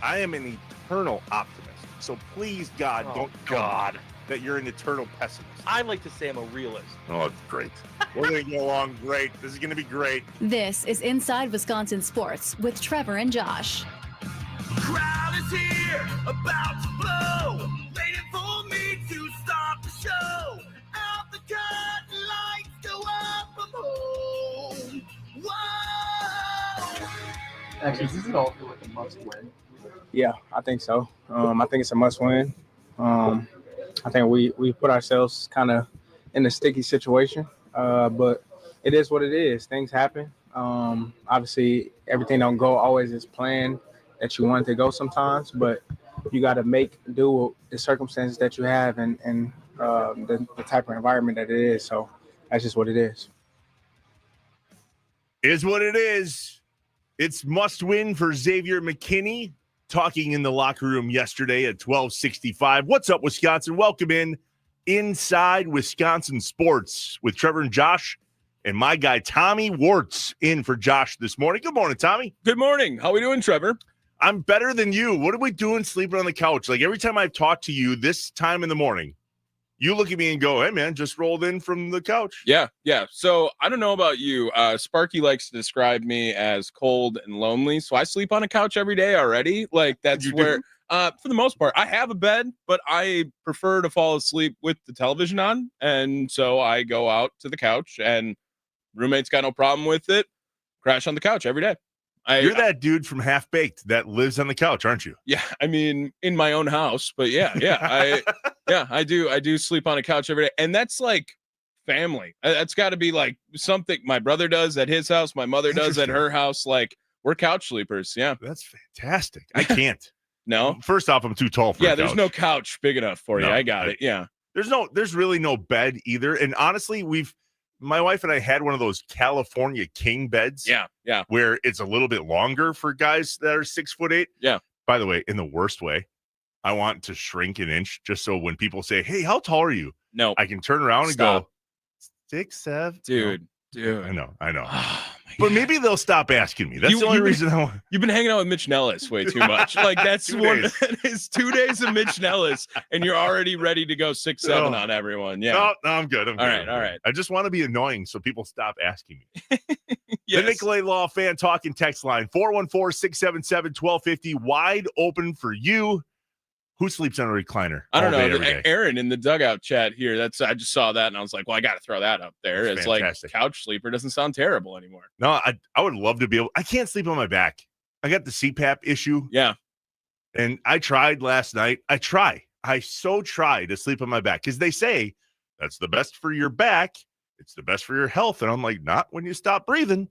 I am an eternal optimist. So please, God, don't tell me that you're an eternal pessimist. I like to say I'm a realist. Oh, it's great. We're going to get along great. This is going to be great. This is Inside Wisconsin Sports with Trevor and Josh. Crowd is here, about to blow, waiting for me to start the show. Out the curtain, lights go up from home. Whoa! Actually, does it all feel like a must win? Yeah, I think so. I think it's a must win. I think we put ourselves kind of in a sticky situation, but it is what it is. Things happen. Obviously, everything don't go always as planned that you want it to go sometimes, but you got to make do with the circumstances that you have and the type of environment that it is. So that's just what it is. Is what it is. It's must win for Xavier McKinney. Talking in the locker room yesterday at 12:65. What's up, Wisconsin? Welcome in Inside Wisconsin Sports with Trevor and Josh and my guy Tommy Wartz in for Josh this morning. Good morning, Tommy. Good morning. How we doing, Trevor? I'm better than you. What are we doing sleeping on the couch? Like every time I've talked to you this time in the morning, you look at me and go, hey, man, just rolled in from the couch. Yeah. So I don't know about you. Sparky likes to describe me as cold and lonely. So I sleep on a couch every day already. Like that's where, for the most part, I have a bed, but I prefer to fall asleep with the television on. And so I go out to the couch and roommate's got no problem with it. Crash on the couch every day. You're that dude from Half Baked that lives on the couch, aren't you? Yeah, I mean, in my own house, but yeah, I do sleep on a couch every day, and that's like family. That's got to be like something my brother does at his house, my mother does at her house. Like we're couch sleepers. Yeah, that's fantastic. I can't. No, first off, I'm too tall for. Yeah, there's no couch big enough for you. I got it. Yeah, there's really no bed either, and honestly, my wife and I had one of those California king beds. Yeah. Where it's a little bit longer for guys that are 6'8". Yeah. By the way, in the worst way, I want to shrink an inch just so when people say, hey, how tall are you? No. I can turn around and go 6'7". Dude. I know. Oh, but maybe they'll stop asking me. That's the only reason I want. You've been hanging out with Mitch Nellis way too much. Like that's 2 one. days. It's 2 days of Mitch Nellis, and you're already ready to go 6'7" on everyone. Yeah. No, I'm good. All right. I just want to be annoying so people stop asking me. Yes. The Nicolay Law Fan Talking text line 414-677-1250 wide open for you. Who sleeps on a recliner? I don't all know. day, Aaron in the dugout chat here. I just saw that and I was like, well, I got to throw that up there. It's It's fantastic. like couch sleeper doesn't sound terrible anymore. No, I would love to be able. I can't sleep on my back. I got the CPAP issue. Yeah. And I tried last night. I try to sleep on my back because they say that's the best for your back. It's the best for your health. And I'm like, not when you stop breathing.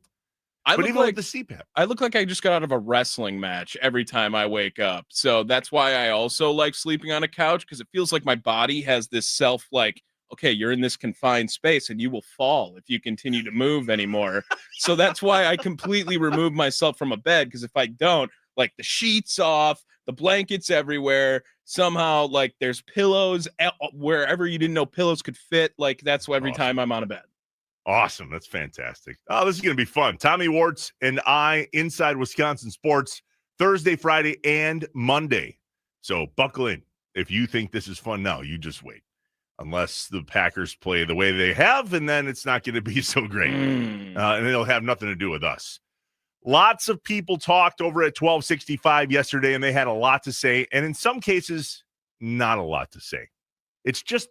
But even with the CPAP. I look like I just got out of a wrestling match every time I wake up. So that's why I also like sleeping on a couch because it feels like my body has this okay, you're in this confined space and you will fall if you continue to move anymore. So that's why I completely remove myself from a bed because if I don't, like the sheets off, the blankets everywhere, somehow like there's pillows wherever you didn't know pillows could fit. Like that's why every time I'm on a bed. Awesome. That's fantastic. Oh, this is going to be fun. Tommy Wartz and I inside Wisconsin Sports Thursday, Friday, and Monday. So buckle in. If you think this is fun now, you just wait. Unless the Packers play the way they have, and then it's not going to be so great. And it'll have nothing to do with us. Lots of people talked over at 1265 yesterday, and they had a lot to say. And in some cases, not a lot to say. It's just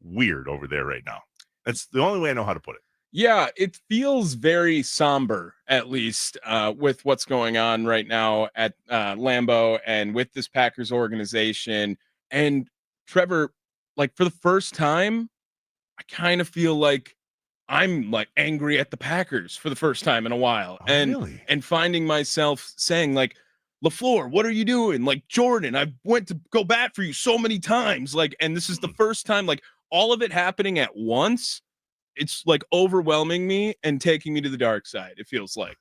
weird over there right now. That's the only way I know how to put it. Yeah, it feels very somber, at least, with what's going on right now at Lambeau and with this Packers organization. And Trevor, like for the first time, I kind of feel like I'm like angry at the Packers for the first time in a while. And finding myself saying like, LaFleur, what are you doing? Like Jordan, I went to go bat for you so many times. Like, and this is the first time, like all of it happening at once. It's like overwhelming me and taking me to the dark side. It feels like,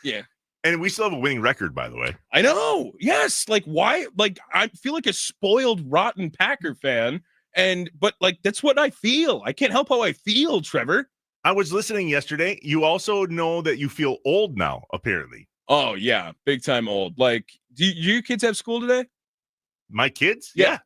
yeah. And we still have a winning record, by the way. I know. Yes. Like why? Like I feel like a spoiled, rotten Packer fan. But like, that's what I feel. I can't help how I feel, Trevor. I was listening yesterday. You also know that you feel old now, apparently. Oh yeah. Big time old. Like Do your kids have school today? My kids? Yeah.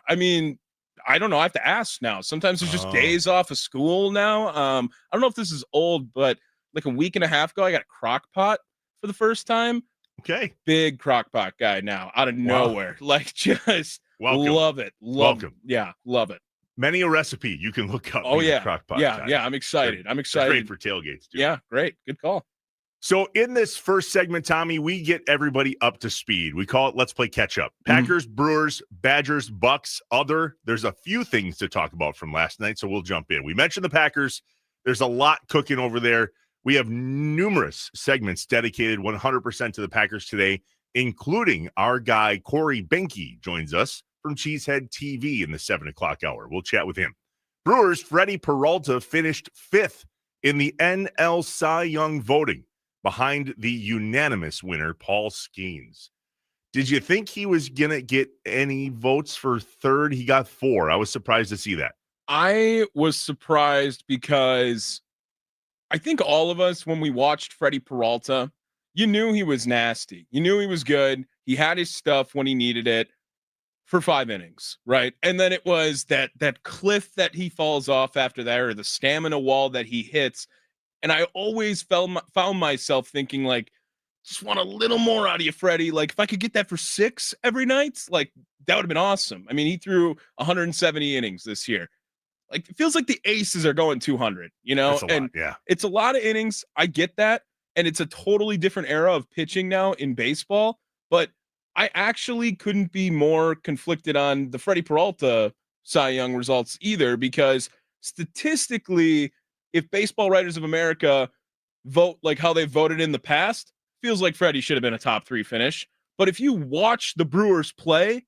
I mean, I don't know. I have to ask now. Sometimes there's just days off of school now. I don't know if this is old, but like a week and a half ago, I got a crock pot for the first time. Okay. Big crock pot guy now out of nowhere. Like, just Welcome. love it. Welcome. Yeah, love it. Many a recipe you can look up. Oh, being a yeah. crock pot Yeah, guy. yeah. I'm excited. I'm They're excited. great for tailgates, too. Yeah, great. Good call. So in this first segment, Tommy, we get everybody up to speed. We call it Let's Play Catch Up. Packers, Brewers, Badgers, Bucks, other. There's a few things to talk about from last night, so we'll jump in. We mentioned the Packers. There's a lot cooking over there. We have numerous segments dedicated 100% to the Packers today, including our guy, Corey Benke, joins us from Cheesehead TV in the 7 o'clock hour. We'll chat with him. Brewers, Freddie Peralta finished 5th in the NL Cy Young voting, behind the unanimous winner, Paul Skeens. Did you think he was going to get any votes for third? He got 4. I was surprised to see that. I was surprised because I think all of us, when we watched Freddie Peralta, you knew he was nasty. You knew he was good. He had his stuff when he needed it for 5 innings, right? And then it was that cliff that he falls off after that, or the stamina wall that he hits. And I always found myself thinking, like, just want a little more out of you, Freddie. Like, if I could get that for 6 every night, like, that would have been awesome. I mean, he threw 170 innings this year. Like, it feels like the aces are going 200, you know? That's a lot, yeah. It's a lot of innings. I get that. And it's a totally different era of pitching now in baseball. But I actually couldn't be more conflicted on the Freddie Peralta Cy Young results either, because statistically, if Baseball Writers of America vote like how they voted in the past, feels like Freddie should have been a top 3 finish. But if you watch the Brewers play,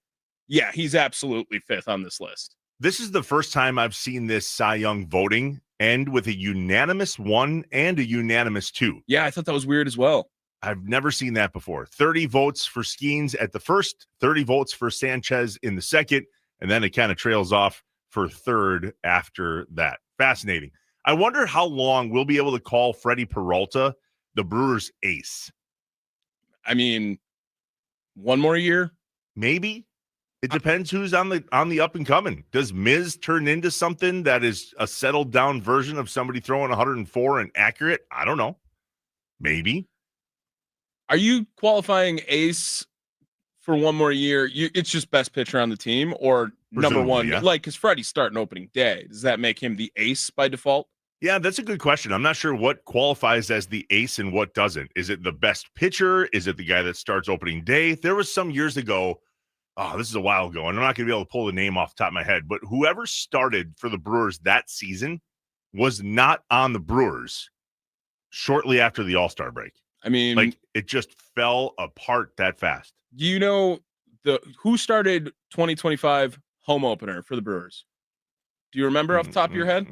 yeah, he's absolutely 5th on this list. This is the first time I've seen this Cy Young voting end with a unanimous 1 and a unanimous 2. Yeah, I thought that was weird as well. I've never seen that before. 30 votes for Skeens at the first, 30 votes for Sanchez in the second, and then it kind of trails off for third after that. Fascinating. I wonder how long we'll be able to call Freddie Peralta the Brewers' ace. I mean, 1 more year? Maybe. It depends who's on the up and coming. Does Miz turn into something that is a settled down version of somebody throwing 104 and accurate? I don't know. Maybe. Are you qualifying ace for 1 more year? It's just best pitcher on the team, or number 1? Yeah. Like, because Freddie's starting opening day. Does that make him the ace by default? Yeah, that's a good question. I'm not sure what qualifies as the ace and what doesn't. Is it the best pitcher? Is it the guy that starts opening day? There was some years ago, this is a while ago, and I'm not going to be able to pull the name off the top of my head, but whoever started for the Brewers that season was not on the Brewers shortly after the All-Star break. I mean, like, it just fell apart that fast. Do you know who started 2025 home opener for the Brewers? Do you remember off the top of your head?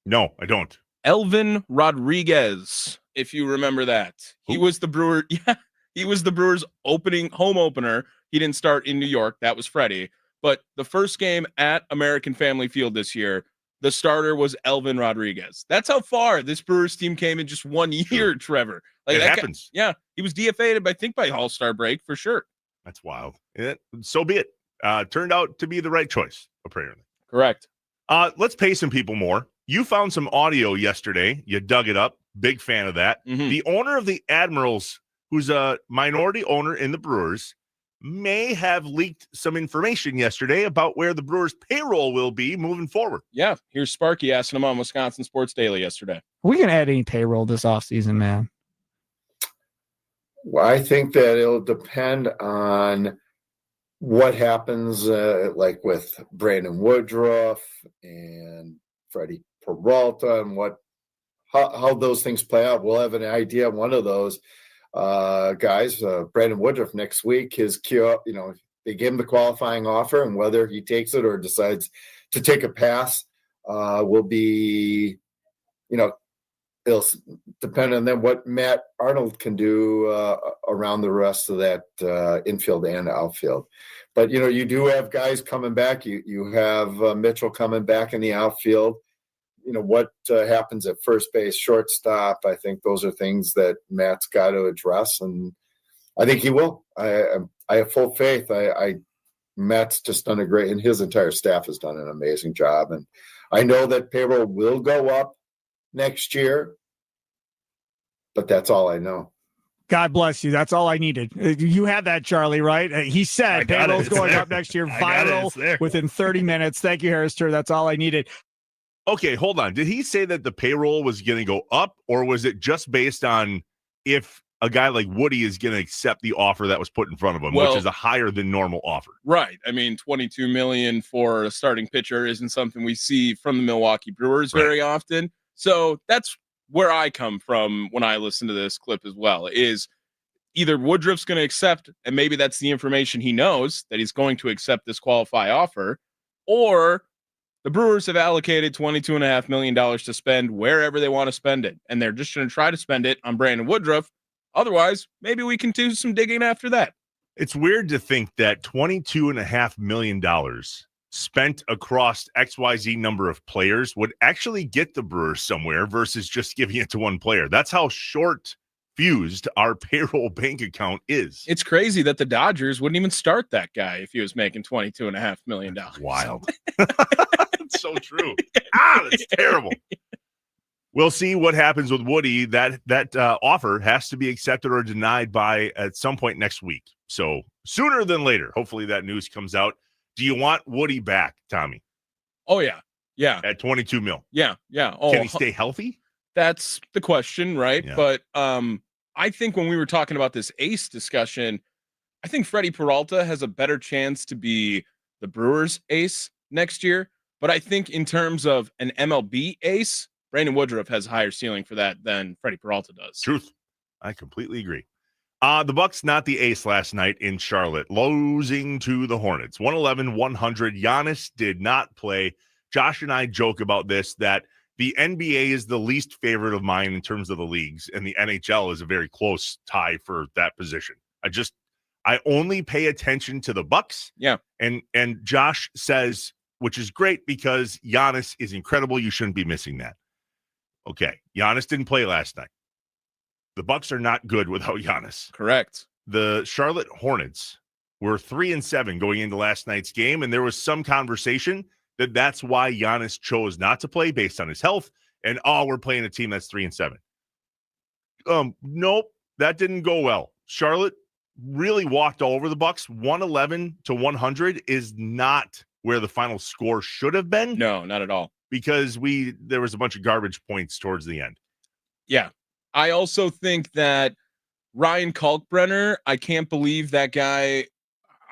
No, I don't. Elvin Rodriguez, if you remember that. He was the Brewer. Yeah, he was the Brewers home opener. He didn't start in New York. That was Freddie. But the first game at American Family Field this year, the starter was Elvin Rodriguez. That's how far this Brewers team came in just 1 year, Trevor. Like, it happens. Yeah, he was DFA'd, I think, by All-Star break for sure. That's wild. So be it. Turned out to be the right choice, apparently. Correct. Let's pay some people more. You found some audio yesterday. You dug it up. Big fan of that. Mm-hmm. The owner of the Admirals, who's a minority owner in the Brewers, may have leaked some information yesterday about where the Brewers' payroll will be moving forward. Yeah, here's Sparky asking him on Wisconsin Sports Daily yesterday. We can add any payroll this offseason, man. Well, I think that it'll depend on what happens, like with Brandon Woodruff and Freddie Peralta, and how those things play out. We'll have an idea on one of those guys, Brandon Woodruff, next week. His they give him the qualifying offer, and whether he takes it or decides to take a pass will be, it'll depend on then what Matt Arnold can do around the rest of that infield and outfield. But, you do have guys coming back. You have Mitchell coming back in the outfield. What happens at first base, shortstop, I think those are things that Matt's got to address. And I think he will. I have full faith. Matt's just done and his entire staff has done an amazing job. And I know that payroll will go up next year, but that's all I know. God bless you. That's all I needed. You had that, Charlie, right? He I said got it. payroll's It's going there. up next year, I got it. It's there. viral within 30 minutes. Thank you, Harris. That's all I needed. Okay, hold on. Did he say that the payroll was going to go up, or was it just based on if a guy like Woody is going to accept the offer that was put in front of him, Well, which is a higher than normal offer? Right. I mean, $22 million for a starting pitcher isn't something we see from the Milwaukee Brewers very often. So that's where I come from when I listen to this clip as well, is either Woodruff's going to accept, and maybe that's the information he knows, that he's going to accept this qualify offer, or the Brewers have allocated $22.5 million to spend wherever they want to spend it, and they're just going to try to spend it on Brandon Woodruff. Otherwise, maybe we can do some digging after that. It's weird to think that $22.5 million spent across XYZ number of players would actually get the Brewers somewhere versus just giving it to one player. That's how short fused our payroll bank account is. It's crazy that the Dodgers wouldn't even start that guy if he was making $22.5 million. Wild. It's so true. That's terrible. We'll see what happens with Woody. That offer has to be accepted or denied by at some point next week. So sooner than later, hopefully that news comes out. Do you want Woody back, Tommy? Oh, yeah. Yeah. At 22 mil. Yeah. Yeah. Oh, Can he stay healthy? that's the question, right? Yeah. But I think when we were talking about this ace discussion, I think Freddie Peralta has a better chance to be the Brewers ace next year. But I think in terms of an MLB ace, Brandon Woodruff has a higher ceiling for that than Freddie Peralta does. Truth. I completely agree. The Bucks not the ace last night in Charlotte, losing to the Hornets. 111-100. Giannis did not play. Josh and I joke about this, that the NBA is the least favorite of mine in terms of the leagues, and the NHL is a very close tie for that position. I only pay attention to the Bucks. Yeah. And Josh says, which is great because Giannis is incredible. You shouldn't be missing that. Okay. Giannis didn't play last night. The Bucks are not good without Giannis. Correct. The Charlotte Hornets were 3-7 going into last night's game, and there was some conversation that that's why Giannis chose not to play based on his health. And we're playing a team that's 3-7. Nope, that didn't go well. Charlotte really walked all over the Bucks. 111-100 is not where the final score should have been. No, not at all. Because there was a bunch of garbage points towards the end. Yeah. I also think that Ryan Kalkbrenner, I can't believe that guy.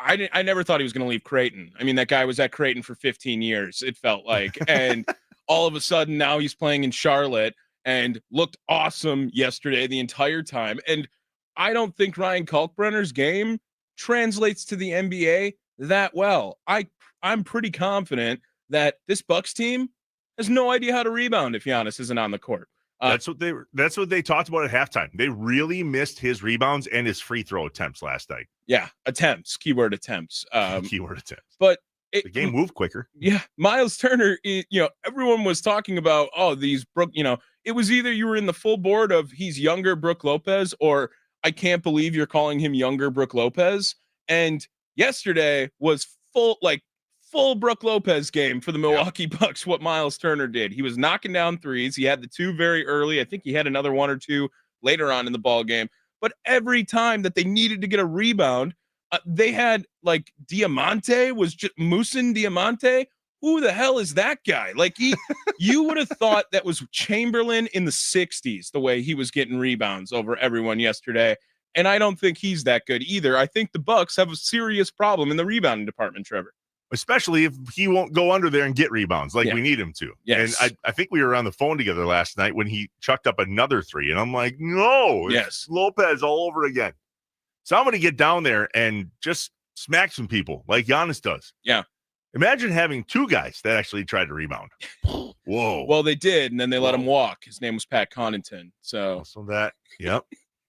I never thought he was going to leave Creighton. I mean, that guy was at Creighton for 15 years, it felt like. And all of a sudden now he's playing in Charlotte and looked awesome yesterday the entire time. And I don't think Ryan Kalkbrenner's game translates to the NBA that well. I'm pretty confident that this Bucks team has no idea how to rebound if Giannis isn't on the court. That's what they talked about at halftime. They really missed his rebounds and his free throw attempts last night. Yeah, attempts, keyword attempts. Keyword attempts. But the game moved quicker. Yeah, Miles Turner, everyone was talking about, these Brook, it was either you were in the full board of he's younger Brook Lopez, or I can't believe you're calling him younger Brook Lopez. And yesterday was full Brook Lopez game for the Milwaukee Bucks, what Miles Turner did. He was knocking down threes. He had the two very early. I think he had another one or two later on in the ball game. But every time that they needed to get a rebound, they had Diamante was just Musin Diamante. Who the hell is that guy? You would have thought that was Chamberlain in the 60s, the way he was getting rebounds over everyone yesterday. And I don't think he's that good either. I think the Bucks have a serious problem in the rebounding department, Trevor. Especially if he won't go under there and get rebounds like we need him to. Yes. And I think we were on the phone together last night when he chucked up another three. And I'm like, no, it's Lopez all over again. So I'm going to get down there and just smack some people like Giannis does. Yeah. Imagine having two guys that actually tried to rebound. Whoa. Well, they did, and then they let him walk. His name was Pat Connaughton. So yep.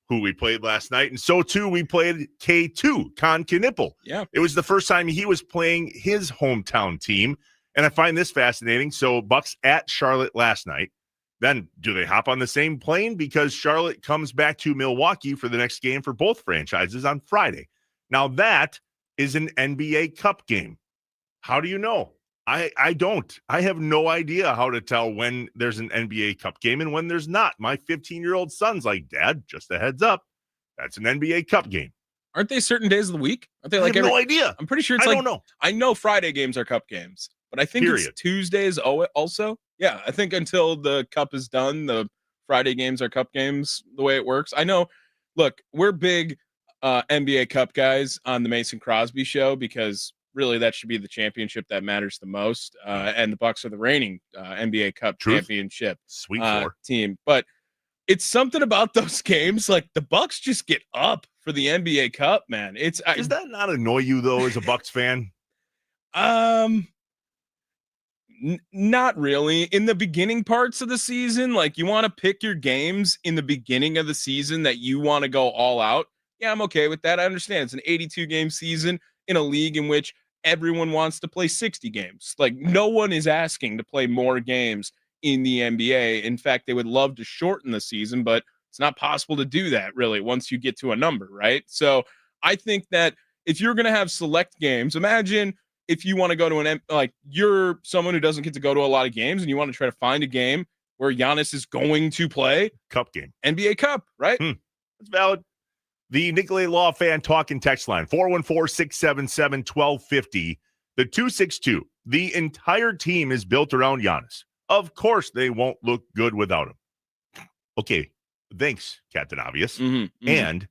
Who we played last night. And so, too, we played K2, Con Knipple. Yeah. It was the first time he was playing his hometown team. And I find this fascinating. So, Bucks at Charlotte last night. Then do they hop on the same plane? Because Charlotte comes back to Milwaukee for the next game for both franchises on Friday. Now that is an NBA Cup game. How do you know? I don't. I have no idea how to tell when there's an NBA Cup game and when there's not. My 15-year-old son's like, Dad, just a heads up, that's an NBA Cup game. Aren't they certain days of the week? Aren't they I like have no idea. I'm pretty sure it's I like don't know. I know Friday games are cup games, but I think Period. it's Tuesdays also. Yeah, I think until the cup is done, the Friday games are cup games the way it works. I know. Look, we're big NBA Cup guys on the Mason Crosby show because really that should be the championship that matters the most. And the Bucks are the reigning NBA Cup championship Sweet four. team. But it's something about those games. Like the Bucks just get up for the NBA Cup, man. Does that not annoy you though, as a Bucks fan? Not really. In the beginning parts of the season, like you want to pick your games in the beginning of the season that you want to go all out. Yeah, I'm okay with that. I understand it's an 82 game season in a league in which everyone wants to play 60 games. Like no one is asking to play more games in the NBA. In fact, they would love to shorten the season, but it's not possible to do that really once you get to a number, right? So I think that if you're going to have select games, imagine if you want to go to like you're someone who doesn't get to go to a lot of games and you want to try to find a game where Giannis is going to play Cup game. NBA Cup, right? That's valid. The Nicolay Law Fan Talk and Text line, 414-677-1250. The 262. The entire team is built around Giannis. Of course, they won't look good without him. Okay, thanks, Captain Obvious. And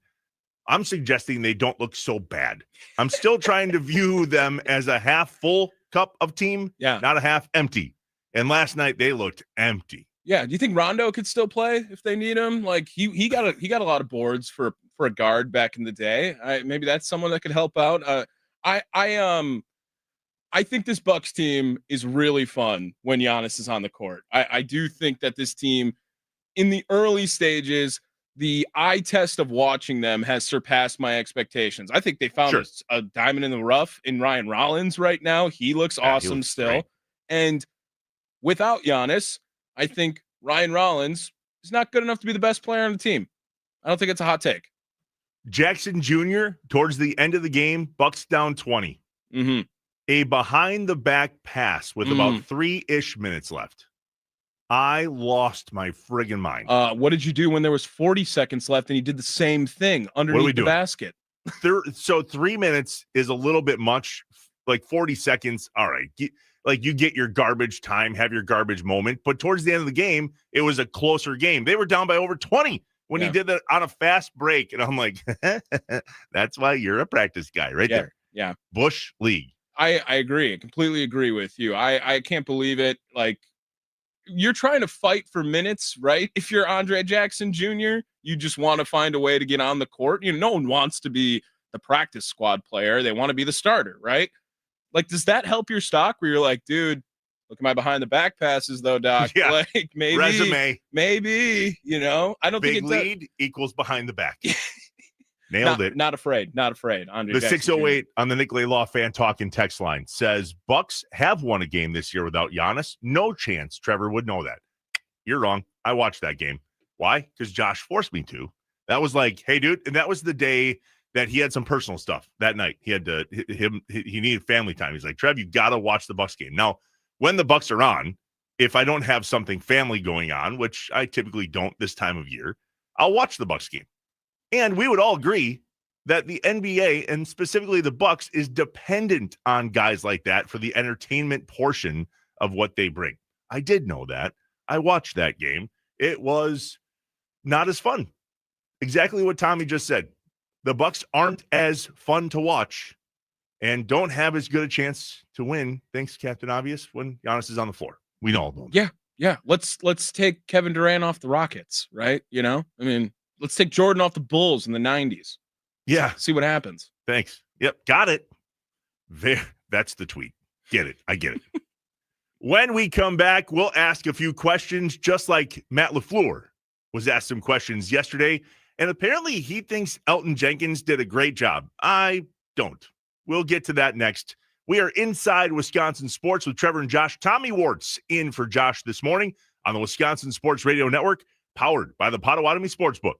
I'm suggesting they don't look so bad. I'm still trying to view them as a half full cup of team, not a half empty. And last night they looked empty. Yeah. Do you think Rondo could still play if they need him? Like he got a lot of boards for a guard back in the day. Maybe that's someone that could help out. I think this Bucks team is really fun when Giannis is on the court. I do think that this team in the early stages, the eye test of watching them has surpassed my expectations. I think they found a diamond in the rough in Ryan Rollins right now. He looks awesome looks still. great. And without Giannis, I think Ryan Rollins is not good enough to be the best player on the team. I don't think it's a hot take. Jackson Jr., towards the end of the game, Bucks down 20. A behind-the-back pass with about 3-ish minutes left. I lost my friggin' mind. What did you do when there was 40 seconds left and he did the same thing underneath the basket? So 3 minutes is a little bit much. Like 40 seconds, all right. You get your garbage time, have your garbage moment. But towards the end of the game, it was a closer game. They were down by over 20 when he did that on a fast break. And I'm like, that's why you're a practice guy right there. Yeah. Bush League. I agree. I completely agree with you. I can't believe it. Like, you're trying to fight for minutes, right? If you're Andre Jackson Jr., you just want to find a way to get on the court. No one wants to be the practice squad player. They want to be the starter, right? Like, does that help your stock where you're like, dude, look at my behind the back passes though, Doc? Yeah. Like maybe, resume. Maybe, I don't Big think it's lead equals behind the back. Nailed it. Not afraid. Andre the Jackson 608 on the Nicolay Law Fan Talk and Text line says Bucks have won a game this year without Giannis. No chance Trevor would know that. You're wrong. I watched that game. Why? Because Josh forced me to. That was like, hey, dude. And that was the day that he had some personal stuff that night. He had to he needed family time. He's like, Trev, you got to watch the Bucks game. Now, when the Bucks are on, if I don't have something family going on, which I typically don't this time of year, I'll watch the Bucks game. And we would all agree that the NBA and specifically the Bucks is dependent on guys like that for the entertainment portion of what they bring. I did know that. I watched that game. It was not as fun. Exactly what Tommy just said. The Bucks aren't as fun to watch and don't have as good a chance to win, thanks Captain Obvious, when Giannis is on the floor. We know that. Yeah. Let's take Kevin Durant off the Rockets, right? Let's take Jordan off the Bulls in the 90s. Yeah. See what happens. Thanks. Yep. Got it. There. That's the tweet. Get it. I get it. When we come back, we'll ask a few questions, just like Matt LaFleur was asked some questions yesterday. And apparently he thinks Elton Jenkins did a great job. I don't. We'll get to that next. We are inside Wisconsin Sports with Trevor and Josh. Tommy Wartz in for Josh this morning on the Wisconsin Sports Radio Network, powered by the Potawatomi Sportsbook.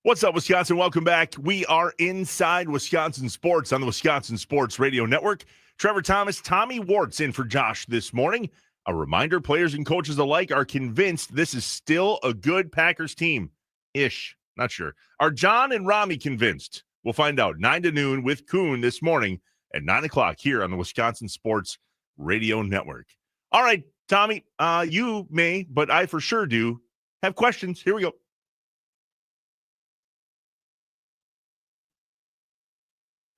What's up, Wisconsin? Welcome back. We are inside Wisconsin Sports on the Wisconsin Sports Radio Network. Trevor Thomas, Tommy Wartz in for Josh this morning. A reminder, players and coaches alike are convinced this is still a good Packers team-ish. Not sure. Are John and Rami convinced? We'll find out 9 to noon with Kuhn this morning at 9 o'clock here on the Wisconsin Sports Radio Network. All right, Tommy, you may, but I for sure do, have questions. Here we go.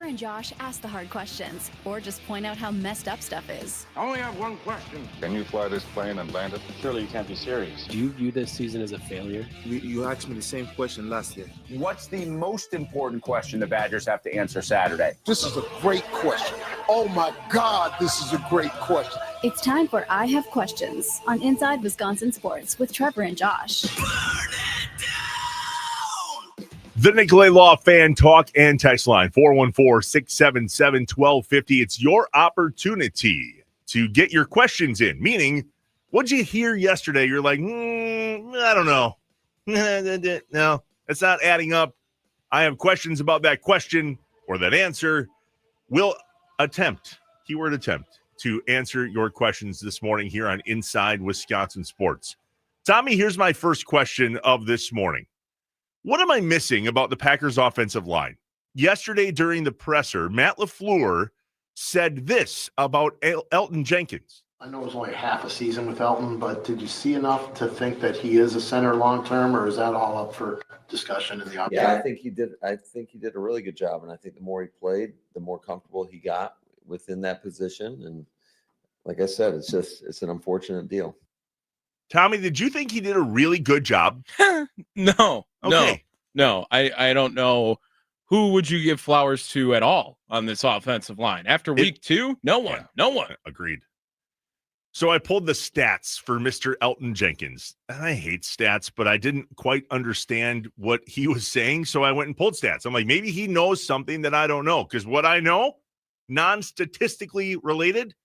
And Josh ask the hard questions or just point out how messed up stuff is. I only have one question. Can you fly this plane and land it? Surely you can't be serious. Do you view this season as a failure? You asked me the same question last year. What's the most important question the Badgers have to answer Saturday? This is a great question. Oh my God, this is a great question. It's time for I Have Questions on Inside Wisconsin Sports with Trevor and Josh. The Nicolay Law Fan Talk and Text Line, 414-677-1250. It's your opportunity to get your questions in, meaning, what'd you hear yesterday? You're like, I don't know. No, it's not adding up. I have questions about that question or that answer. We'll attempt, keyword attempt, to answer your questions this morning here on Inside Wisconsin Sports. Tommy, here's my first question of this morning. What am I missing about the Packers offensive line? Yesterday during the presser, Matt LaFleur said this about Elgton Jenkins. I know it was only half a season with Elgton, but did you see enough to think that he is a center long-term, or is that all up for discussion in the offseason? Yeah, I think he did a really good job. And I think the more he played, the more comfortable he got within that position. And like I said, it's an unfortunate deal. Tommy, did you think he did a really good job? No. Okay. No. I don't know. Who would you give flowers to at all on this offensive line? After week 2? No one. Yeah, no one. Agreed. So I pulled the stats for Mr. Elgton Jenkins. And I hate stats, but I didn't quite understand what he was saying. So I went and pulled stats. I'm like, maybe he knows something that I don't know. Because what I know, non-statistically related,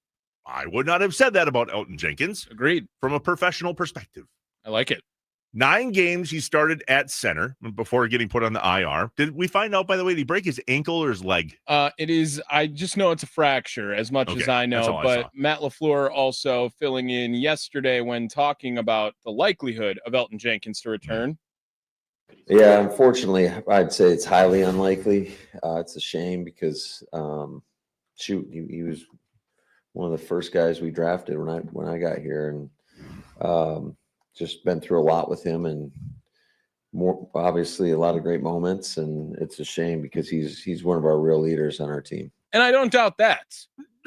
I would not have said that about Elgton Jenkins. Agreed. From a professional perspective. I like it. 9 games he started at center before getting put on the IR. Did we find out, by the way, did he break his ankle or his leg? It is. I just know it's a fracture as much as I know. But Matt LaFleur also filling in yesterday when talking about the likelihood of Elgton Jenkins to return. Yeah, unfortunately, I'd say it's highly unlikely. It's a shame because, he was one of the first guys we drafted when I got here, and just been through a lot with him, and more obviously a lot of great moments. And it's a shame because he's one of our real leaders on our team. And I don't doubt that.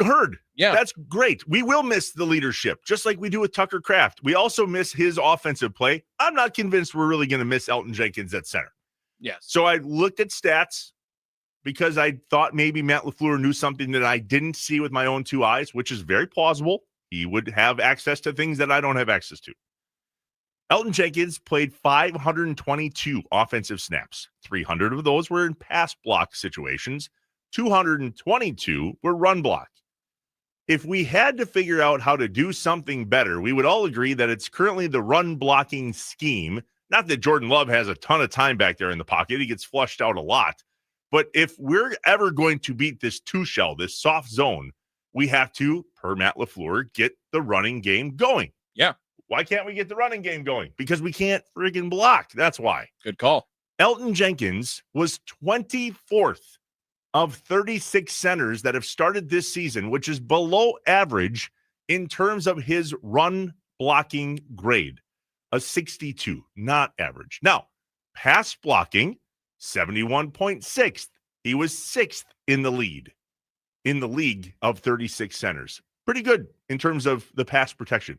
Heard. Yeah, that's great. We will miss the leadership, just like we do with Tucker Kraft. We also miss his offensive play. I'm not convinced we're really going to miss Elgton Jenkins at center. Yes. So I looked at stats because I thought maybe Matt LaFleur knew something that I didn't see with my own 2 eyes, which is very plausible. He would have access to things that I don't have access to. Elgton Jenkins played 522 offensive snaps. 300 of those were in pass block situations. 222 were run block. If we had to figure out how to do something better, we would all agree that it's currently the run blocking scheme. Not that Jordan Love has a ton of time back there in the pocket. He gets flushed out a lot. But if we're ever going to beat this 2-shell, this soft zone, we have to, per Matt LaFleur, get the running game going. Yeah. Why can't we get the running game going? Because we can't friggin' block. That's why. Good call. Elgton Jenkins was 24th of 36 centers that have started this season, which is below average in terms of his run blocking grade. A 62, not average. Now, pass blocking, 71.6th. He was 6th in the league of 36 centers. Pretty good in terms of the pass protection.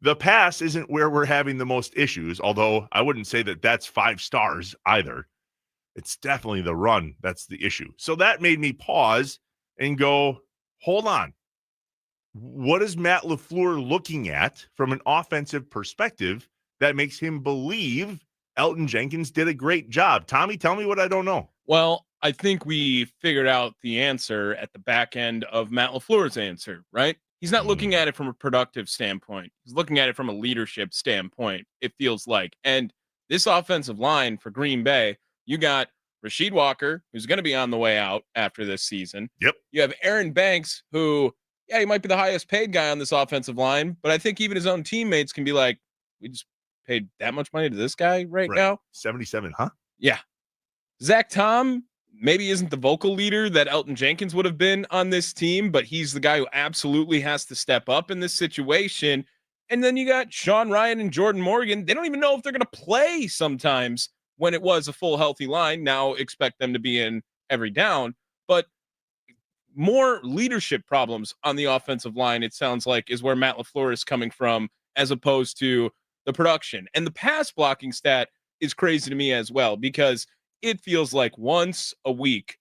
The pass isn't where we're having the most issues, although I wouldn't say that that's 5 stars either. It's definitely the run that's the issue. So that made me pause and go, hold on. What is Matt LaFleur looking at from an offensive perspective that makes him believe Elgton Jenkins did a great job? Tommy, tell me what I don't know. Well, I think we figured out the answer at the back end of Matt LaFleur's answer, right? He's not looking at it from a productive standpoint. He's looking at it from a leadership standpoint, it feels like. And this offensive line for Green Bay You got Rasheed Walker, who's going to be on the way out after this season. Yep. You have Aaron Banks, who, he might be the highest paid guy on this offensive line, but I think even his own teammates can be like, we just paid that much money to this guy right now. 77, huh? Yeah. Zach Tom maybe isn't the vocal leader that Elton Jenkins would have been on this team, but he's the guy who absolutely has to step up in this situation. And then you got Sean Ryan and Jordan Morgan. They don't even know if they're going to play sometimes when it was a full healthy line. Now expect them to be in every down, but more leadership problems on the offensive line, it sounds like, is where Matt LaFleur is coming from, as opposed to the production. And the pass blocking stat is crazy to me as well, because it feels like once a week,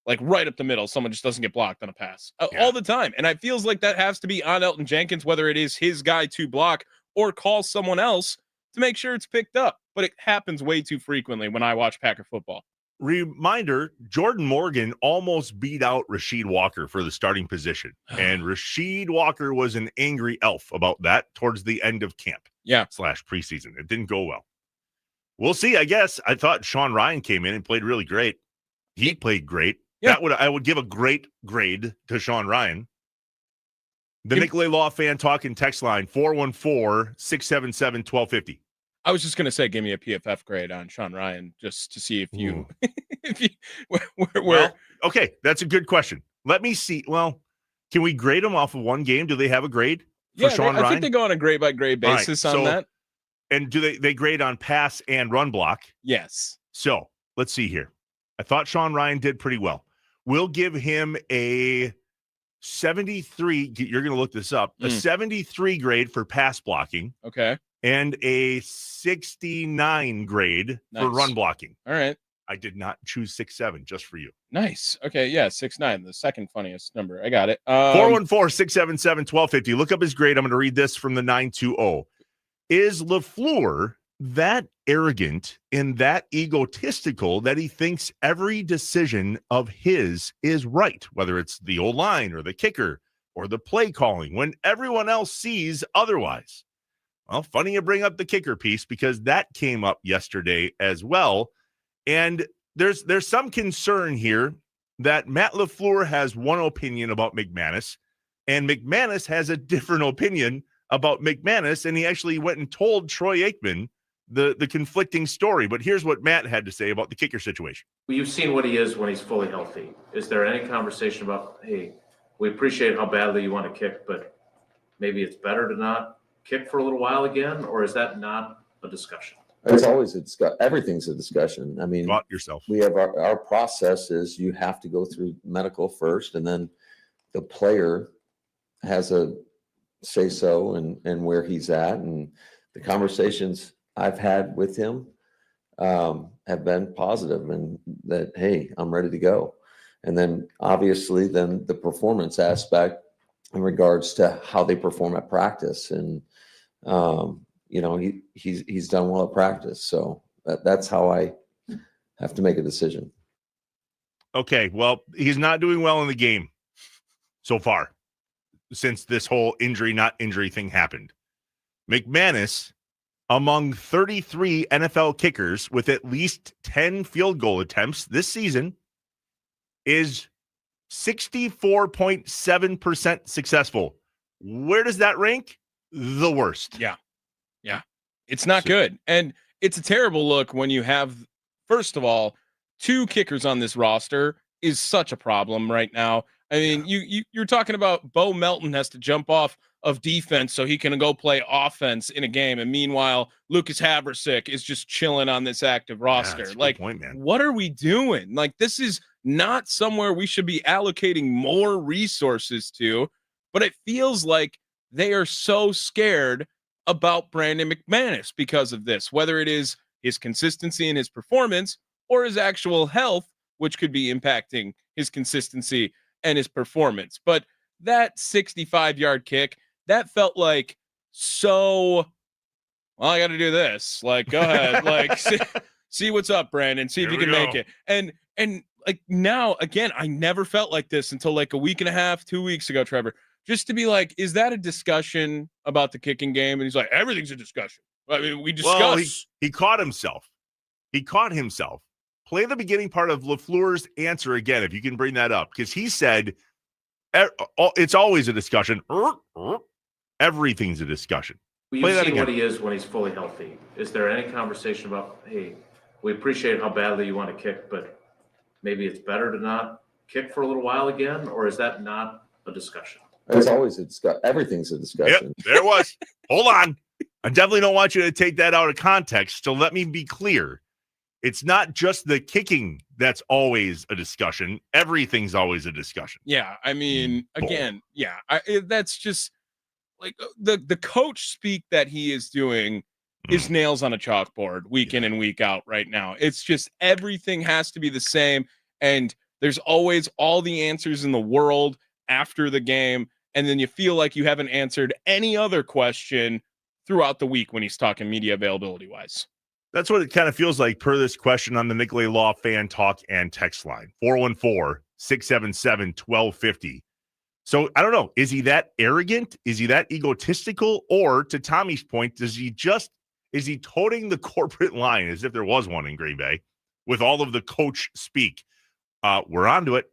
like right up the middle, someone just doesn't get blocked on a pass all the time. And it feels like that has to be on Elton Jenkins, whether it is his guy to block or call someone else to make sure it's picked up. But it happens way too frequently when I watch Packer football. Reminder, Jordan Morgan almost beat out Rasheed Walker for the starting position. And Rasheed Walker was an angry elf about that towards the end of camp. Yeah. / preseason. It didn't go well. We'll see, I guess. I thought Sean Ryan came in and played really great. He played great. Yeah. I would give a great grade to Sean Ryan. The Nicolay Law fan talking text line 414-677-1250. I was just going to say, give me a PFF grade on Sean Ryan just to see if you, Well, okay, that's a good question. Let me see. Well, can we grade them off of one game? Do they have a grade for Sean Ryan? I think they go on a grade by grade basis on that. And do they grade on pass and run block? Yes. So let's see here. I thought Sean Ryan did pretty well. We'll give him a 73. You're going to look this up. A 73 grade for pass blocking. Okay. And a 69 grade for run blocking. All right. I did not choose 6'7", just for you. Nice. Okay. Yeah. 6'9", the second funniest number. I got it. 414-677-1250. Look up his grade. I'm going to read this from the 920. Is LaFleur that arrogant and that egotistical that he thinks every decision of his is right, whether it's the old line or the kicker or the play calling, when everyone else sees otherwise? Well, funny you bring up the kicker piece, because that came up yesterday as well. And there's some concern here that Matt LaFleur has one opinion about McManus, and McManus has a different opinion about McManus, and he actually went and told Troy Aikman the conflicting story. But here's what Matt had to say about the kicker situation. Well, you've seen what he is when he's fully healthy. Is there any conversation about, hey, we appreciate how badly you want to kick, but maybe it's better to not kick for a little while again? Or is that not a discussion? It's always a discussion. Everything's a discussion. I mean, about yourself. We have our process is you have to go through medical first, and then the player has a say so and where he's at. And the conversations I've had with him have been positive, and that, hey, I'm ready to go. And then obviously then the performance aspect in regards to how they perform at practice. And, he's done well at practice. So that's how I have to make a decision. Okay. Well, he's not doing well in the game so far since this whole injury, not injury thing happened. McManus, among 33 NFL kickers with at least 10 field goal attempts this season, is 64.7% successful. Where does that rank? The worst. Yeah. It's not good. And it's a terrible look when you have, first of all, 2 kickers on this roster is such a problem right now. I mean, you're talking about Bo Melton has to jump off of defense so he can go play offense in a game. And meanwhile, Lucas Haversick is just chilling on this active roster. Like, point, man. What are we doing? Like, this is not somewhere we should be allocating more resources to, but it feels like they are so scared about Brandon McManus because of this, whether it is his consistency in his performance or his actual health, which could be impacting his consistency and his performance. But that 65-yard kick, that felt like I got to do this. Like, go ahead. Like, see what's up, Brandon. See if you can make it. And like now, again, I never felt like this until like a week and a half, 2 weeks ago, Trevor. Just to be like, is that a discussion about the kicking game? And he's like, everything's a discussion. I mean, we discuss. Well, he caught himself. He caught himself Play the beginning part of LaFleur's answer again, if you can bring that up, because he said it's always a discussion. Everything's a discussion. Well, Play you've that seen again. what he is when he's fully healthy. Is there any conversation about, hey, we appreciate how badly you want to kick, but maybe it's better to not kick for a little while again? Or is that not a discussion? It's always a discussion. Everything's a discussion. Yep, there it was. Hold on. I definitely don't want you to take that out of context. So let me be clear. It's not just the kicking that's always a discussion. Everything's always a discussion. Yeah, I mean, again, that's just like the coach speak that he is doing is nails on a chalkboard week in and week out right now. It's just everything has to be the same, and there's always all the answers in the world after the game, and then you feel like you haven't answered any other question throughout the week when he's talking media availability wise. That's what it kind of feels like per this question on the Nicolay Law fan talk and text line, 414-677-1250. So I don't know. Is he that arrogant? Is he that egotistical? Or to Tommy's point, is he toting the corporate line as if there was one in Green Bay with all of the coach speak? We're onto it.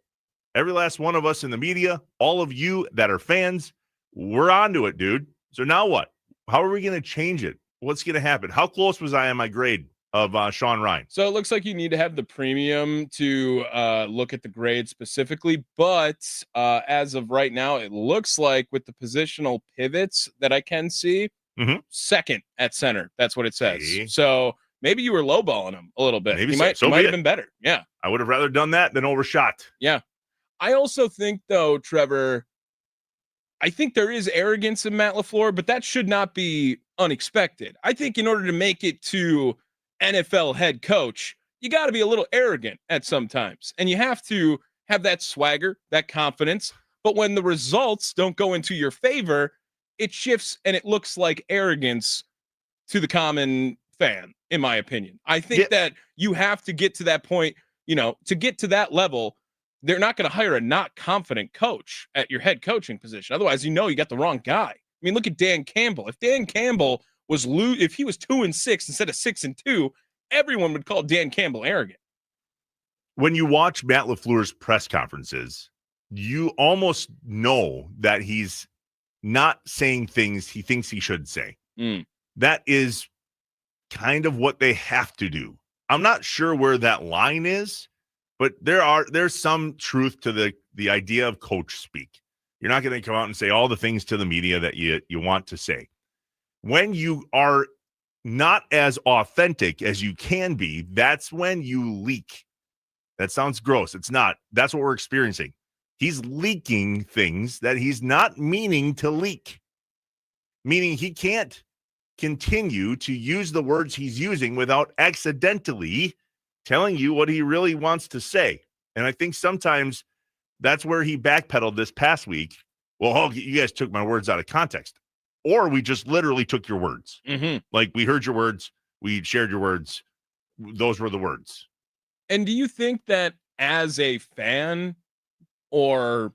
Every last one of us in the media, all of you that are fans, we're onto it, dude. So now what? How are we going to change it? What's going to happen? How close was I on my grade of Sean Ryan? So it looks like you need to have the premium to look at the grade specifically. But as of right now, it looks like with the positional pivots that I can see, second at center. That's what it says. See? So maybe you were lowballing him a little bit. Maybe he so. might, So he be might it. have been better. Yeah. I would have rather done that than overshot. Yeah. I also think, though, Trevor, I think there is arrogance in Matt LaFleur, but that should not be unexpected. I think in order to make it to NFL head coach, you got to be a little arrogant at some times, and you have to have that swagger, that confidence. But when the results don't go into your favor, it shifts and it looks like arrogance to the common fan, in my opinion. I think that you have to get to that point, to get to that level. They're not going to hire a not confident coach at your head coaching position. Otherwise, you got the wrong guy. I mean, look at Dan Campbell. If Dan Campbell if he was 2-6 instead of 6-2, everyone would call Dan Campbell arrogant. When you watch Matt LaFleur's press conferences, you almost know that he's not saying things he thinks he should say. That is kind of what they have to do. I'm not sure where that line is, but there's some truth to the idea of coach speak. You're not going to come out and say all the things to the media that you want to say. When you are not as authentic as you can be, that's when you leak. That sounds gross. It's not. That's what we're experiencing. He's leaking things that he's not meaning to leak, meaning he can't continue to use the words he's using without accidentally telling you what he really wants to say. And I think sometimes that's where he backpedaled this past week. Well, you guys took my words out of context, or we just literally took your words. Like, we heard your words, we shared your words. Those were the words. And do you think that as a fan or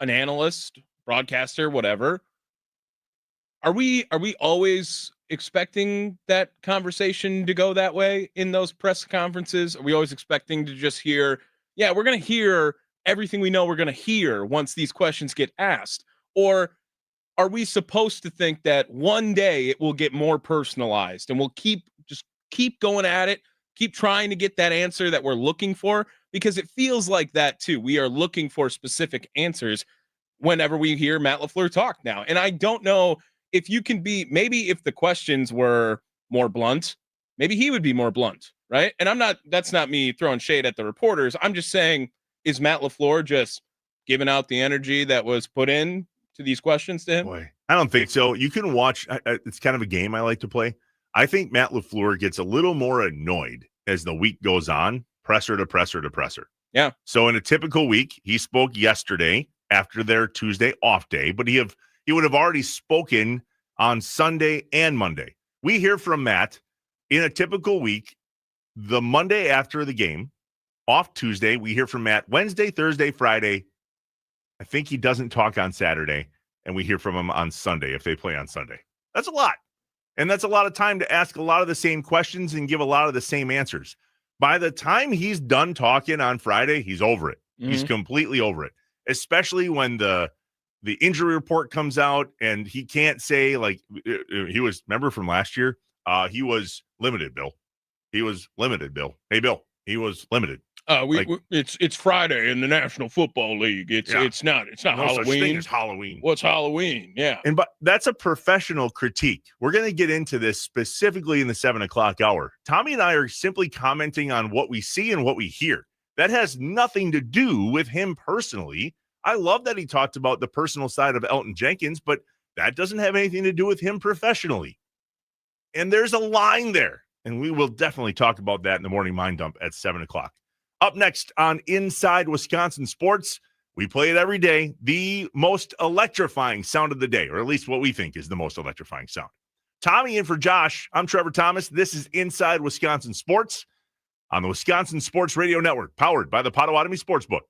an analyst, broadcaster, whatever, are we always expecting that conversation to go that way in those press conferences? Are we always expecting to just hear, we're going to hear everything we know we're going to hear once these questions get asked? Or are we supposed to think that one day it will get more personalized and we'll keep going at it, keep trying to get that answer that we're looking for? Because it feels like that too. We are looking for specific answers whenever we hear Matt LaFleur talk now. And I don't know if you can be, maybe if the questions were more blunt, maybe he would be more blunt, right? And that's not me throwing shade at the reporters. I'm just saying, is Matt LaFleur just giving out the energy that was put in to these questions to him? Boy, I don't think so. You can watch. It's kind of a game I like to play. I think Matt LaFleur gets a little more annoyed as the week goes on, presser to presser to presser. Yeah. So in a typical week, he spoke yesterday after their Tuesday off day, but he would have already spoken on Sunday and Monday. We hear from Matt in a typical week, the Monday after the game, off Tuesday. We hear from Matt Wednesday, Thursday, Friday. I think he doesn't talk on Saturday, and we hear from him on Sunday if they play on Sunday. That's a lot. And that's a lot of time to ask a lot of the same questions and give a lot of the same answers. By the time he's done talking on Friday, he's over it. He's completely over it, especially when the injury report comes out and he can't say, like, he was, remember from last year, he was limited, Bill. He was limited, Bill. Hey, Bill, he was limited. It's Friday in the National Football League. It's not No Halloween. such thing as Halloween. What's Halloween? Yeah. But that's a professional critique. We're going to get into this specifically in the 7 o'clock hour. Tommy and I are simply commenting on what we see and what we hear. That has nothing to do with him personally. I love that he talked about the personal side of Elton Jenkins, but that doesn't have anything to do with him professionally. And there's a line there. And we will definitely talk about that in the morning mind dump at 7 o'clock. Up next on Inside Wisconsin Sports, we play it every day, the most electrifying sound of the day, or at least what we think is the most electrifying sound. Tommy in for Josh. I'm Trevor Thomas. This is Inside Wisconsin Sports on the Wisconsin Sports Radio Network, powered by the Potawatomi Sportsbook.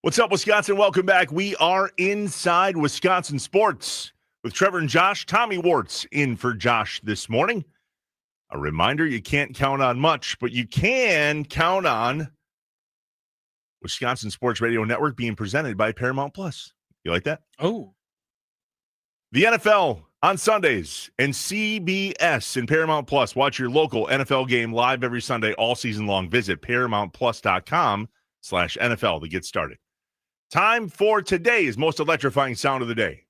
What's up, Wisconsin? Welcome back. We are inside Wisconsin Sports with Trevor and Josh. Tommy Wartz in for Josh this morning. A reminder, you can't count on much, but you can count on Wisconsin Sports Radio Network being presented by Paramount Plus. You like that? Oh. The NFL on Sundays and CBS and Paramount Plus. Watch your local NFL game live every Sunday all season long. Visit ParamountPlus.com/NFL to get started. Time for today's most electrifying sound of the day.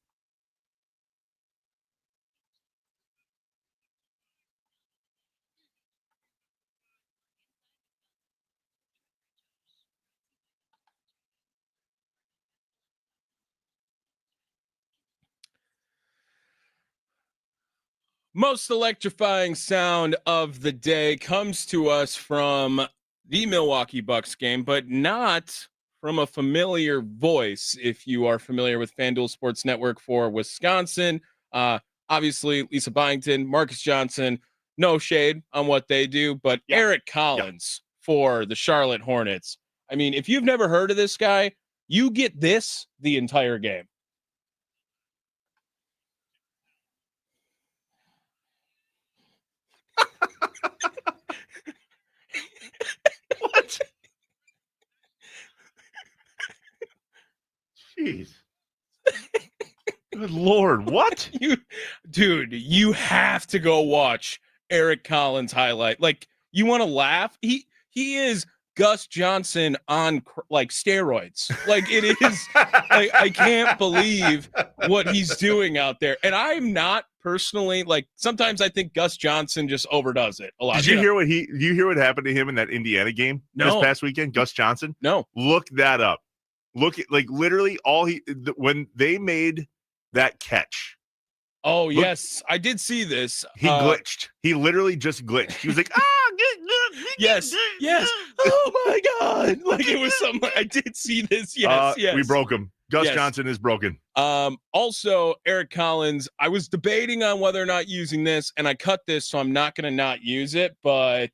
Most electrifying sound of the day comes to us from the Milwaukee Bucks game, but not from a familiar voice. If you are familiar with FanDuel Sports Network for Wisconsin, obviously Lisa Byington, Marcus Johnson, no shade on what they do, but Eric Collins for the Charlotte Hornets. I mean, if you've never heard of this guy, you get this the entire game. What? Jeez. Good Lord. What? You have to go watch Eric Collins highlight. Like, you want to laugh? He is Gus Johnson on like steroids. Like, it is like, I can't believe what he's doing out there. And I'm not personally, like, sometimes I think Gus Johnson just overdoes it a lot. Did you hear what happened to him in that Indiana game this past weekend? Gus Johnson? No. Look that up. Look at, like, literally when they made that catch. Oh, yes. I did see this. He glitched. He literally just glitched. He was like, yes. Oh my God. Like, it was something. I did see this. Yes. We broke him. Gus Johnson is broken. Also, Eric Collins, I was debating on whether or not using this, and I cut this, so I'm not going to not use it, but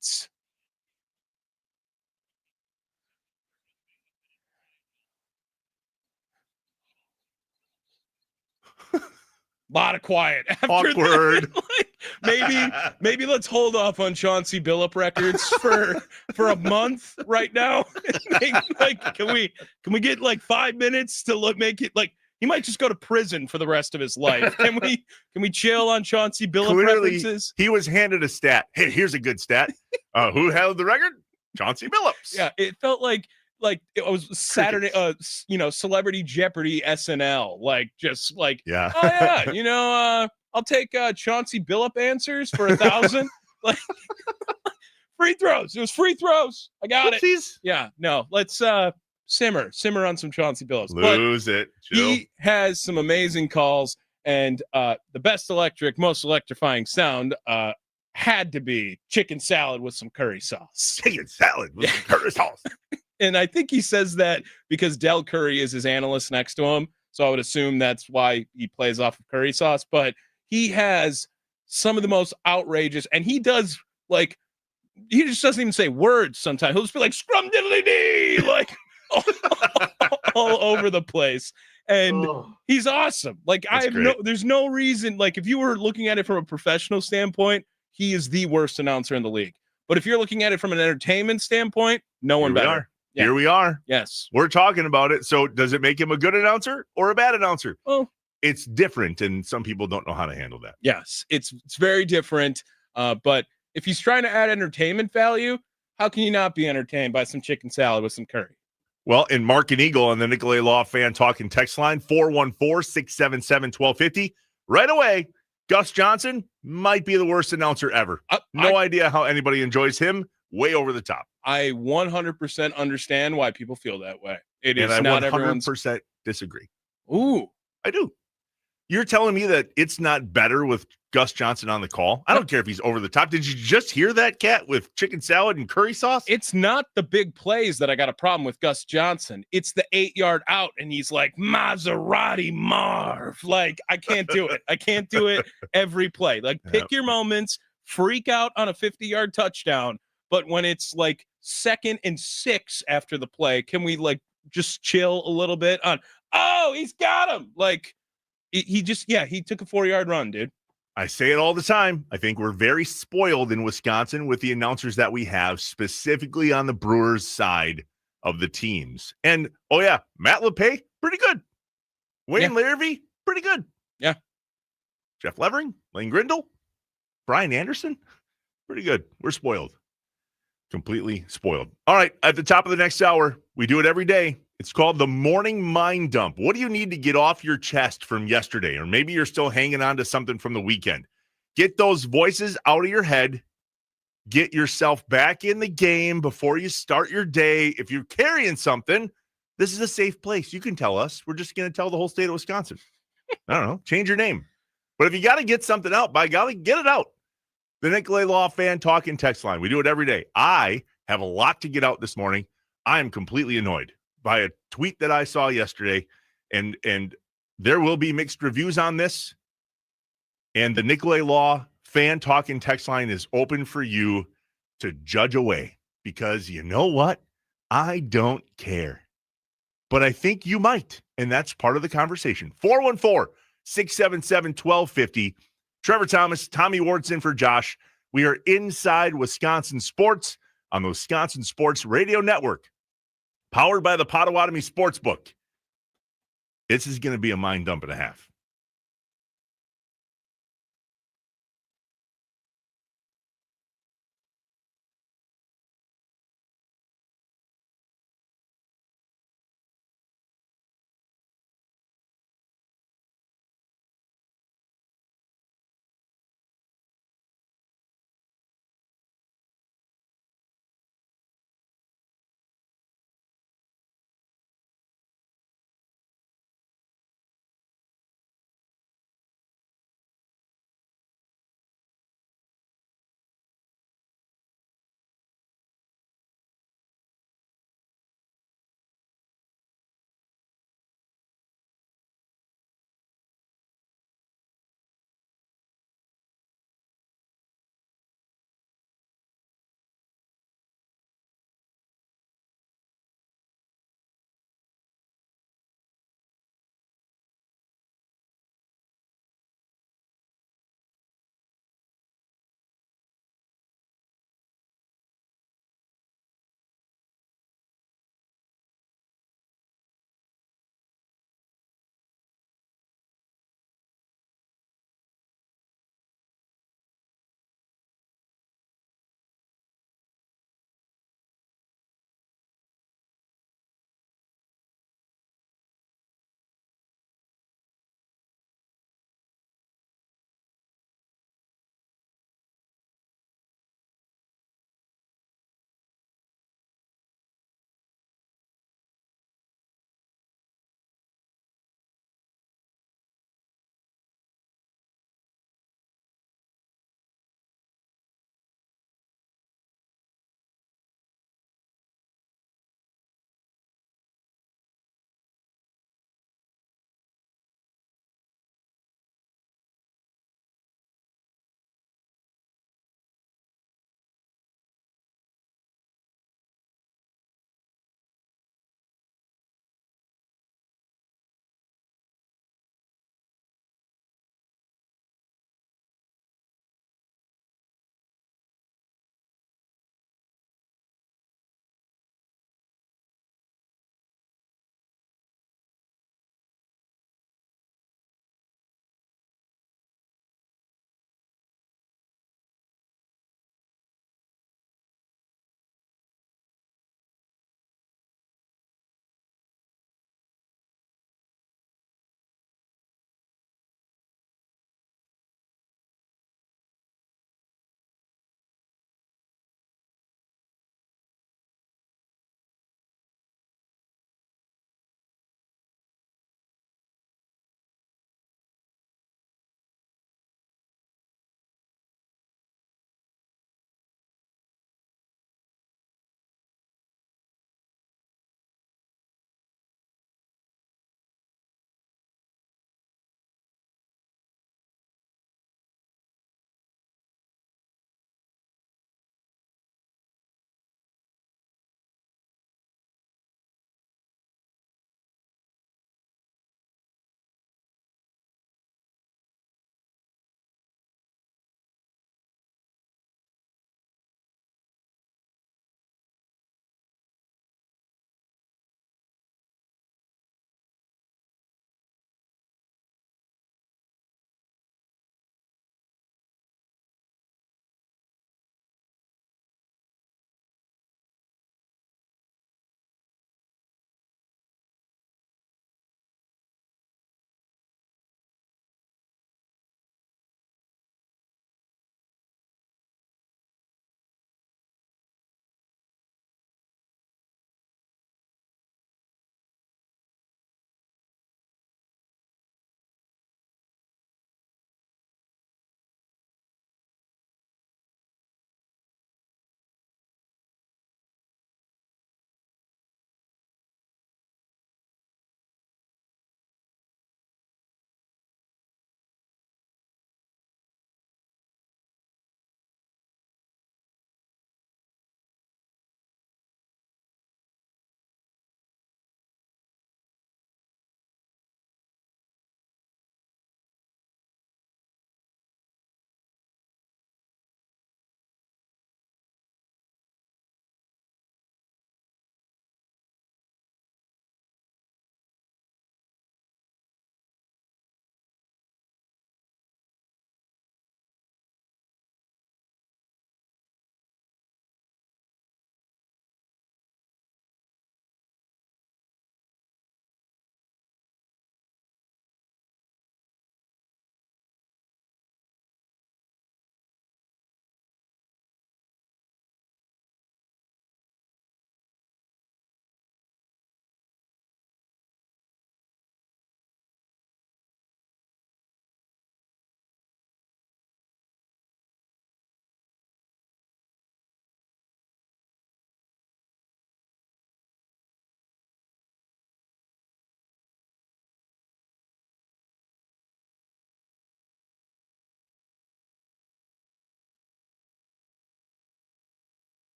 lot of quiet. Awkward. That, maybe let's hold off on Chauncey Billup records for a month right now. Like, can we get like 5 minutes to make it like he might just go to prison for the rest of his life? Can we chill on Chauncey Billup references? He was handed a stat. Hey, here's a good stat. Who held the record? Chauncey Billups. Yeah, it felt like it was Saturday, Celebrity Jeopardy SNL, like just like, yeah, oh yeah, I'll take Chauncey Billup answers for 1,000. Like free throws. It was free throws. I got it. Yeah, no, let's simmer on some Chauncey Billups. Lose it. Jill. He has some amazing calls, and the best most electrifying sound had to be chicken salad with some curry sauce. Chicken salad with some curry sauce. And I think he says that because Del Curry is his analyst next to him. So I would assume that's why he plays off of curry sauce. But he has some of the most outrageous, and he does like, he just doesn't even say words sometimes. He'll just be like, scrum diddly dee, like all over the place. And he's awesome. Like, there's no reason, like, if you were looking at it from a professional standpoint, he is the worst announcer in the league. But if you're looking at it from an entertainment standpoint, no one better. Yeah. Here we are. Yes. We're talking about it. So does it make him a good announcer or a bad announcer? Well, it's different, and some people don't know how to handle that. Yes, it's very different. But if he's trying to add entertainment value, how can you not be entertained by some chicken salad with some curry? Well, and Mark and Eagle on the Nicolay Law Fan Talking text line, 414-677-1250. Right away, Gus Johnson might be the worst announcer ever. No idea how anybody enjoys him. Way over the top. I 100% understand why people feel that way. It is and not I 100% everyone's. disagree. Ooh, I do. You're telling me that it's not better with Gus Johnson on the call? I don't care if he's over the top. Did you just hear that, Cat, with chicken salad and curry sauce? It's not the big plays that I got a problem with Gus Johnson. It's the 8-yard out, and he's like, Maserati Marv. Like, I can't do it. I can't do it every play. Like, pick your moments, freak out on a 50-yard touchdown. But when it's like 2nd and 6 after the play, can we, like, just chill a little bit on, oh, he's got him. Like, he just, he took a 4-yard run, dude. I say it all the time. I think we're very spoiled in Wisconsin with the announcers that we have, specifically on the Brewers side of the teams. And, Matt LePay, pretty good. Wayne Larrivee, pretty good. Yeah. Jeff Levering, Lane Grindle, Brian Anderson, pretty good. We're spoiled. Completely spoiled. All right, at the top of the next hour, we do it every day. It's called the Morning Mind Dump. What do you need to get off your chest from yesterday? Or maybe you're still hanging on to something from the weekend. Get those voices out of your head. Get yourself back in the game before you start your day. If you're carrying something, this is a safe place. You can tell us. We're just going to tell the whole state of Wisconsin. I don't know. Change your name. But if you got to get something out, by golly, get it out. The Nicolay Law Fan Talking text line. We do it every day. I have a lot to get out this morning. I am completely annoyed by a tweet that I saw yesterday, and there will be mixed reviews on this. And the Nicolay Law Fan Talking text line is open for you to judge away, because you know what? I don't care. But I think you might, and that's part of the conversation. 414-677-1250. Trevor Thomas, Tommy Wardson for Josh. We are inside Wisconsin Sports on the Wisconsin Sports Radio Network, powered by the Potawatomi Sportsbook. This is going to be a mind dump and a half.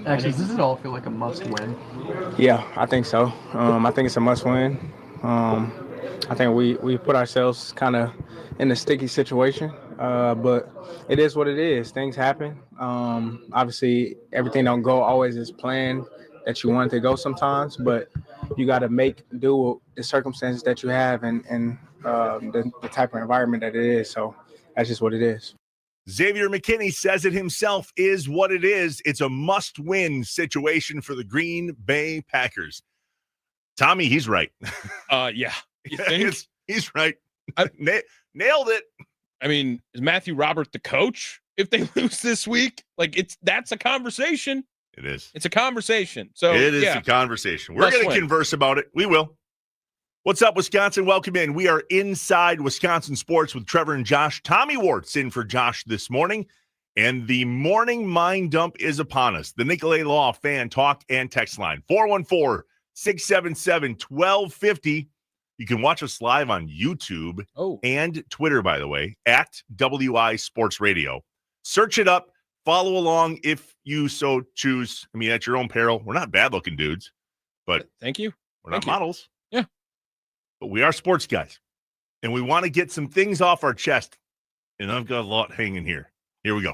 Actually, does it all feel like a must-win? Yeah, I think so. I think it's a must-win. I think we put ourselves kind of in a sticky situation, but it is what it is. Things happen. Obviously, everything don't go always as planned that you want it to go sometimes, but you got to make do with the circumstances that you have and the type of environment that it is. So that's just what it is. Xavier McKinney says it himself is what it is. It's a must-win situation for the Green Bay Packers. Tommy, he's right. Yeah. You think? He's right. Nailed it. I mean, is Matthew Robert the coach if they lose this week? Like, that's a conversation. It is. It's a conversation. So it is yeah. a conversation. We're going to converse about it. We will. What's up, Wisconsin? Welcome in. We are inside Wisconsin Sports with Trevor and Josh. Tommy Wart's in for Josh this morning, and the morning mind dump is upon us. The Nicolay Law fan talk and text line, 414-677-1250. You can watch us live on YouTube and Twitter, by the way, at WI Sports Radio. Search it up. Follow along if you so choose. I mean, at your own peril. We're not bad-looking dudes, but thank you. We're not models. Yeah. But we are sports guys, and we want to get some things off our chest, and I've got a lot hanging here. Here we go.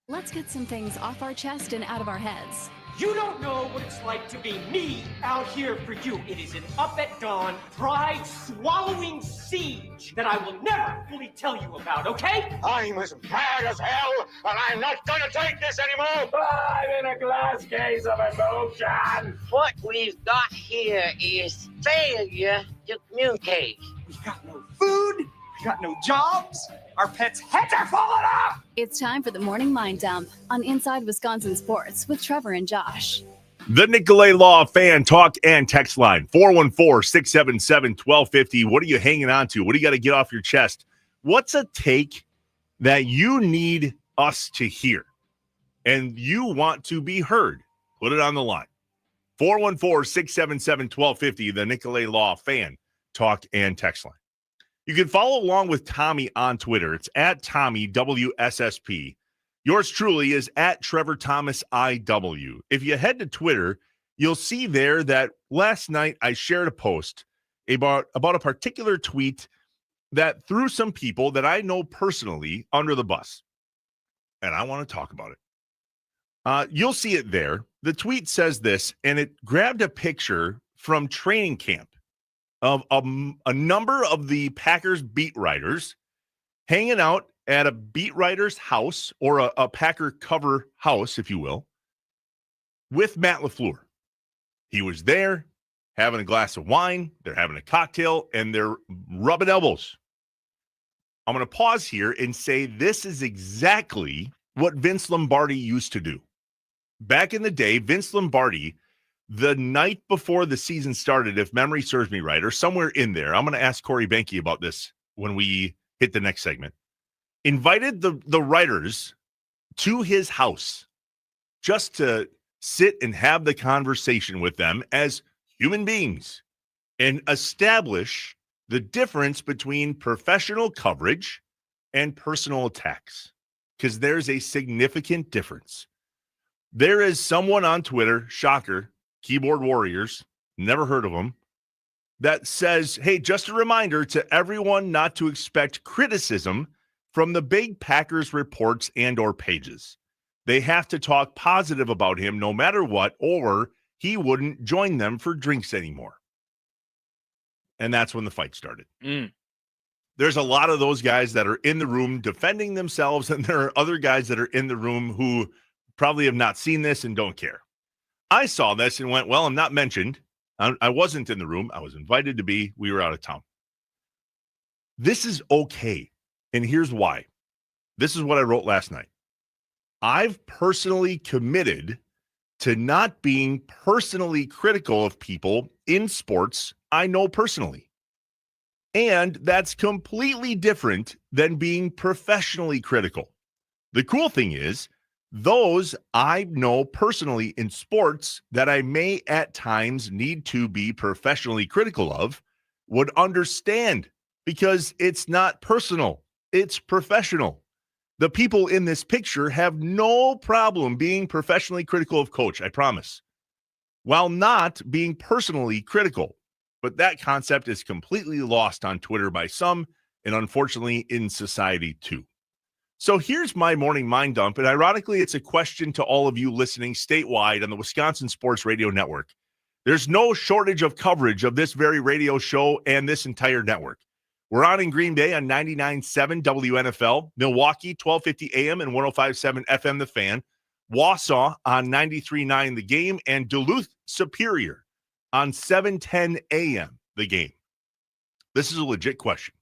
Let's get some things off our chest and out of our heads. You don't know what it's like to be me out here for you. It is an up at dawn, pride-swallowing siege that I will never fully tell you about, okay? I'm as mad as hell, and I'm not gonna take this anymore. I'm in a glass case of emotion. What we've got here is failure to communicate. We've got no food, we've got no jobs, our pets' heads are falling off! It's time for the morning mind dump on Inside Wisconsin Sports with Trevor and Josh. The Nicolay Law fan talk and text line, 414-677-1250. What are you hanging on to? What do you got to get off your chest? What's a take that you need us to hear and you want to be heard? Put it on the line. 414-677-1250, the Nicolay Law fan talk and text line. You can follow along with Tommy on Twitter. It's at Tommy WSSP. Yours truly is at Trevor Thomas IW. If you head to Twitter, you'll see there that last night I shared a post about a particular tweet that threw some people that I know personally under the bus. And I want to talk about it. You'll see it there. The tweet says this, and it grabbed a picture from training camp of a number of the Packers beat writers hanging out at a beat writer's house, or a Packer cover house, if you will, with Matt LaFleur. He was there having a glass of wine, they're having a cocktail, and they're rubbing elbows. I'm going to pause here and say this is exactly what Vince Lombardi used to do. Back in the day, Vince Lombardi, the night before the season started, if memory serves me right, or somewhere in there, I'm going to ask Corey Benke about this when we hit the next segment, invited the writers to his house just to sit and have the conversation with them as human beings and establish the difference between professional coverage and personal attacks, because there's a significant difference. There is someone on Twitter, shocker, Keyboard Warriors, never heard of them, that says, hey, just a reminder to everyone not to expect criticism from the big Packers reports and or pages. They have to talk positive about him no matter what, or he wouldn't join them for drinks anymore. And that's when the fight started. There's a lot of those guys that are in the room defending themselves, and there are other guys that are in the room who probably have not seen this and don't care. I saw this and went, well, I'm not mentioned. I wasn't in the room. I was invited to be. We were out of town. This is okay. And here's why. This is what I wrote last night. I've personally committed to not being personally critical of people in sports I know personally. And that's completely different than being professionally critical. The cool thing is, those I know personally in sports that I may at times need to be professionally critical of would understand, because it's not personal, it's professional. The people in this picture have no problem being professionally critical of coach, I promise, while not being personally critical. But that concept is completely lost on Twitter by some, and unfortunately in society too. So here's my morning mind dump, and ironically, it's a question to all of you listening statewide on the Wisconsin Sports Radio Network. There's no shortage of coverage of this very radio show and this entire network. We're on in Green Bay on 99.7 WNFL, Milwaukee, 1250 AM and 105.7 FM The Fan, Wausau on 93.9 The Game, and Duluth Superior on 710 AM The Game. This is a legit question.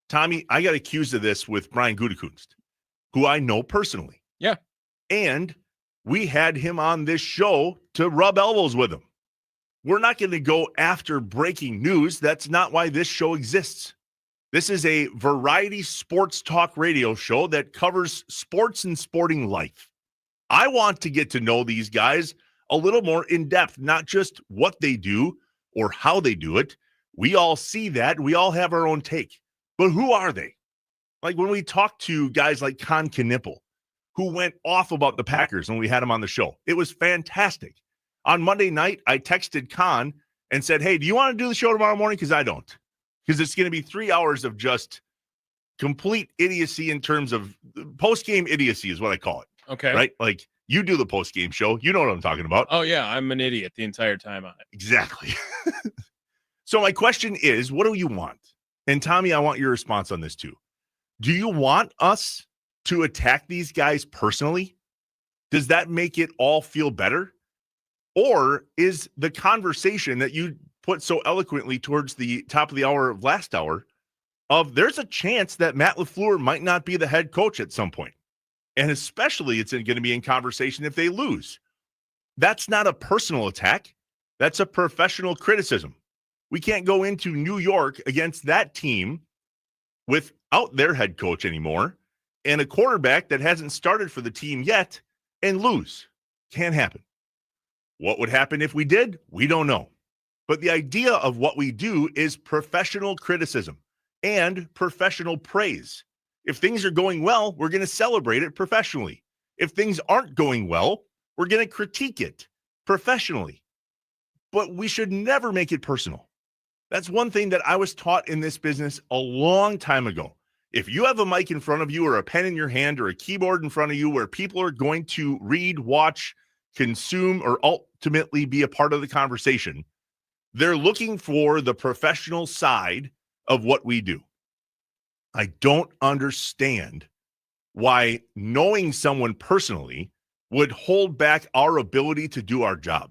Tommy, I got accused of this with Brian Gutekunst, who I know personally. Yeah. And we had him on this show to rub elbows with him. We're not going to go after breaking news. That's not why this show exists. This is a variety sports talk radio show that covers sports and sporting life. I want to get to know these guys a little more in depth, not just what they do or how they do it. We all see that. We all have our own take. But who are they? Like when we talk to guys like Con Knippel, who went off about the Packers when we had him on the show, it was fantastic. On Monday night, I texted Con and said, hey, do you want to do the show tomorrow morning? Because I don't. Because it's going to be 3 hours of just complete idiocy in terms of post-game idiocy is what I call it. Okay. Right? Like you do the post-game show. You know what I'm talking about. Oh, yeah. I'm an idiot the entire time on it. Exactly. So my question is, what do you want? And Tommy, I want your response on this too. Do you want us to attack these guys personally? Does that make it all feel better? Or is the conversation that you put so eloquently towards the top of the hour of last hour of there's a chance that Matt LaFleur might not be the head coach at some point? And especially it's going to be in conversation if they lose. That's not a personal attack. That's a professional criticism. We can't go into New York against that team without their head coach anymore and a quarterback that hasn't started for the team yet and lose. Can't happen. What would happen if we did? We don't know. But the idea of what we do is professional criticism and professional praise. If things are going well, we're going to celebrate it professionally. If things aren't going well, we're going to critique it professionally. But we should never make it personal. That's one thing that I was taught in this business a long time ago. If you have a mic in front of you or a pen in your hand or a keyboard in front of you where people are going to read, watch, consume, or ultimately be a part of the conversation, they're looking for the professional side of what we do. I don't understand why knowing someone personally would hold back our ability to do our job.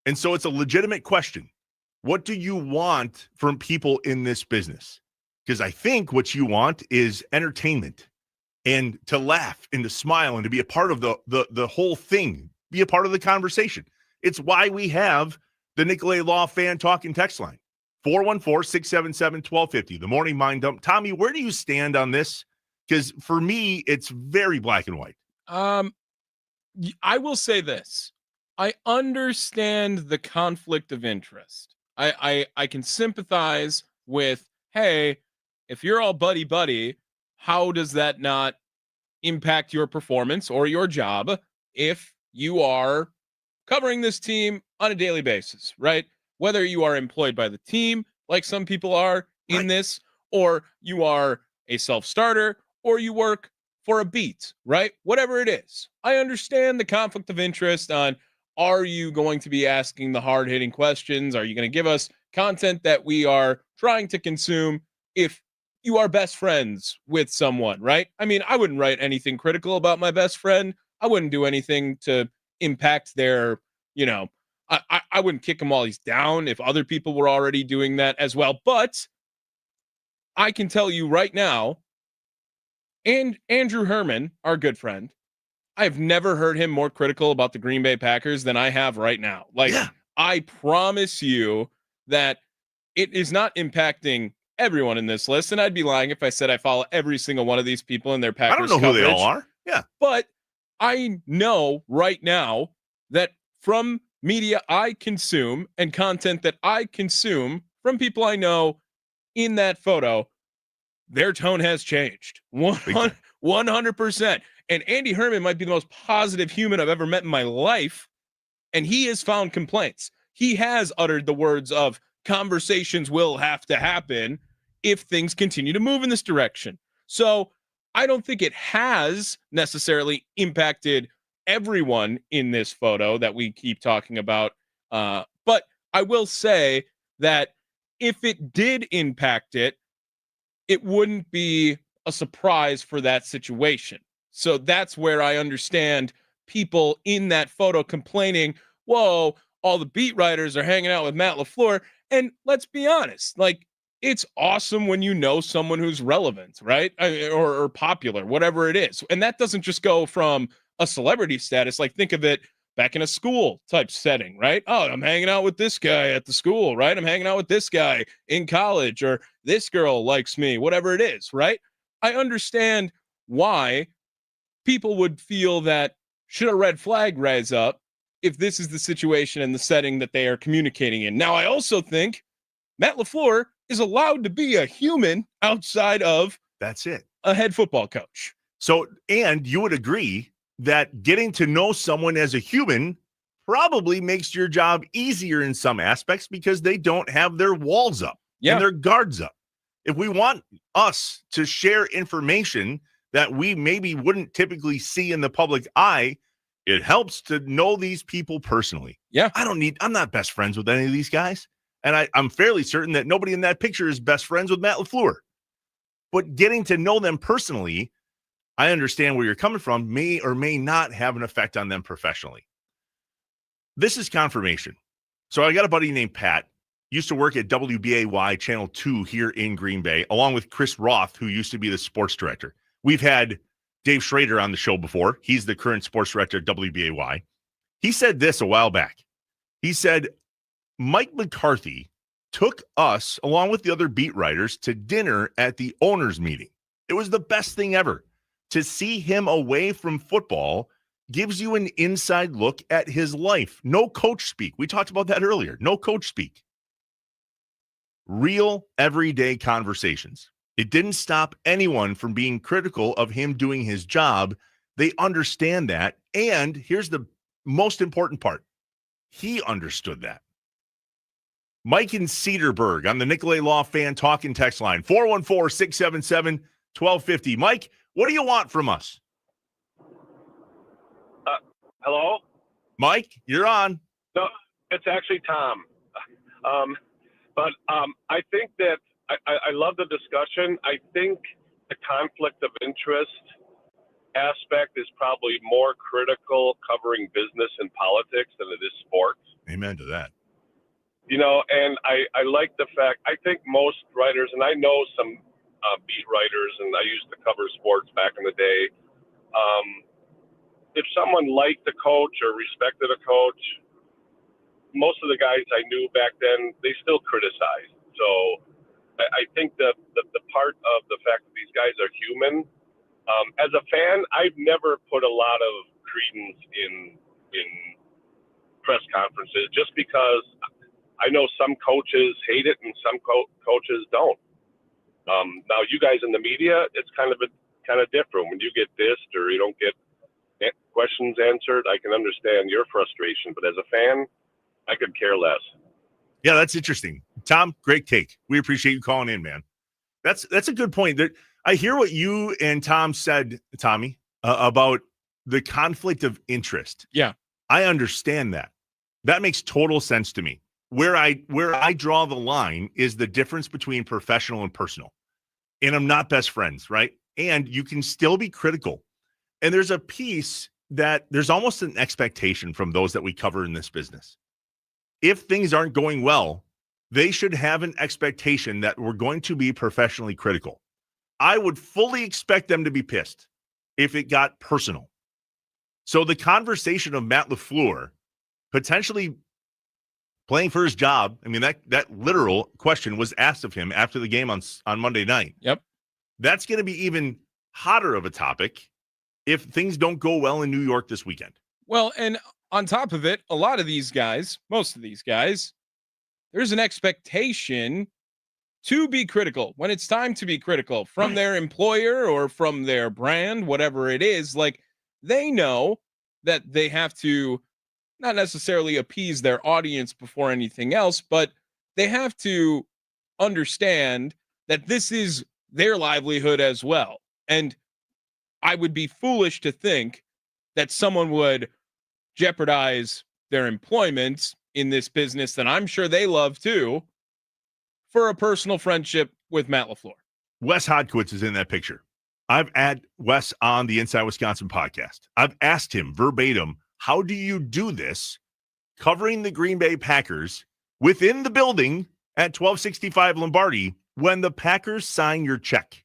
And so it's a legitimate question. What do you want from people in this business? Because I think what you want is entertainment and to laugh and to smile and to be a part of the whole thing, be a part of the conversation. It's why we have the Nicolay Law Fan Talk and Text line, 414-677-1250, the Morning Mind Dump. Tommy, where do you stand on this? Because for me, it's very black and white. I will say this. I understand the conflict of interest. I can sympathize with, hey, if you're all buddy-buddy, how does that not impact your performance or your job if you are covering this team on a daily basis, right? Whether you are employed by the team, like some people are in this, or you are a self-starter, or you work for a beat, right? Whatever it is. I understand the conflict of interest on, are you going to be asking the hard-hitting questions? Are you going to give us content that we are trying to consume if you are best friends with someone, right? I mean, I wouldn't write anything critical about my best friend. I wouldn't do anything to impact their, I wouldn't kick him while he's down if other people were already doing that as well. But I can tell you right now, and Andrew Herman, our good friend, I've never heard him more critical about the Green Bay Packers than I have right now. I promise you that it is not impacting everyone in this list. And I'd be lying if I said I follow every single one of these people in their Packers I don't know coverage. who they all are. Yeah. But I know right now that from media I consume and content that I consume from people I know in that photo, their tone has changed 100%. And Andy Herman might be the most positive human I've ever met in my life. And he has found complaints. He has uttered the words of conversations will have to happen if things continue to move in this direction. So I don't think it has necessarily impacted everyone in this photo that we keep talking about. But I will say that if it did impact it, it wouldn't be a surprise for that situation. So that's where I understand people in that photo complaining, whoa, all the beat writers are hanging out with Matt LaFleur. And let's be honest, like, it's awesome when you know someone who's relevant, right? Or popular, whatever it is. And that doesn't just go from a celebrity status. Like, think of it back in a school type setting, right? Oh, I'm hanging out with this guy at the school, right? I'm hanging out with this guy in college, or this girl likes me, whatever it is, right? I understand why people would feel that should a red flag rise up if this is the situation and the setting that they are communicating in. Now, I also think Matt LaFleur is allowed to be a human outside of that's it, a head football coach. So, and you would agree that getting to know someone as a human probably makes your job easier in some aspects because they don't have their walls up and their guards up. If we want us to share information that we maybe wouldn't typically see in the public eye, it helps to know these people personally. Yeah. I'm not best friends with any of these guys. And I'm fairly certain that nobody in that picture is best friends with Matt LaFleur. But getting to know them personally, I understand where you're coming from, may or may not have an effect on them professionally. This is confirmation. So I got a buddy named Pat, used to work at WBAY Channel 2 here in Green Bay, along with Chris Roth, who used to be the sports director. We've had Dave Schrader on the show before. He's the current sports director at WBAY. He said this a while back. He said, Mike McCarthy took us, along with the other beat writers, to dinner at the owners' meeting. It was the best thing ever. To see him away from football gives you an inside look at his life. No coach speak. We talked about that earlier. No coach speak. Real everyday conversations. It didn't stop anyone from being critical of him doing his job. They understand that. And here's the most important part. He understood that. Mike in Cedarburg on the Nicolay Law Fan Talk and Text line, 414-677-1250. Mike, what do you want from us? Hello? Mike, you're on. No, it's actually Tom. I think that I love the discussion. I think the conflict of interest aspect is probably more critical covering business and politics than it is sports. Amen to that. You know, and I like the fact, I think most writers, and I know some beat writers, and I used to cover sports back in the day. If someone liked the coach or respected a coach, most of the guys I knew back then, they still criticized. So I think that the part of the fact that these guys are human, as a fan, I've never put a lot of credence in press conferences just because I know some coaches hate it and some coaches don't. Now, you guys in the media, it's kind of different. When you get dissed or you don't get questions answered, I can understand your frustration. But as a fan, I could care less. Yeah, that's interesting. Tom, great take. We appreciate you calling in, man. That's a good point. I hear what you and Tom said, Tommy, about the conflict of interest. Yeah. I understand that. That makes total sense to me. Where I draw the line is the difference between professional and personal. And I'm not best friends, right? And you can still be critical. And there's a piece that there's almost an expectation from those that we cover in this business. If things aren't going well, they should have an expectation that we're going to be professionally critical. I would fully expect them to be pissed if it got personal. So the conversation of Matt LaFleur potentially playing for his job, I mean, that literal question was asked of him after the game on Monday night. Yep. That's going to be even hotter of a topic if things don't go well in New York this weekend. Well, and on top of it, a lot of these guys, most of these guys, there's an expectation to be critical when it's time to be critical from their employer or from their brand, whatever it is. Like, they know that they have to not necessarily appease their audience before anything else, but they have to understand that this is their livelihood as well. And I would be foolish to think that someone would jeopardize their employment in this business that I'm sure they love too for a personal friendship with Matt LaFleur. Wes Hodkiewicz is in that picture. I've had Wes on the Inside Wisconsin podcast. I've asked him verbatim, how do you do this covering the Green Bay Packers within the building at 1265 Lombardi when the Packers sign your check?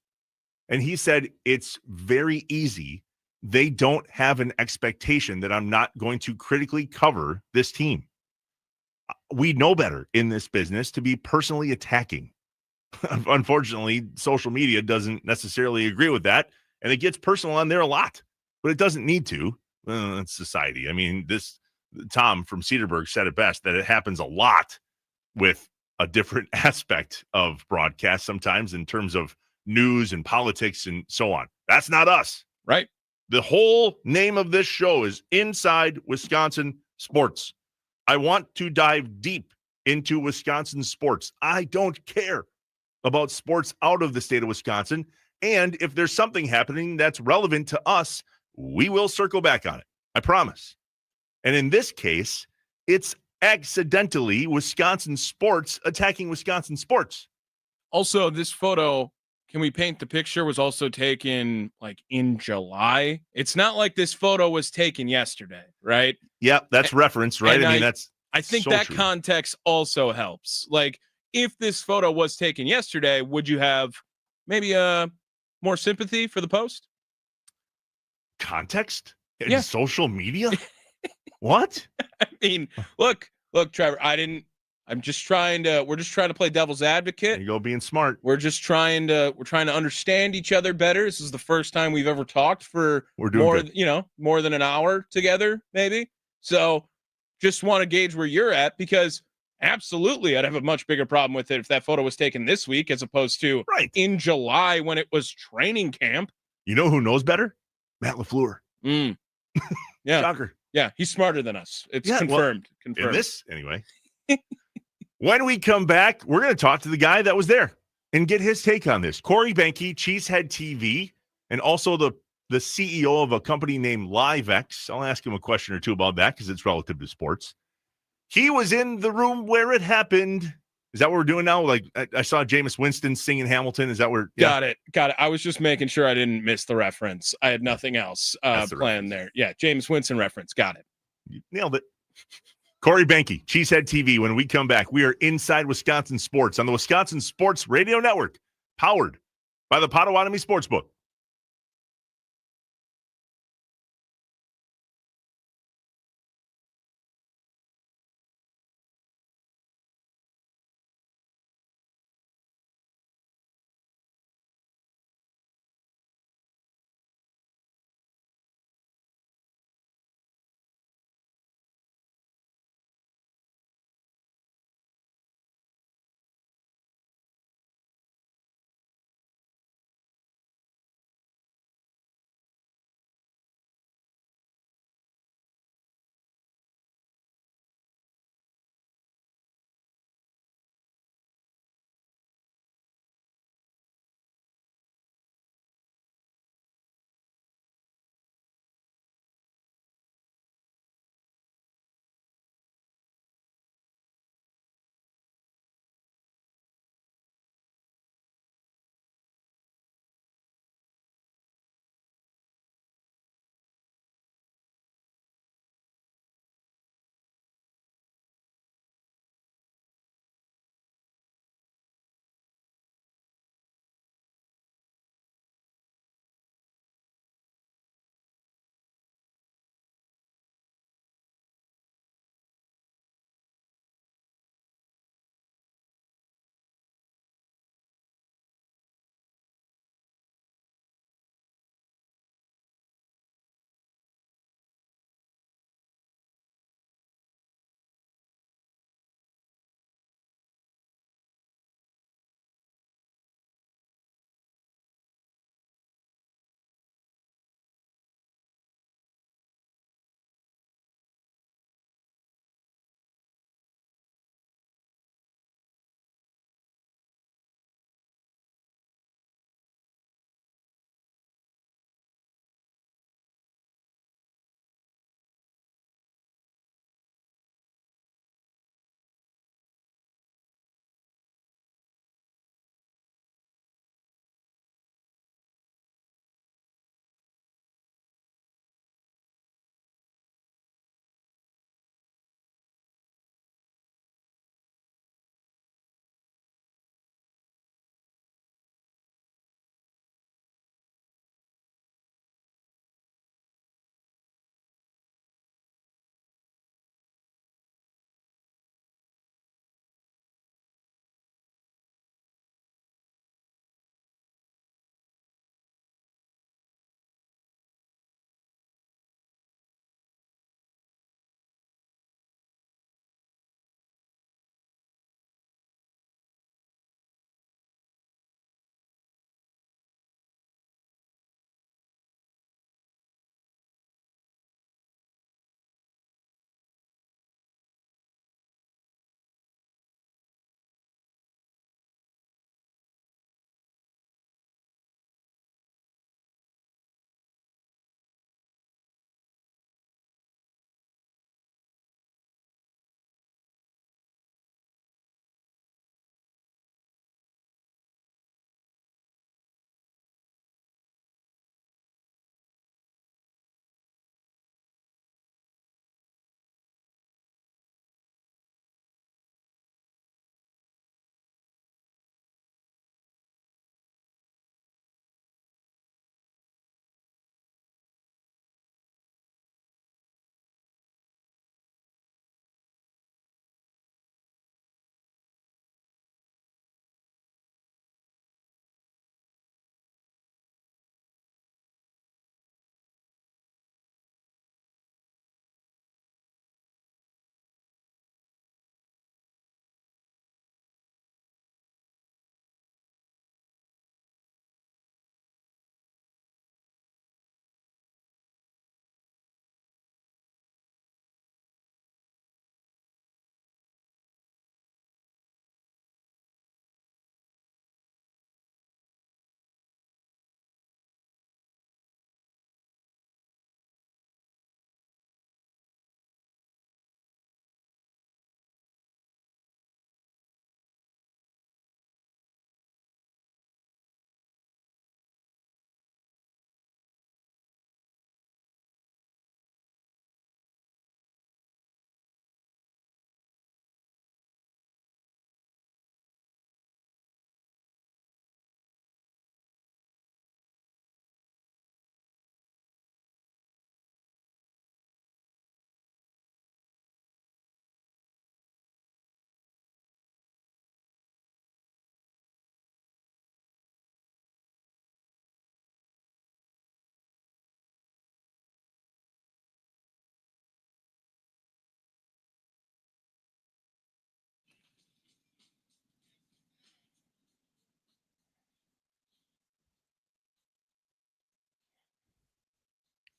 And he said, it's very easy. They don't have an expectation that I'm not going to critically cover this team. We know better in this business to be personally attacking. Unfortunately, social media doesn't necessarily agree with that, and it gets personal on there a lot, but it doesn't need to. It's society. I mean, Tom from Cedarburg said it best, that it happens a lot with a different aspect of broadcast sometimes in terms of news and politics and so on. That's not us. Right. The whole name of this show is Inside Wisconsin Sports. I want to dive deep into Wisconsin sports. I don't care about sports out of the state of Wisconsin. And if there's something happening that's relevant to us, we will circle back on it. I promise. And in this case, it's accidentally Wisconsin sports attacking Wisconsin sports. Also, this photo, can we paint the picture, was also taken like in July. It's not like this photo was taken yesterday, right? Yeah, that's reference, right? And I mean, I think so that true. context also helps. Like, if this photo was taken yesterday, would you have maybe more sympathy for the post? Context? In Yeah. social media? What? I mean, look, Trevor, we're just trying to play devil's advocate. There you go, being smart. We're trying to understand each other better. This is the first time we've ever talked for We're doing more than an hour together, maybe. So just want to gauge where you're at, because absolutely I'd have a much bigger problem with it if that photo was taken this week as opposed to in July when it was training camp. You know who knows better? Matt LaFleur. Yeah. Shocker. Yeah, he's smarter than us. It's Yeah, well, confirmed. In confirmed. this, anyway. When we come back, we're going to talk to the guy that was there and get his take on this. Corey Benke, Cheesehead TV, and also the CEO of a company named LiveX. I'll ask him a question or two about that because it's relative to sports. He was in the room where it happened. Is that what we're doing now? Like, I saw Jameis Winston singing Hamilton. Is that where? Got it. I was just making sure I didn't miss the reference. I had nothing else planned there. Yeah, James Winston reference. Got it. You nailed it. Corey Benke, Cheesehead TV. When we come back, we are Inside Wisconsin Sports on the Wisconsin Sports Radio Network, powered by the Potawatomi Sportsbook.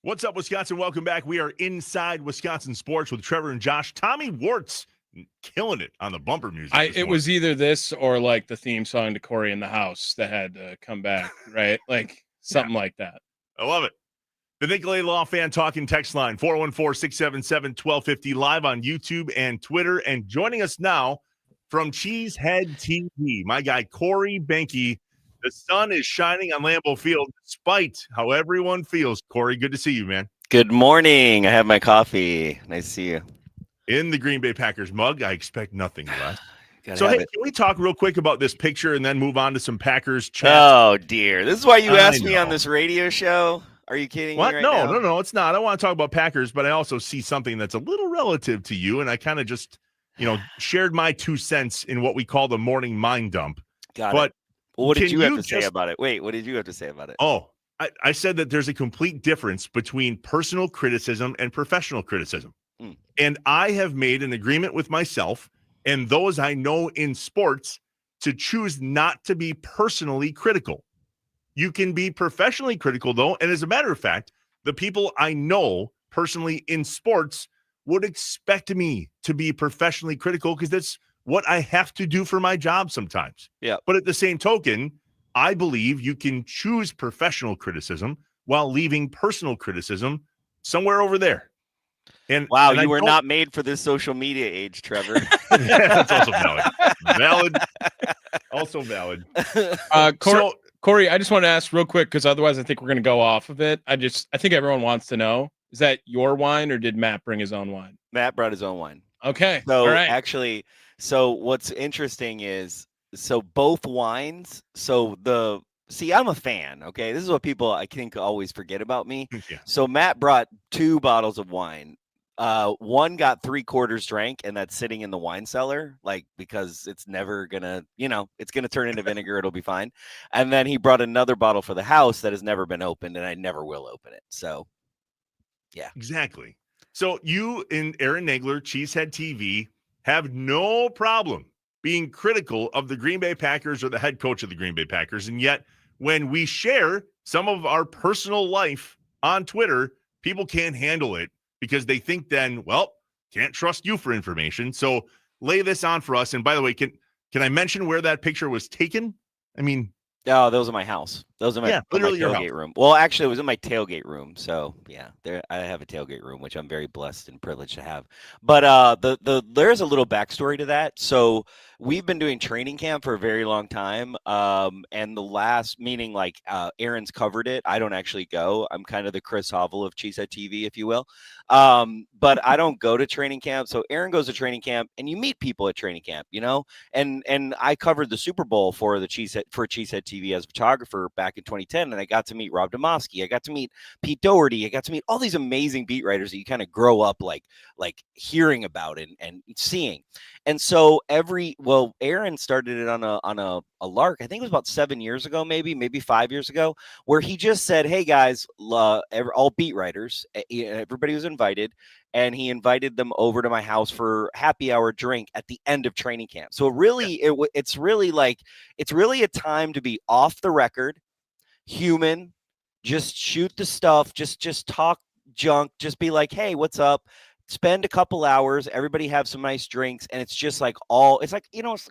What's up, Wisconsin? Welcome back. We are inside Wisconsin Sports with Trevor and Josh. Tommy Wartz killing it on the bumper music. It was either this or like the theme song to Corey in the House that had to come back, right? Like something like that. I love it. The Nicolay Law Fan Talking text line, 414-677-1250, live on YouTube and Twitter. And joining us now from Cheesehead TV, my guy Corey Behnke. The sun is shining on Lambeau Field despite how everyone feels. Corey, good to see you, man. Good morning. I have my coffee. Nice to see you. In the Green Bay Packers mug, I expect nothing less. Gotta So, have hey, it. can we talk real quick about this picture and then move on to some Packers chat? Oh, dear. This is why you I asked me on know. this radio show? Are you kidding What? me right now? No, it's not. I want to talk about Packers, but I also see something that's a little relative to you, and I kind of just, shared my 2 cents in what we call the morning mind dump. Got but it. Well, what did can you have to say just- about it? Wait, what did you have to say about it? Oh, I said that there's a complete difference between personal criticism and professional criticism. And I have made an agreement with myself and those I know in sports to choose not to be personally critical. You can be professionally critical, though. And as a matter of fact, the people I know personally in sports would expect me to be professionally critical because that's what I have to do for my job sometimes. Yeah. But at the same token, I believe you can choose professional criticism while leaving personal criticism somewhere over there. And Wow, and I you were don't- not made for this social media age, Trevor. That's also valid. Valid. Also valid. Corey, I just want to ask real quick because otherwise I think we're going to go off of it. I think everyone wants to know, is that your wine or did Matt bring his own wine? Matt brought his own wine. Okay. So all right. actually, what's interesting is both wines. I'm a fan. Okay, this is what people I think always forget about me. Yeah. So Matt brought 2 bottles of wine. One got 3/4 drank, and that's sitting in the wine cellar, because it's never gonna, it's gonna turn into vinegar. It'll be fine. And then he brought another bottle for the house that has never been opened, and I never will open it. So, yeah, Exactly. So you and Aaron Nagler, Cheesehead TV, have no problem being critical of the Green Bay Packers or the head coach of the Green Bay Packers. And yet when we share some of our personal life on Twitter, people can't handle it because they think then, well, can't trust you for information. So lay this on for us. And by the way, can I mention where that picture was taken? I mean, oh, those are my house. Those are my, literally your tailgate house. room. Well, actually, it was in my tailgate room. So yeah, I have a tailgate room, which I'm very blessed and privileged to have. But there's a little backstory to that. So we've been doing training camp for a very long time. And the last meeting, Aaron's covered it. I don't actually go. I'm kind of the Chris Hovel of Cheesehead TV, if you will. But I don't go to training camp. So Aaron goes to training camp, and you meet people at training camp, And I covered the Super Bowl for Cheesehead TV as a photographer back in 2010, and I got to meet Rob Demoski. I got to meet Pete Doherty. I got to meet all these amazing beat writers that you kind of grow up like hearing about and seeing. And so Aaron started it on a lark. I think it was about 7 years ago, maybe 5 years ago, where he just said, "Hey guys, all beat writers, everybody was invited." And he invited them over to my house for happy hour drink at the end of training camp. So it's really a time to be off the record, human, just shoot the stuff, just talk junk, just be like, hey, what's up? Spend a couple hours, everybody have some nice drinks, and it's just it's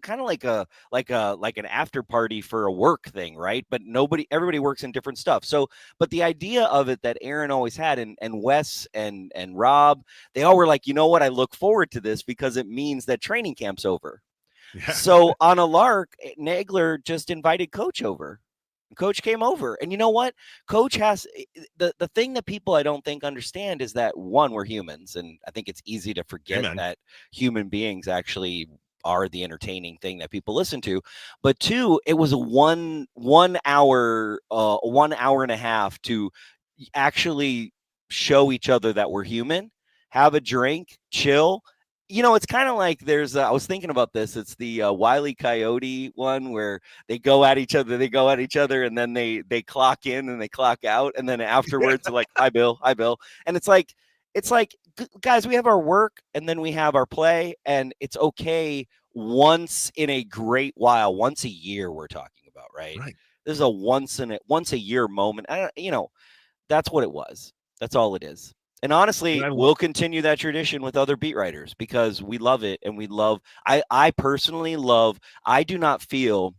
kind of like an after party for a work thing, right? But everybody works in different stuff. So, but the idea of it that Aaron always had, and Wes and Rob, they all were like, you know what? I look forward to this because it means that training camp's over. Yeah. So on a lark, Nagler just invited Coach over. Coach came over, and you know what? Coach has the thing that people I don't think understand is that, one, we're humans, and I think it's easy to forget that human beings actually are the entertaining thing that people listen to. But 2, it was a one hour and a half to actually show each other that we're human, have a drink, chill. It's kind of like I was thinking about this. It's the Wile E. Coyote one where they go at each other, and then they clock in and they clock out. And then afterwards, they're like, hi, Bill. And it's like, guys, we have our work and then we have our play, and it's okay once in a great while, once a year we're talking about, right? This is a once a year moment. That's what it was. That's all it is. And honestly, we'll continue that tradition with other beat writers because we love it and we love. I personally love. I do not feel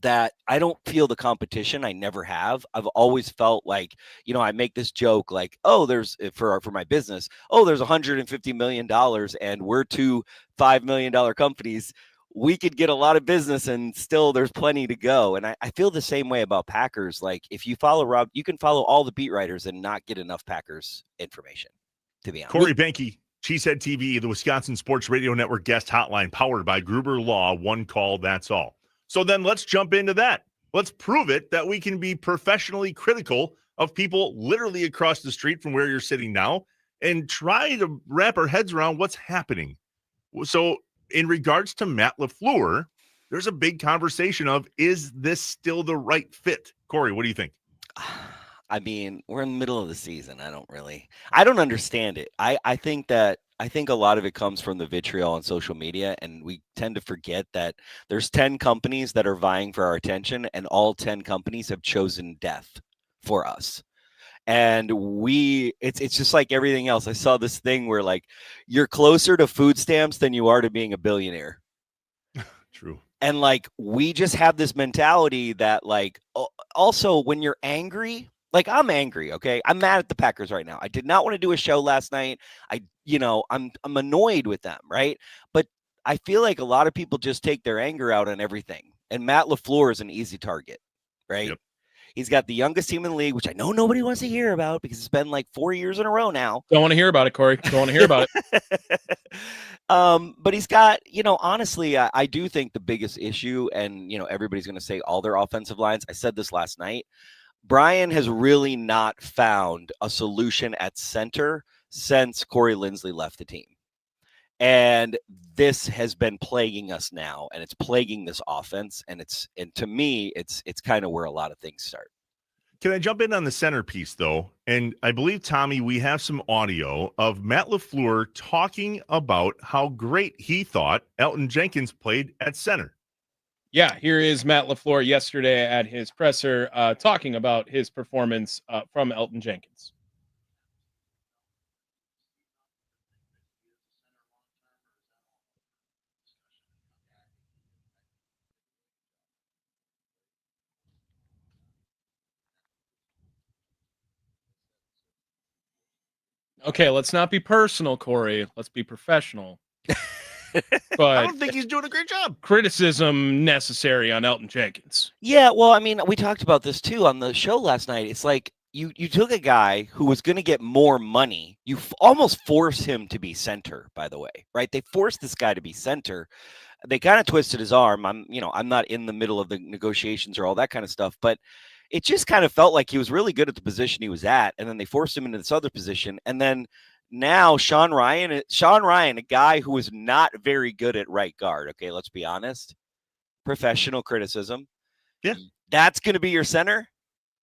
that I don't feel the competition. I never have. I've always felt like, I make this joke like, oh, there's for my business. Oh, there's $150 million and we're two $5 million companies. We could get a lot of business and still there's plenty to go. And I feel the same way about Packers. Like if you follow Rob, you can follow all the beat writers and not get enough Packers information, to be honest. Corey Benke, Cheesehead TV, the Wisconsin Sports Radio Network guest hotline powered by Gruber Law. One call, that's all. So then let's jump into that. Let's prove it that we can be professionally critical of people literally across the street from where you're sitting now and try to wrap our heads around what's happening. So in regards to Matt LaFleur, there's a big conversation of, is this still the right fit? Corey, what do you think? I mean, we're in the middle of the season. I don't understand it. I think a lot of it comes from the vitriol on social media, and we tend to forget that there's 10 companies that are vying for our attention, and all 10 companies have chosen death for us. And it's just like everything else. I saw this thing where like you're closer to food stamps than you are to being a billionaire. True. And like, we just have this mentality that like, also when you're angry, like I'm angry. Okay. I'm mad at the Packers right now. I did not want to do a show last night. I'm annoyed with them. Right. But I feel like a lot of people just take their anger out on everything. And Matt LaFleur is an easy target. Right. Yep. He's got the youngest team in the league, which I know nobody wants to hear about because it's been like 4 years in a row now. Don't want to hear about it, Corey. Don't want to hear about it. But he's got, honestly, I do think the biggest issue, and, everybody's going to say all their offensive lines. I said this last night. Brian has really not found a solution at center since Corey Linsley left the team. And this has been plaguing us now, and it's plaguing this offense. And to me, it's kind of where a lot of things start. Can I jump in on the centerpiece, though? And I believe, Tommy, we have some audio of Matt LaFleur talking about how great he thought Elgton Jenkins played at center. Yeah, here is Matt LaFleur yesterday at his presser talking about his performance from Elgton Jenkins. Okay, let's not be personal, Corey. Let's be professional. But I don't think he's doing a great job. Criticism necessary on Elgton Jenkins. Yeah, well, I mean, we talked about this too on the show last night. It's like you took a guy who was going to get more money. You almost forced him to be center, by the way, right? They forced this guy to be center. They kind of twisted his arm. I'm not in the middle of the negotiations or all that kind of stuff, but it just kind of felt like he was really good at the position he was at. And then they forced him into this other position. And then now Sean Ryan, a guy who was not very good at right guard. Okay, let's be honest. Professional criticism. Yeah. That's going to be your center.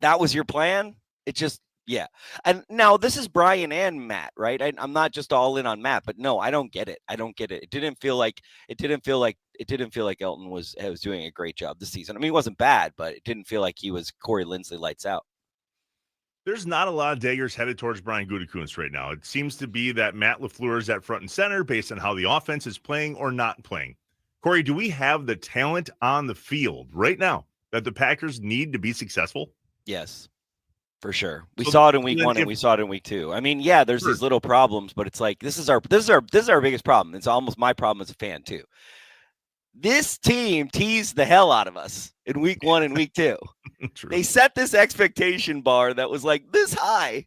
That was your plan. It just, yeah. And now this is Brian and Matt, right? I'm not just all in on Matt, but no, I don't get it. It didn't feel like Elgton was doing a great job this season. I mean, he wasn't bad, but it didn't feel like he was Corey Linsley lights out. There's not a lot of daggers headed towards Brian Gutekunst right now. It seems to be that Matt LaFleur is at front and center based on how the offense is playing or not playing. Corey, do we have the talent on the field right now that the Packers need to be successful? Yes, for sure. We saw it in week 1 and we saw it in week 2. I mean, yeah, there's these little problems, but it's like this is our biggest problem. It's almost my problem as a fan too. This team teased the hell out of us in week 1 and week 2. They set this expectation bar that was like this high,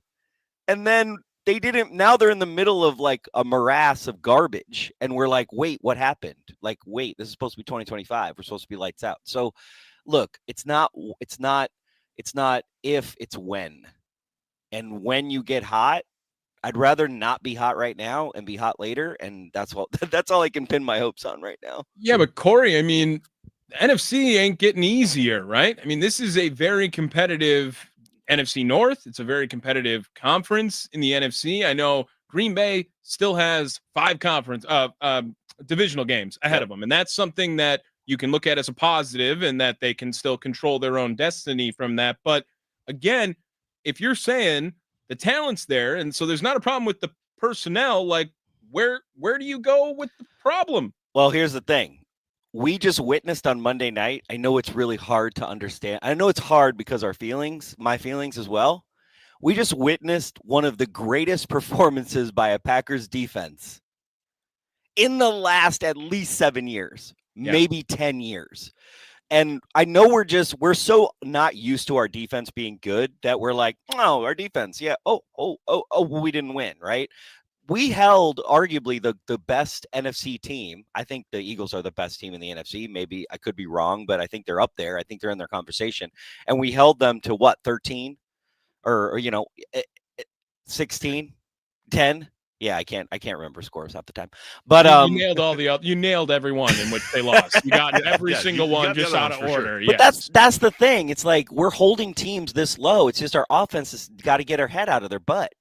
and then they didn't. Now they're in the middle of like a morass of garbage, and we're like, wait, what happened? Like, wait, this is supposed to be 2025. We're supposed to be lights out. So, look, it's not if, it's when. And when you get hot, I'd rather not be hot right now and be hot later, and that's all I can pin my hopes on right now. Yeah, but Corey, I mean, the NFC ain't getting easier, right? I mean, this is a very competitive NFC North. It's a very competitive conference in the NFC. I know Green Bay still has 5 divisional games ahead of them, and that's something that you can look at as a positive, and that they can still control their own destiny from that. But again, if you're saying the talent's there, and so there's not a problem with the personnel. Like, where do you go with the problem? Well, here's the thing. We just witnessed on Monday night. I know it's really hard to understand. I know it's hard because my feelings as well. We just witnessed one of the greatest performances by a Packers defense in the last at least 7 years, maybe 10 years. And I know we're so not used to our defense being good that we're like, oh, our defense. Yeah. Oh, we didn't win. Right. We held arguably the best NFC team. I think the Eagles are the best team in the NFC. Maybe I could be wrong, but I think they're up there. I think they're in their conversation. And we held them to what, 13 or 16, 10. Yeah, I can't remember scores half the time. But you nailed you nailed everyone in which they lost. You got every single one just out of order. Sure. But that's the thing. It's like we're holding teams this low. It's just our offense has got to get our head out of their butt,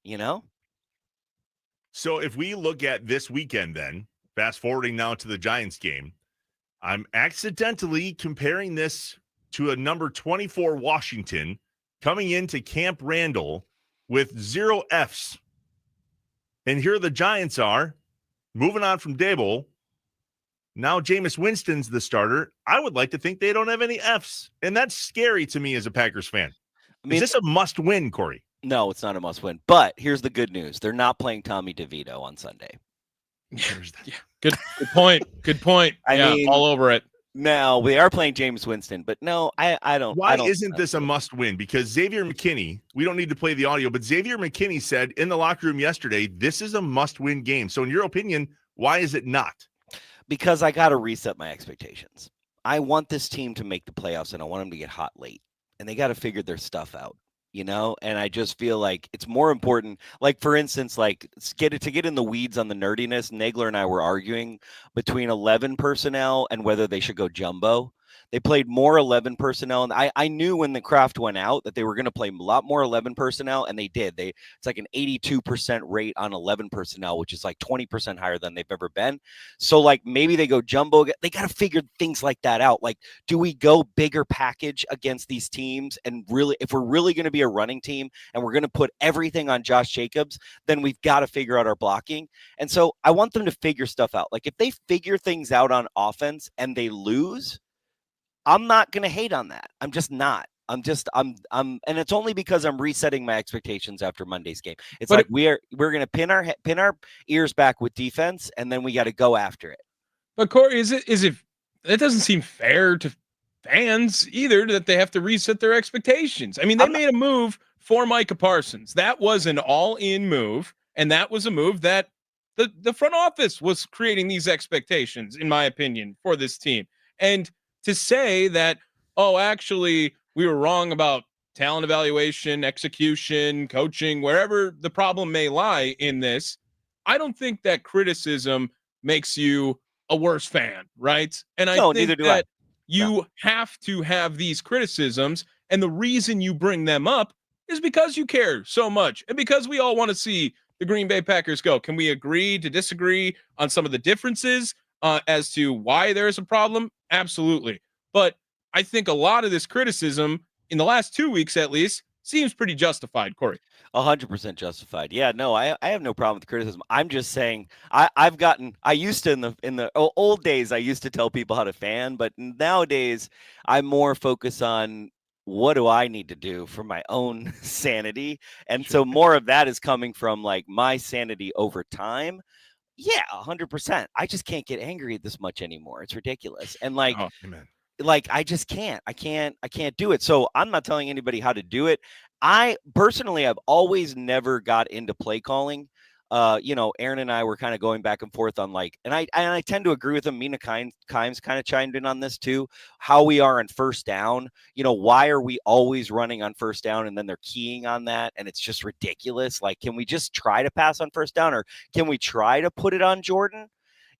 So if we look at this weekend, then fast forwarding now to the Giants game, I'm accidentally comparing this to a number 24 Washington coming into Camp Randall with 0 Fs. And here the Giants are moving on from Dable. Now Jameis Winston's the starter. I would like to think they don't have any Fs. And that's scary to me as a Packers fan. Is this a must win, Corey? No, it's not a must win. But here's the good news. They're not playing Tommy DeVito on Sunday. Yeah. Good point. Good point. I mean, all over it. No, we are playing Jameis Winston, but no, I don't. Why isn't this a must win? Because Xavier McKinney, we don't need to play the audio, but Xavier McKinney said in the locker room yesterday, this is a must win game. So in your opinion, why is it not? Because I got to reset my expectations. I want this team to make the playoffs and I want them to get hot late, and they got to figure their stuff out. And I just feel like it's more important. Like, for instance, to get in the weeds on the nerdiness, Nagler and I were arguing between 11 personnel and whether they should go jumbo. They played more 11 personnel, and I knew when the Kraft went out that they were going to play a lot more 11 personnel, and they did. It's like an 82% rate on 11 personnel, which is like 20% higher than they've ever been. So, like, maybe they go jumbo. They got to figure things like that out. Like, do we go bigger package against these teams? And really, if we're really going to be a running team and we're going to put everything on Josh Jacobs, then we've got to figure out our blocking. And so I want them to figure stuff out. Like, if they figure things out on offense and they lose, I'm not going to hate on that. I'm just not. I'm and it's only because I'm resetting my expectations after Monday's game. It's like we're going to pin our ears back with defense, and then we got to go after it. But Corey, is it that doesn't seem fair to fans either, that they have to reset their expectations? I mean, they made a move for Micah Parsons. That was an all-in move, and that was a move that the front office was creating these expectations, in my opinion, for this team. And to say that, oh, actually, we were wrong about talent evaluation, execution, coaching, wherever the problem may lie in this, I don't think that criticism makes you a worse fan, right? And I think that you have to have these criticisms, and the reason you bring them up is because you care so much, and because we all want to see the Green Bay Packers go. Can we agree to disagree on some of the differences as to why there's a problem? Absolutely. But I think a lot of this criticism in the last 2 weeks, at least, seems pretty justified, Corey. 100% justified. Yeah, no, I have no problem with criticism. I'm just saying I used to in the old days, I used to tell people how to fan, but nowadays I'm more focused on what do I need to do for my own sanity. And so more of that is coming from like my sanity over time. Yeah, 100%. I just can't get angry this much anymore. It's ridiculous. And like, I just can't. I can't do it. So I'm not telling anybody how to do it. I personally, I've always never got into play calling. Aaron and I were kind of going back and forth on like, and I tend to agree with him. Mina Kimes kind of chimed in on this too, how we are on first down. Why are we always running on first down and then they're keying on that? And it's just ridiculous. Like, can we just try to pass on first down, or can we try to put it on Jordan?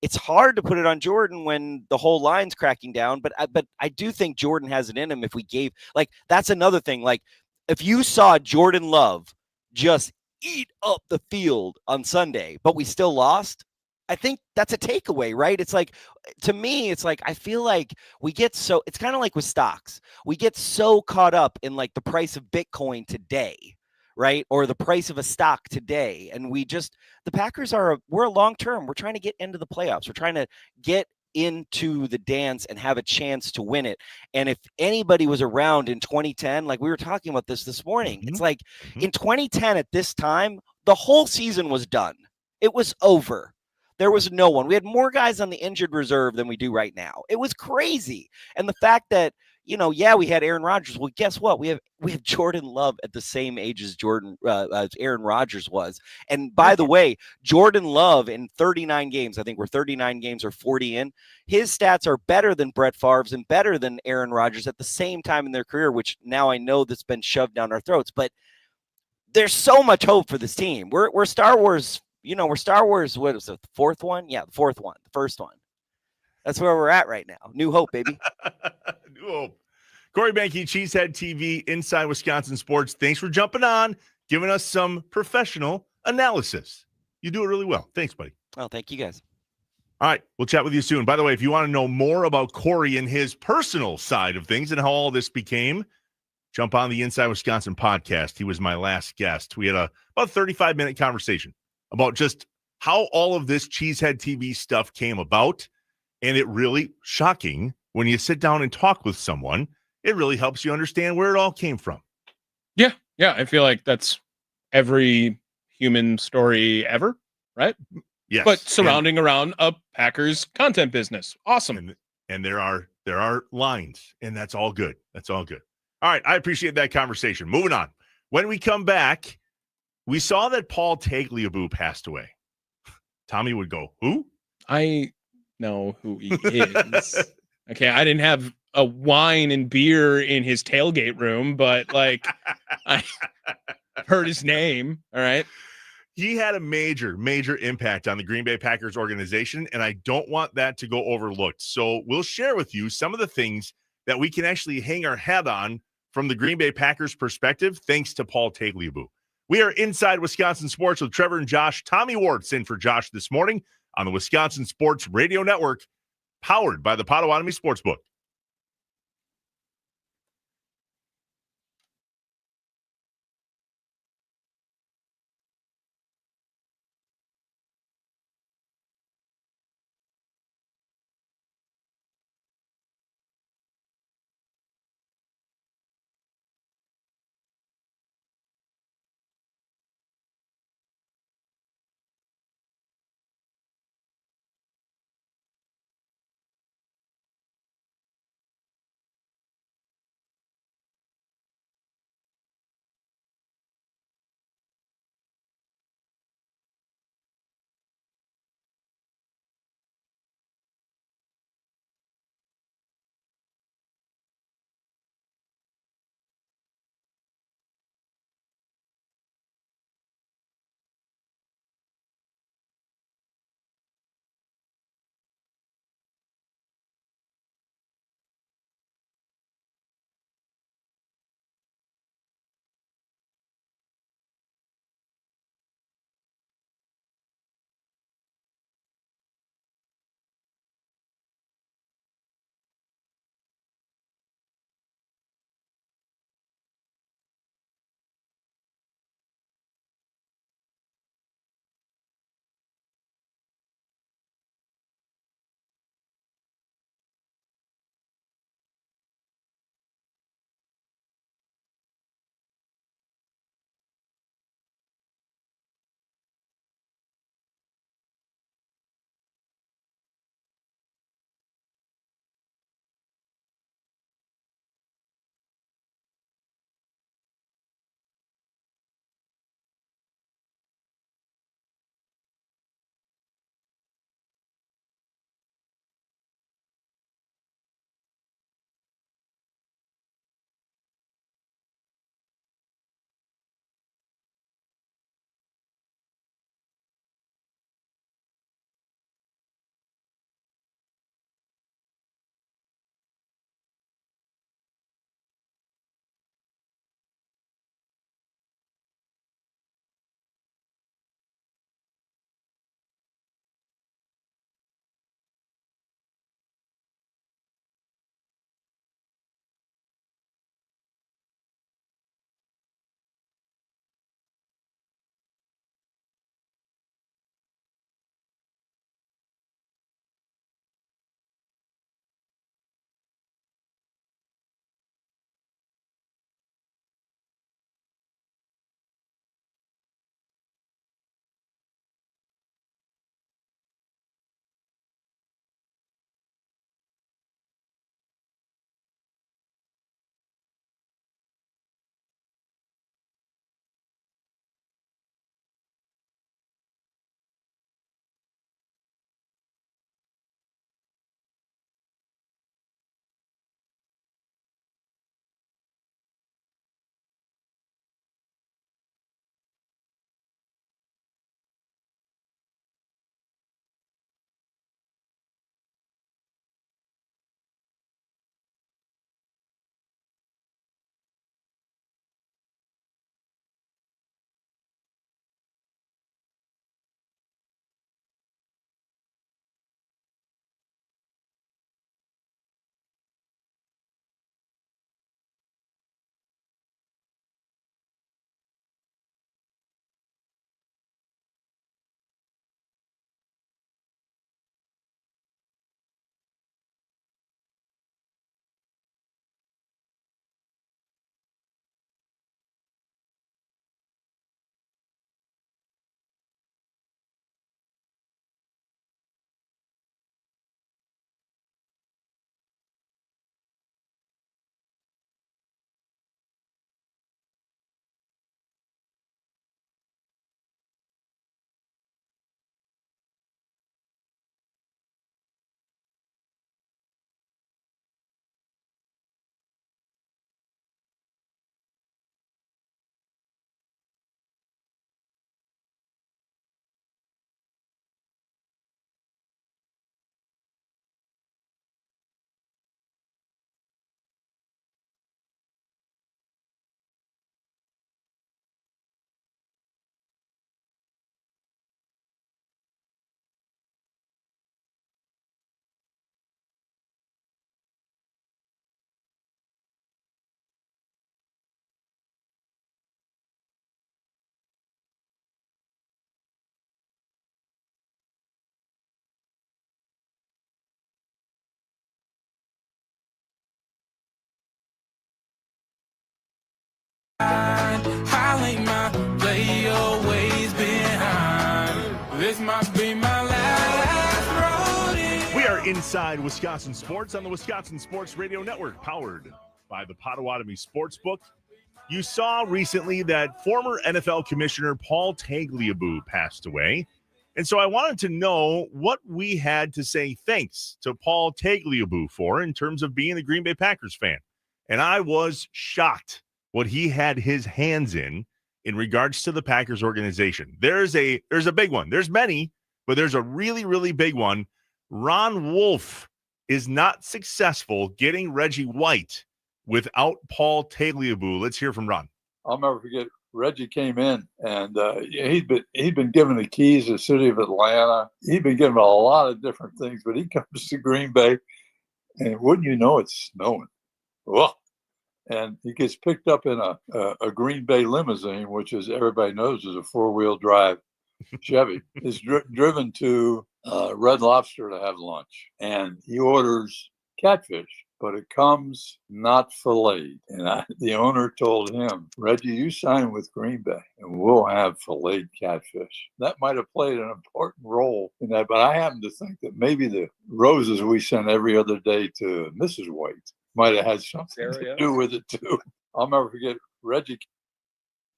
It's hard to put it on Jordan when the whole line's cracking down, but I do think Jordan has it in him. If we gave, like, that's another thing. Like, if you saw Jordan Love just eat up the field on Sunday, but we still lost, I think that's a takeaway, right? It's like, to me, it's like, I feel like it's kind of like with stocks. We get so caught up in like the price of Bitcoin today, right? Or the price of a stock today. And the Packers we're a long term. We're trying to get into the playoffs. We're trying to get into the dance and have a chance to win it. And if anybody was around in 2010, like we were talking about this morning, it's like in 2010 at this time, the whole season was done. It was over. There was no one. We had more guys on the injured reserve than we do right now. It was crazy. And the fact that, we had Aaron Rodgers. Well, guess what? We have Jordan Love at the same age as as Aaron Rodgers was. And by the way, Jordan Love in 39 games, I think we're 39 games or 40 in, his stats are better than Brett Favre's and better than Aaron Rodgers at the same time in their career, which now I know that's been shoved down our throats. But there's so much hope for this team. We're Star Wars. We're Star Wars. What is it? The fourth one? Yeah, the fourth one. The first one. That's where we're at right now. New hope, baby. New hope. Corey Behnke, Cheesehead TV, Inside Wisconsin Sports. Thanks for jumping on, giving us some professional analysis. You do it really well. Thanks, buddy. Oh, thank you guys. All right, we'll chat with you soon. By the way, if you want to know more about Corey and his personal side of things and how all this became, jump on the Inside Wisconsin podcast. He was my last guest. We had about a 35-minute conversation about just how all of this Cheesehead TV stuff came about. And it really shocking when you sit down and talk with someone. It really helps you understand where it all came from. Yeah. I feel like that's every human story ever, right? Yes. But surrounding around a Packers content business. Awesome. And there are lines, and that's all good. That's all good. All right. I appreciate that conversation. Moving on. When we come back, we saw that Paul Tagliabue passed away. Tommy would go, who? I know who he is. Okay, I didn't have a wine and beer in his tailgate room, but like I heard his name. All right. He had a major impact on the Green Bay Packers organization, and I don't want that to go overlooked. So we'll share with you some of the things that we can actually hang our hat on from the Green Bay Packers perspective, thanks to Paul Tagliabue. We are Inside Wisconsin Sports with Trevor and Josh. Tommy Wart's in for Josh this morning on the Wisconsin Sports Radio Network, powered by the Potawatomi Sportsbook. Inside Wisconsin Sports on the Wisconsin Sports Radio Network, powered by the Potawatomi Sportsbook. You saw recently that former NFL Commissioner Paul Tagliabue passed away. And so I wanted to know what we had to say thanks to Paul Tagliabue for in terms of being a Green Bay Packers fan. And I was shocked what he had his hands in regards to the Packers organization. There's a big one. There's many, but there's a really, really big one. Ron Wolf is not successful getting Reggie White without Paul Tagliabue. Let's hear from Ron. I'll never forget. Reggie came in, and he'd been given the keys to the city of Atlanta. He'd been given a lot of different things, but he comes to Green Bay, and wouldn't you know, it's snowing. Well, and he gets picked up in a Green Bay limousine, which, as everybody knows, is a four-wheel drive Chevy. Is driven to Red Lobster to have lunch, and he orders catfish, but it comes not filleted. And the owner told him, Reggie, you sign with Green Bay and we'll have filleted catfish. That might have played an important role in that, but I happen to think that maybe the roses we sent every other day to Mrs. White might have had something to do with it too. I'll never forget Reggie.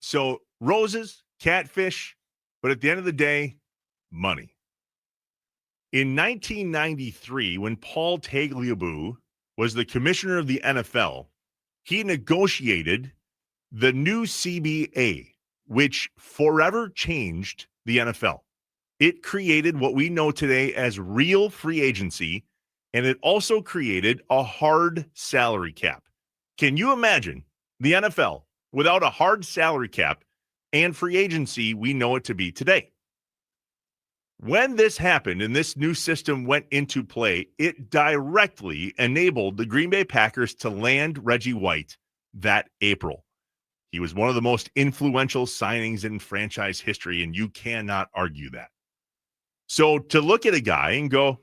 So roses, catfish, but at the end of the day, money. In 1993, when Paul Tagliabue was the commissioner of the NFL, he negotiated the new CBA, which forever changed the NFL. It created what we know today as real free agency, and it also created a hard salary cap. Can you imagine the NFL without a hard salary cap and free agency we know it to be today? When this happened and this new system went into play, it directly enabled the Green Bay Packers to land Reggie White that April. He was one of the most influential signings in franchise history, and you cannot argue that. So to look at a guy and go,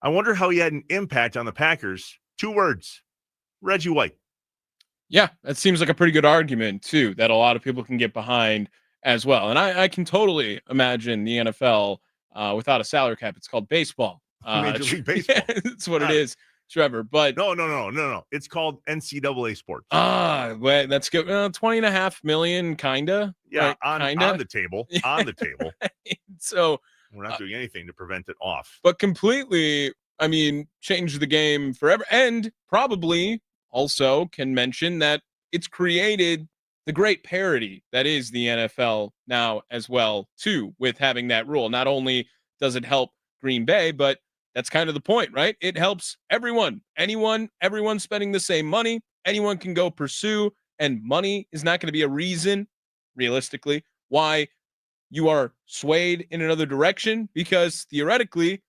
I wonder how he had an impact on the Packers. 2 words, Reggie White. Yeah, that seems like a pretty good argument, too, that a lot of people can get behind as well. And I can totally imagine the NFL without a salary cap. It's called baseball. Major League Baseball. That's what it is, Trevor. But no. It's called NCAA sports. Well, that's good. 20.5 million, kinda. Yeah, right? on the table. On the table. So we're not doing anything to prevent it off. But completely, I mean, change the game forever. And probably also can mention that it's created the great parity that is the NFL now as well, too, with having that rule. Not only does it help Green Bay, but that's kind of the point, right? It helps everyone, everyone spending the same money. Anyone can go pursue, and money is not going to be a reason, realistically, why you are swayed in another direction, because theoretically,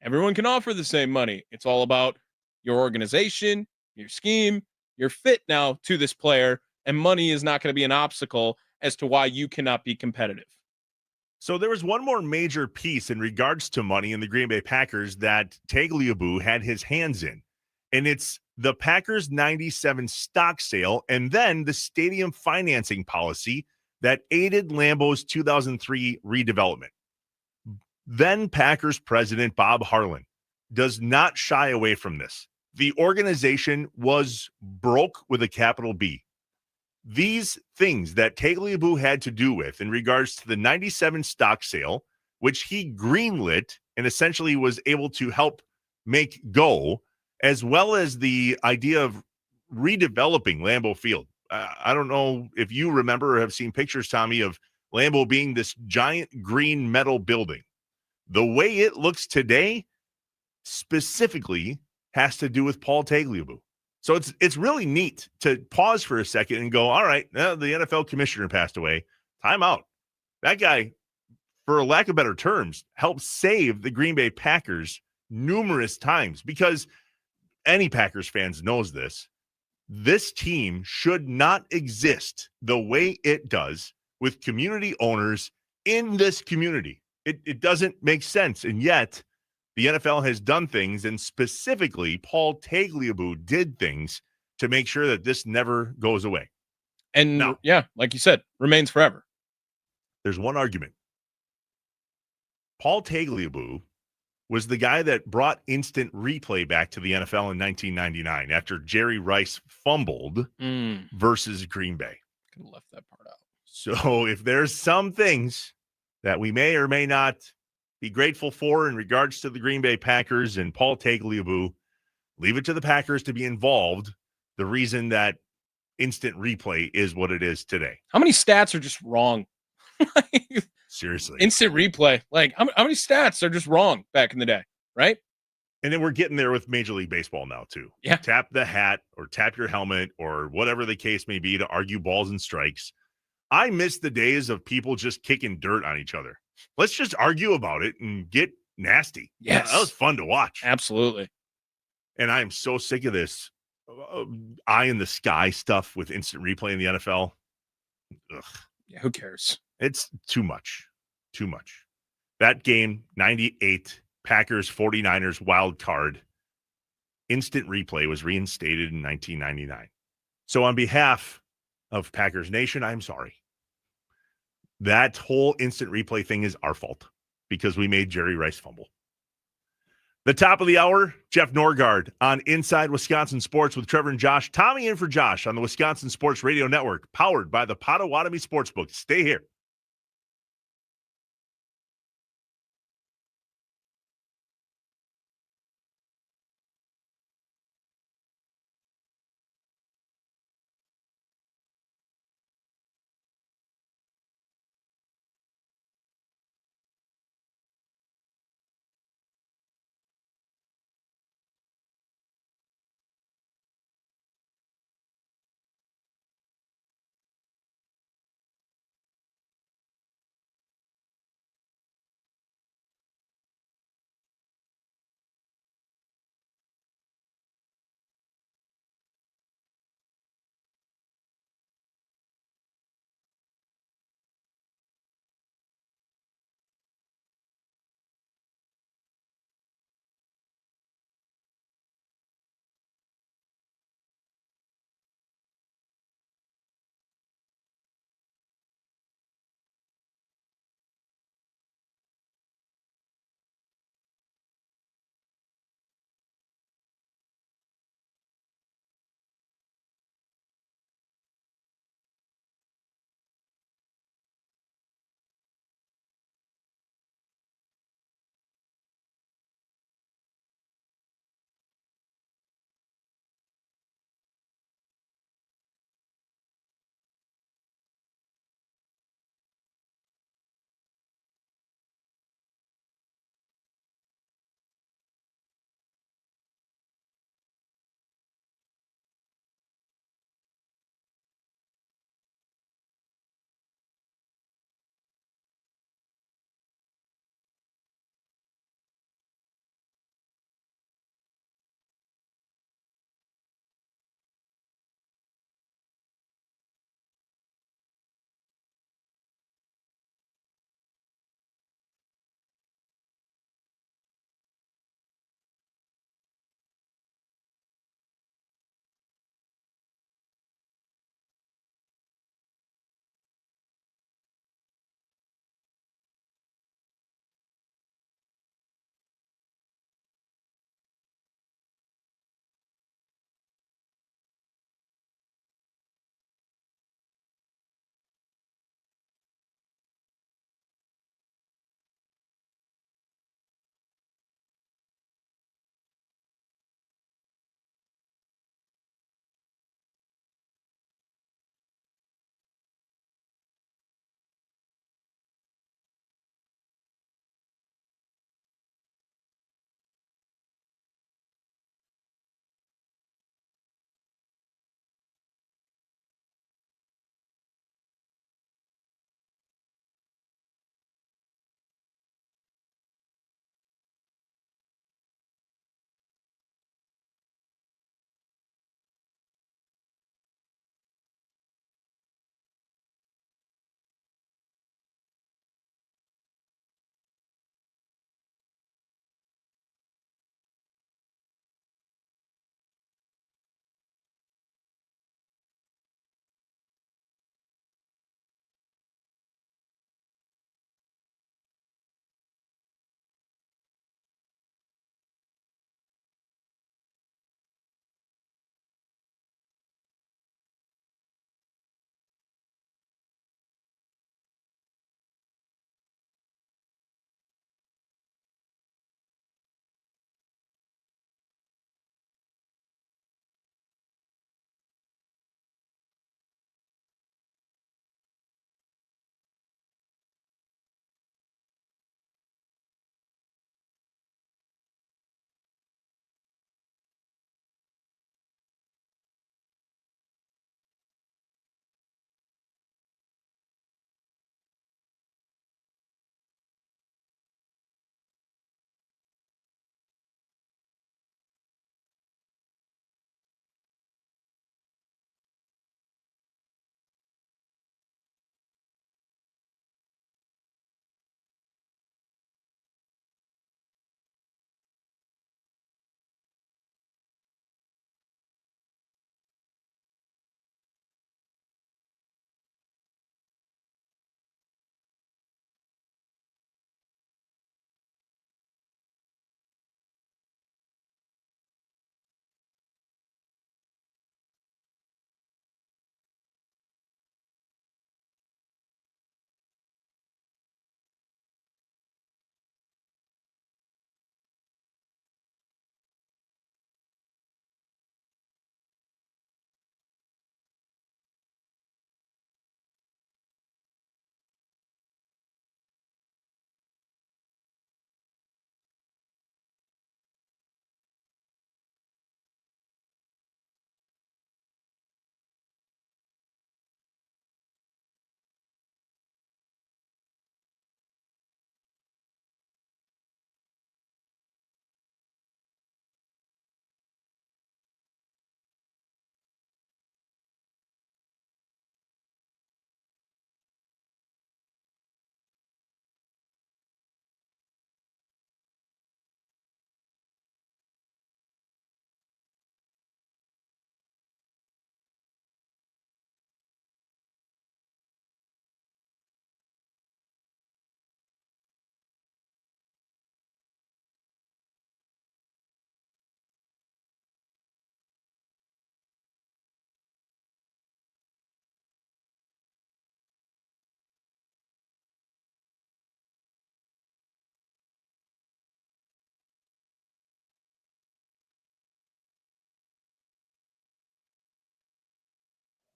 everyone can offer the same money. It's all about your organization, your scheme, your fit now to this player. And money is not going to be an obstacle as to why you cannot be competitive. So there was one more major piece in regards to money in the Green Bay Packers that Tagliabue had his hands in, and it's the Packers 97 stock sale and then the stadium financing policy that aided Lambeau's 2003 redevelopment. Then Packers president Bob Harlan does not shy away from this. The organization was broke with a capital B. These things that Tagliabue had to do with in regards to the 97 stock sale, which he greenlit and essentially was able to help make go, as well as the idea of redeveloping Lambeau Field. I don't know if you remember or have seen pictures, Tommy, of Lambeau being this giant green metal building. The way it looks today specifically has to do with Paul Tagliabue. So it's really neat to pause for a second and go, all right, now the NFL commissioner passed away. Time out. That guy, for lack of better terms, helped save the Green Bay Packers numerous times, because any Packers fans knows this. This team should not exist the way it does with community owners in this community. It doesn't make sense. And yet the NFL has done things, and specifically Paul Tagliabue did things to make sure that this never goes away. And now, yeah, like you said, remains forever. There's one argument. Paul Tagliabue was the guy that brought instant replay back to the NFL in 1999 after Jerry Rice fumbled versus Green Bay. Could have left that part out. So if there's some things that we may or may not be grateful for in regards to the Green Bay Packers and Paul Tagliabue, leave it to the Packers to be involved. The reason that instant replay is what it is today. How many stats are just wrong? Seriously. Instant replay. Like, how many stats are just wrong back in the day, right? And then we're getting there with Major League Baseball now, too. Yeah. Tap the hat or tap your helmet or whatever the case may be to argue balls and strikes. I miss the days of people just kicking dirt on each other. Let's just argue about it and get nasty. Yes. That was fun to watch. Absolutely. And I am so sick of this eye in the sky stuff with instant replay in the NFL. Ugh. Yeah, who cares? It's too much. Too much. That game, 98, Packers, 49ers, wild card. Instant replay was reinstated in 1999. So on behalf of Packers Nation, I'm sorry. That whole instant replay thing is our fault because we made Jerry Rice fumble. The top of the hour, Jeff Norgard on Inside Wisconsin Sports with Trevor and Josh. Tommy in for Josh on the Wisconsin Sports Radio Network, powered by the Potawatomi Sportsbook. Stay here.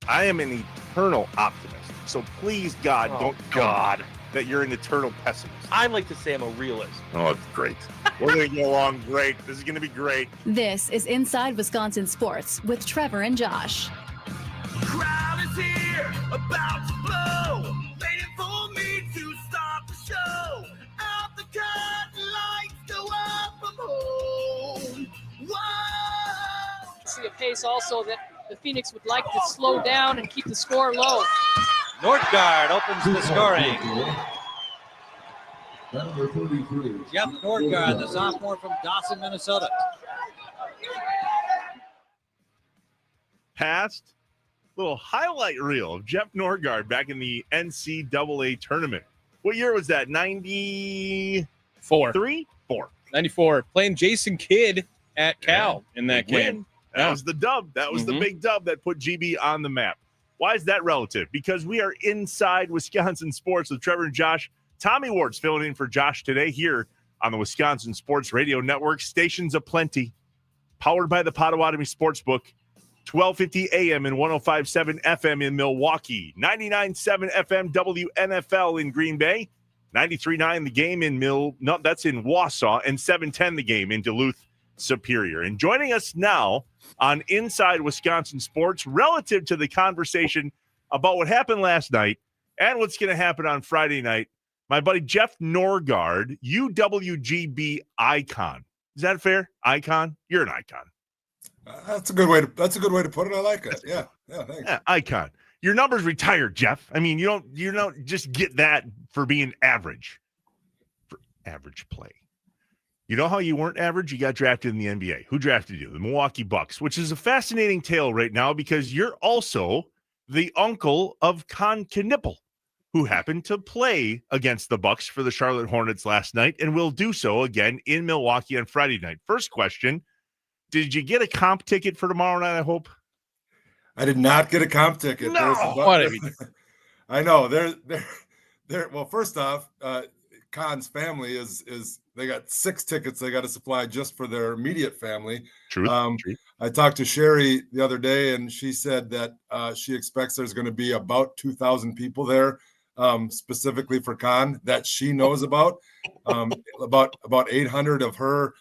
I am an eternal optimist. So please, God, don't tell me that you're an eternal pessimist. I like to say I'm a realist. Oh, it's great. We're going to get along great. This is going to be great. This is Inside Wisconsin Sports with Trevor and Josh. Crowd is here, about to blow, waiting for me to start the show. Out the curtain, lights go up, I'm home. Whoa! See a pace also that the Phoenix would like to slow down and keep the score low. Nordgaard opens the scoring. Jeff Nordgaard, the sophomore from Dawson, Minnesota. Past little highlight reel of Jeff Nordgaard back in the NCAA tournament. What year was that? 94? 94. Playing Jason Kidd at Cal in that game. That was the dub. That was the big dub that put GB on the map. Why is that relative? Because we are inside Wisconsin sports with Trevor and Josh. Tommy Ward's filling in for Josh today here on the Wisconsin Sports Radio Network. Stations aplenty, powered by the Potawatomi Sportsbook. 1250 AM and 105.7 FM in Milwaukee. 99.7 FM WNFL in Green Bay. 93.9 The Game in that's in Wausau. And 710 The Game in Duluth, Superior. And joining us now on Inside Wisconsin Sports relative to the conversation about what happened last night and what's going to happen on Friday night, my buddy Jeff Nordgaard, UWGB icon. Is that fair? Icon? You're an icon. That's a good way to put it. I like it. Yeah, thanks. Yeah, icon. Your number's retired, Jeff. I mean, you don't just get that for being average. For average play. You know how you weren't average? You got drafted in the NBA. Who drafted you? The Milwaukee Bucks, which is a fascinating tale right now because you're also the uncle of Con Knipple, who happened to play against the Bucks for the Charlotte Hornets last night and will do so again in Milwaukee on Friday night. First question, did you get a comp ticket for tomorrow night, I hope? I did not get a comp ticket. No, I know. They're well, first off, Khan's family is they got 6 tickets they got to supply just for their immediate family. True. I talked to Sherry the other day, and she said that she expects there's going to be about 2,000 people there, specifically for Khan that she knows about. About 800 of her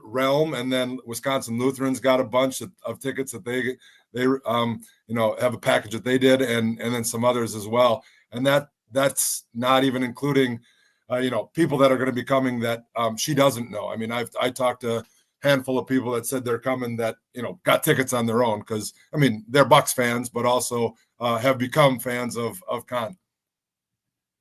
realm, and then Wisconsin Lutherans got a bunch of tickets that they have a package that they did, and then some others as well. And that's not even including people that are going to be coming that she doesn't know. I mean, I talked to a handful of people that said they're coming that got tickets on their own because I mean they're Bucks fans, but also have become fans of Khan.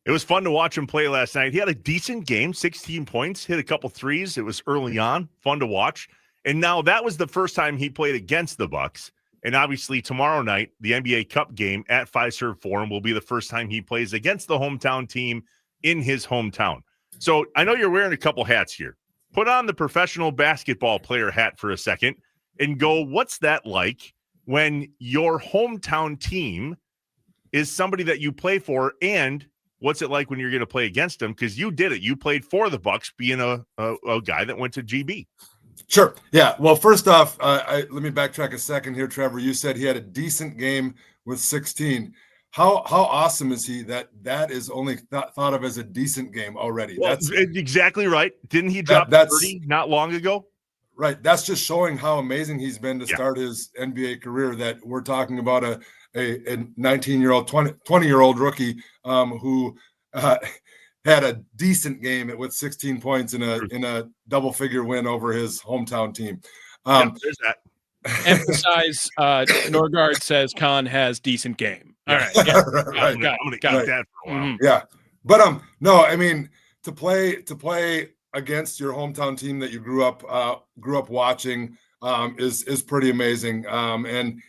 It was fun to watch him play last night. He had a decent game, 16 points, hit a couple threes. It was early on, fun to watch. And now that was the first time he played against the Bucks. And obviously tomorrow night, the NBA Cup game at Fiserv Forum will be the first time he plays against the hometown team in his hometown. So I know you're wearing a couple hats here. Put on the professional basketball player hat for a second and go, what's that like when your hometown team is somebody that you play for, and what's it like when you're going to play against them? Because you did it. You played for the Bucks, being a guy that went to GB. Sure. Yeah. Well, first off, let me backtrack a second here, Trevor. You said he had a decent game with 16. How awesome is he that is only thought of as a decent game already? Well, that's exactly right. Didn't he drop 30 not long ago? Right. That's just showing how amazing he's been to start his NBA career, that we're talking about a 19-year-old, 20-year-old rookie who had a decent game with 16 points in a double-figure win over his hometown team. There's that. Emphasize, Nordgaard says Khan has decent game. All right. Yeah. Right. I'm going to eat that for a while. Mm-hmm. Yeah. But no, I mean, to play against your hometown team that you grew up watching is pretty amazing. And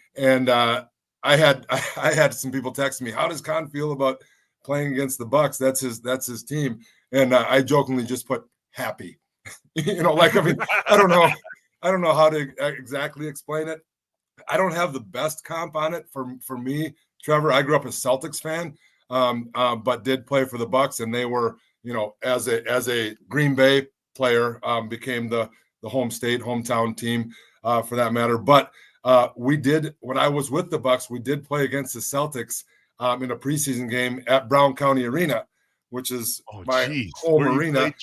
I had some people text me, how does Khan feel about playing against the Bucks? That's his team. And I jokingly just put happy. I mean, I don't know how to exactly explain it. I don't have the best comp on it for me, Trevor. I grew up a Celtics fan, but did play for the Bucks, and they were, as a Green Bay player, became the hometown team for that matter. But we did, when I was with the Bucks, we did play against the Celtics in a preseason game at Brown County Arena, which is my home arena.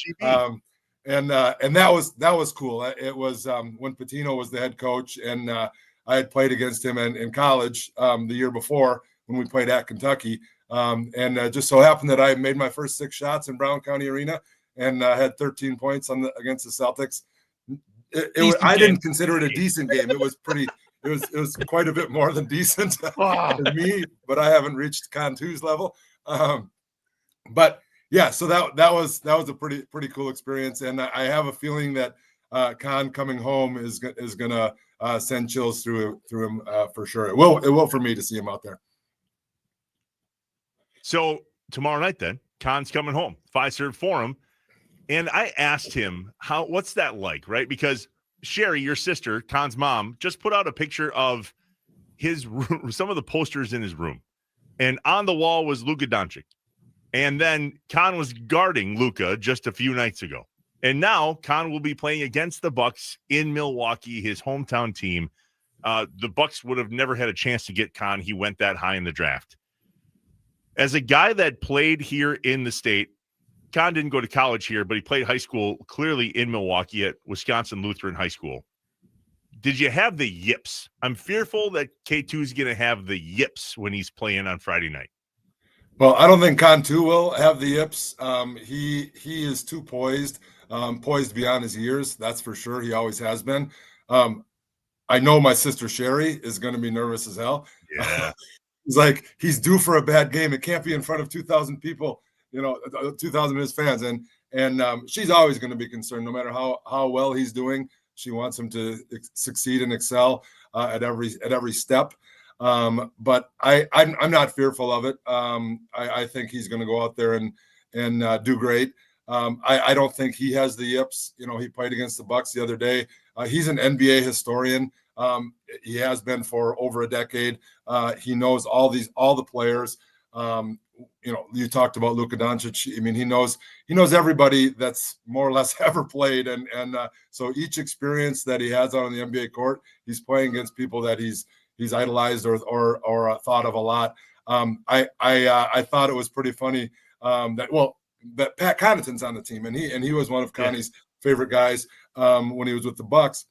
And that was cool. It was when Patino was the head coach, and I had played against him in college the year before when we played at Kentucky. And just so happened that I made my first 6 shots in Brown County Arena and had 13 points against the Celtics. I didn't consider it a decent game. It was pretty. It was quite a bit more than decent for me, but I haven't reached Con 2's level. But yeah, so that was a pretty cool experience, and I have a feeling that Con coming home is gonna send chills through him for sure. It will for me to see him out there. So tomorrow night, then Con's coming home, Fiserv Forum, and I asked him what's that like, right? Because Sherry, your sister, Con's mom, just put out a picture of his room, some of the posters in his room, and on the wall was Luka Doncic. And then Con was guarding Luka just a few nights ago. And now Con will be playing against the Bucks in Milwaukee, his hometown team. The Bucks would have never had a chance to get Con. He went that high in the draft. As a guy that played here in the state, Con didn't go to college here, but he played high school clearly in Milwaukee at Wisconsin Lutheran High School. Did you have the yips? I'm fearful that K2 is going to have the yips when he's playing on Friday night. Well, I don't think Con 2 will have the yips. He is too poised beyond his years. That's for sure. He always has been. I know my sister Sherry is going to be nervous as hell. Yeah. It's like he's due for a bad game. It can't be in front of 2,000 people, 2,000 of his fans. And she's always going to be concerned no matter how well he's doing. She wants him to succeed and excel at every step. But I'm not fearful of it. I think he's going to go out there and do great. I don't think he has the yips. He played against the Bucks the other day. He's an NBA historian. He has been for over a decade. He knows all the players. You talked about Luka Doncic. I mean, he knows everybody that's more or less ever played. And so each experience that he has on the NBA court, he's playing against people that he's idolized or thought of a lot. I thought it was pretty funny that Pat Connaughton's on the team, and he was one of Connie's favorite guys when he was with the Bucks.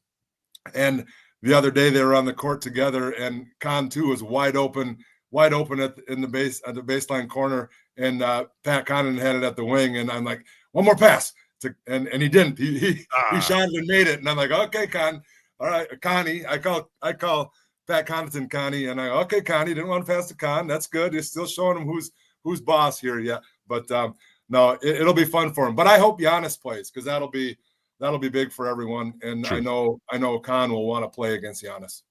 And the other day they were on the court together, and Con 2 was wide open at the baseline corner, and Pat Connaughton had it at the wing, and I'm like, one more pass, and he didn't. He shot it and made it, and I'm like, okay, Con, all right, Connie. I call Pat Connaughton Connie, and okay, Connie, didn't want to pass to Con. That's good. You're still showing him who's boss here, yeah. But no, it'll be fun for him. But I hope Giannis plays, because that'll be big for everyone. And true. I know Con will want to play against Giannis.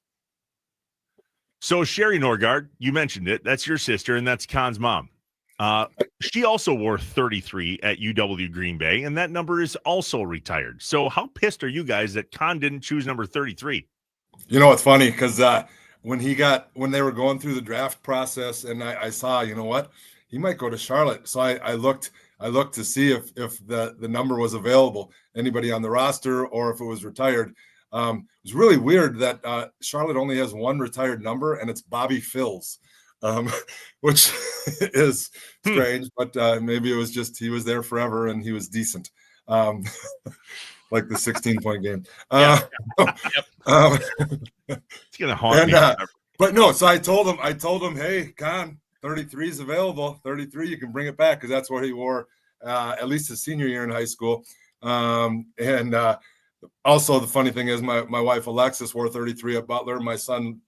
So Sherry Norgard, you mentioned it. That's your sister, and that's Con's mom. She also wore 33 at UW Green Bay, and that number is also retired. So how pissed are you guys that Con didn't choose number 33? It's funny because when they were going through the draft process, and I saw, he might go to Charlotte. So I looked to see if the number was available, anybody on the roster, or if it was retired. It was really weird that Charlotte only has one retired number, and it's Bobby Phil's, which is strange, but maybe it was just he was there forever and he was decent. Like the 16-point game. It's gonna haunt me. But no, so I told him, hey, Con, 33 is available. 33, you can bring it back, because that's what he wore at least his senior year in high school. Also, the funny thing is my wife Alexis wore 33 at Butler. My son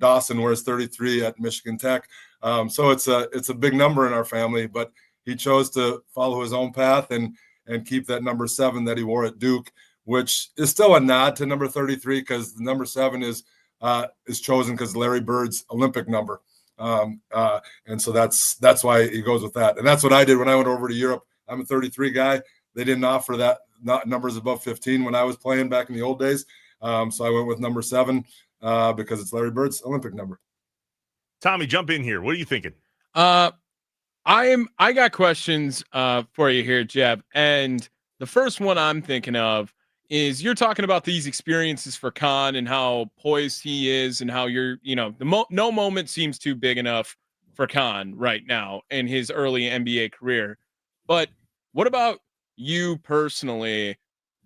Dawson wears 33 at Michigan Tech. So it's a big number in our family, but he chose to follow his own path and keep that number 7 that he wore at Duke, which is still a nod to number 33, because the number 7 is chosen because Larry Bird's Olympic number. And so that's why he goes with that. And that's what I did when I went over to Europe. I'm a 33 guy. They didn't offer that, not numbers above 15 when I was playing back in the old days. So I went with number 7 because it's Larry Bird's Olympic number. Tommy, jump in here. What are you thinking? I got questions for you here, Jeb. And the first one I'm thinking of is you're talking about these experiences for Khan and how poised he is and how you're, no moment seems too big enough for Khan right now in his early NBA career. But what about you personally?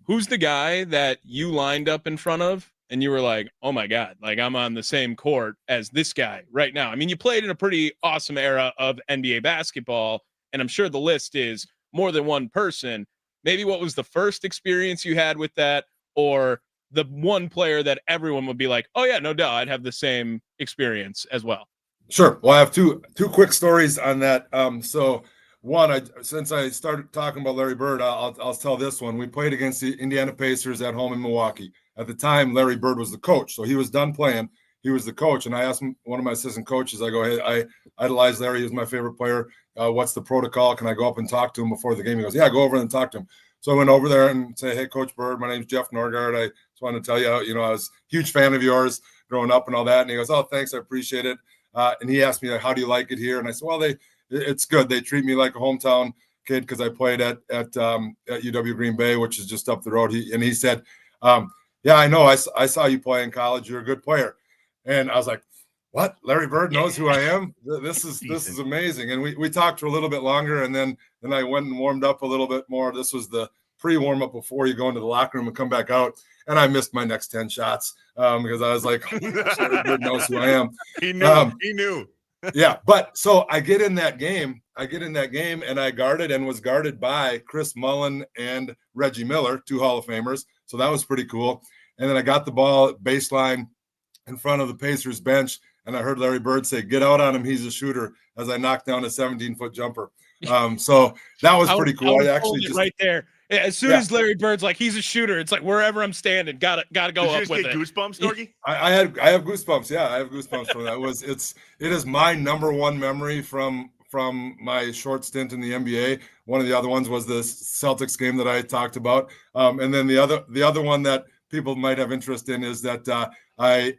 Who's the guy that you lined up in front of and you were like, oh my God, like I'm on the same court as this guy right now? I mean, you played in a pretty awesome era of NBA basketball, and I'm sure the list is more than one person. Maybe what was the first experience you had with that, or the one player that everyone would be like, oh yeah, no doubt, I'd have the same experience as well? Sure. Well, I have two quick stories on that. So one, since I started talking about Larry Bird, I'll tell this one. We played against the Indiana Pacers at home in Milwaukee. At the time, Larry Bird was the coach, so he was done playing. He was the coach, and I asked one of my assistant coaches, I go, hey, I idolize Larry. He was my favorite player. What's the protocol? Can I go up and talk to him before the game? He goes, yeah, go over and talk to him. So I went over there and say, hey, Coach Bird, my name's Jeff Norgard. I just wanted to tell you, I was a huge fan of yours growing up and all that. And he goes, oh, thanks, I appreciate it. And he asked me, like, how do you like it here? And I said, well, it's good. They treat me like a hometown kid because I played at UW Green Bay, which is just up the road. He said, yeah, I know. I saw you play in college. You're a good player. And I was like, what? Larry Bird knows who I am? This is amazing. And we talked for a little bit longer, and then I went and warmed up a little bit more. This was the pre-warm-up before you go into the locker room and come back out. And I missed my next 10 shots because I was like, Larry Bird knows who I am. He knew. He knew. Yeah. But so I get in that game, and I guarded and was guarded by Chris Mullin and Reggie Miller, 2 Hall of Famers. So that was pretty cool. And then I got the ball at baseline in front of the Pacers bench, and I heard Larry Bird say, get out on him, he's a shooter, as I knocked down a 17-foot jumper. So that was pretty cool. I actually just right there. As soon as Larry Bird's like, he's a shooter, it's like wherever I'm standing, gotta go up with it. Goosebumps, Norgie? I have goosebumps. Yeah, I have goosebumps from that. It is my number one memory from my short stint in the NBA. One of the other ones was the Celtics game that I talked about. And then the other one that people might have interest in is that I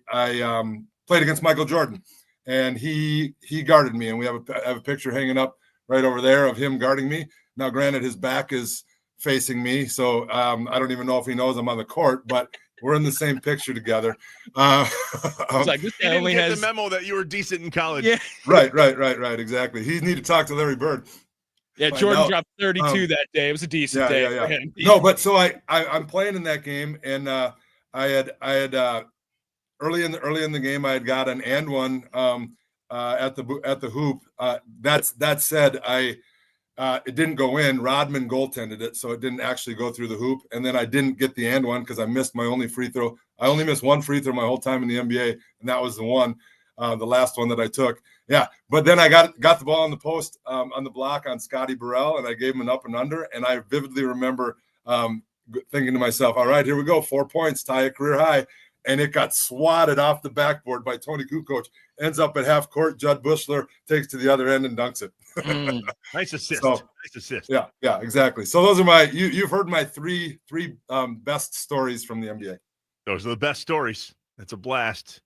played against Michael Jordan, and he guarded me, and we have a picture hanging up right over there of him guarding me. Now, granted, his back is facing me, so I don't even know if he knows I'm on the court, but we're in the same picture together. It's like, this he didn't get the memo that you were decent in college. Yeah. Right. Exactly. He need to talk to Larry Bird. Yeah, Jordan dropped 32 that day. It was a decent day for him. No, but so I'm playing in that game, and I had early in the game I had got an and one at the hoop. That said, it didn't go in. Rodman goaltended it, so it didn't actually go through the hoop. And then I didn't get the and one because I missed my only free throw. I only missed one free throw my whole time in the NBA, and that was the last one that I took. Yeah, but then I got the ball on the post on the block on Scotty Burrell, and I gave him an up and under. And I vividly remember thinking to myself, all right, here we go, 4 points, tie a career high. And it got swatted off the backboard by Tony Kukoc. Ends up at half court. Judd Bushler takes to the other end and dunks it. Nice assist. So, nice assist. Yeah, exactly. So those are you've heard my three best stories from the NBA. Those are the best stories. That's a blast.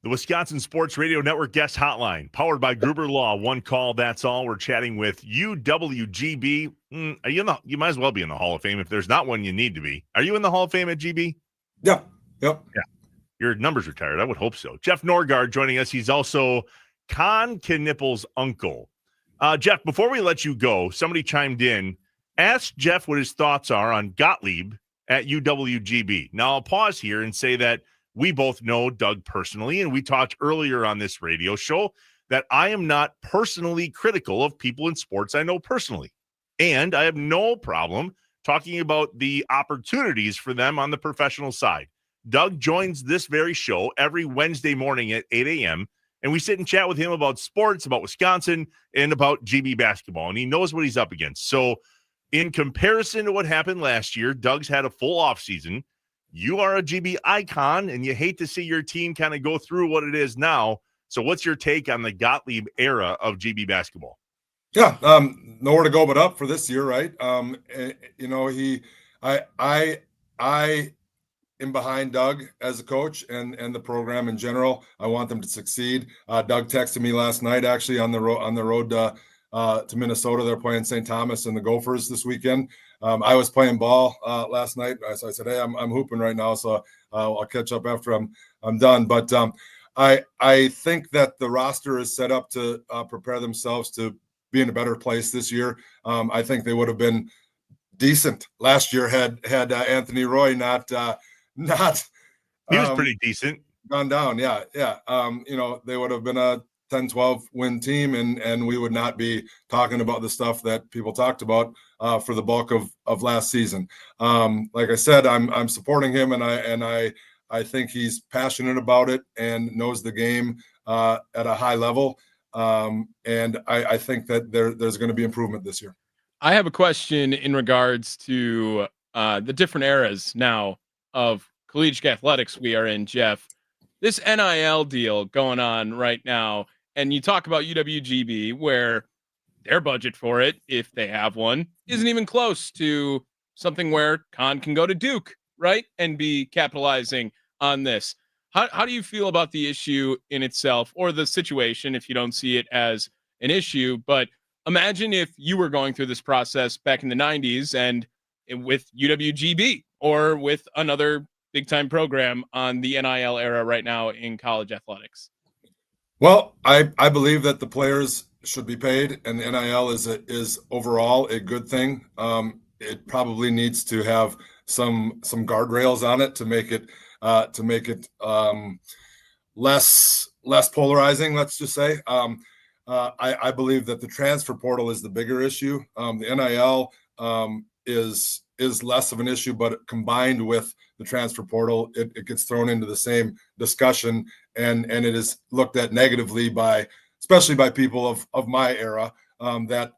The Wisconsin Sports Radio Network guest hotline, powered by Gruber Law. One call, that's all. We're chatting with UWGB. You might as well be in the Hall of Fame. If there's not one, you need to be. Are you in the Hall of Fame at GB? Yeah. Yep. Yeah. Your number's retired. I would hope so. Jeff Norgard joining us. He's also Con Knippel's uncle. Jeff, before we let you go, somebody chimed in. Ask Jeff what his thoughts are on Gottlieb at UWGB. Now, I'll pause here and say that we both know Doug personally, and we talked earlier on this radio show that I am not personally critical of people in sports I know personally. And I have no problem talking about the opportunities for them on the professional side. Doug joins this very show every Wednesday morning at 8 a.m., and we sit and chat with him about sports, about Wisconsin, and about GB basketball, and he knows what he's up against. So in comparison to what happened last year, Doug's had a full offseason. You are a GB icon, and you hate to see your team kind of go through what it is now. So what's your take on the Gottlieb era of GB basketball? Yeah, nowhere to go but up for this year, right? I am behind Doug as a coach and the program in general. I want them to succeed. Doug texted me last night, actually on the road to Minnesota. They're playing St. Thomas and the Gophers this weekend. I was playing ball last night, so I said, "Hey, I'm hooping right now, so I'll catch up after I'm done." But I think that the roster is set up to prepare themselves to be in a better place this year. I think they would have been decent last year had Anthony Roy not he was pretty decent, gone down. Yeah. They would have been a 10-12 win team, and we would not be talking about the stuff that people talked about for the bulk of last season. Like I said, I'm supporting him, and I think he's passionate about it and knows the game at a high level. And I think that there's going to be improvement this year. I have a question in regards to the different eras now of collegiate athletics we are in, Jeff. This NIL deal going on right now, and you talk about UWGB, where their budget for it, if they have one, isn't even close to something where Con can go to Duke, right, and be capitalizing on this. How do you feel about the issue in itself, or the situation, if you don't see it as an issue? But imagine if you were going through this process back in the 90s and with UWGB or with another big-time program on the NIL era right now in college athletics. Well, I believe that the players should be paid, and the NIL is overall a good thing. It probably needs to have some guardrails on it to make it less polarizing, let's just say. I believe that the transfer portal is the bigger issue. The NIL is less of an issue, but combined with the transfer portal, it gets thrown into the same discussion, and it is looked at negatively especially by people of my era that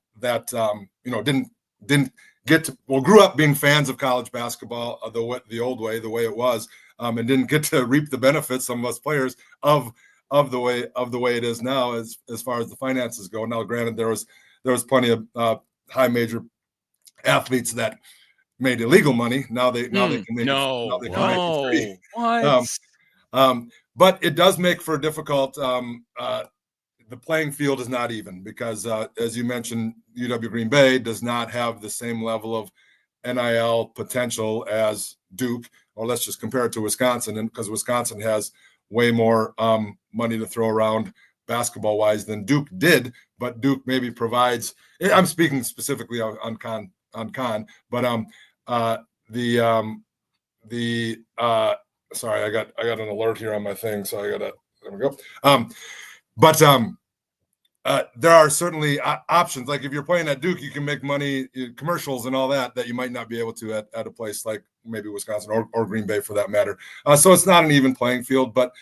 didn't get to, grew up being fans of college basketball the old way, the way it was, and didn't get to reap the benefits, some of us players, of the way it is now as far as the finances go. Now, granted, there was plenty of high major athletes that made illegal money. Now they can make it free. But it does make for a difficult. The playing field is not even because, as you mentioned, UW Green Bay does not have the same level of NIL potential as Duke, or let's just compare it to Wisconsin, and because Wisconsin has way more money to throw around basketball wise than Duke did, but Duke maybe provides. I'm speaking specifically on Con, but sorry, I got an alert here on my thing, so there we go. But there are certainly options. Like if you're playing at Duke, you can make money, commercials and all that you might not be able to at a place like maybe Wisconsin or Green Bay for that matter. So it's not an even playing field, but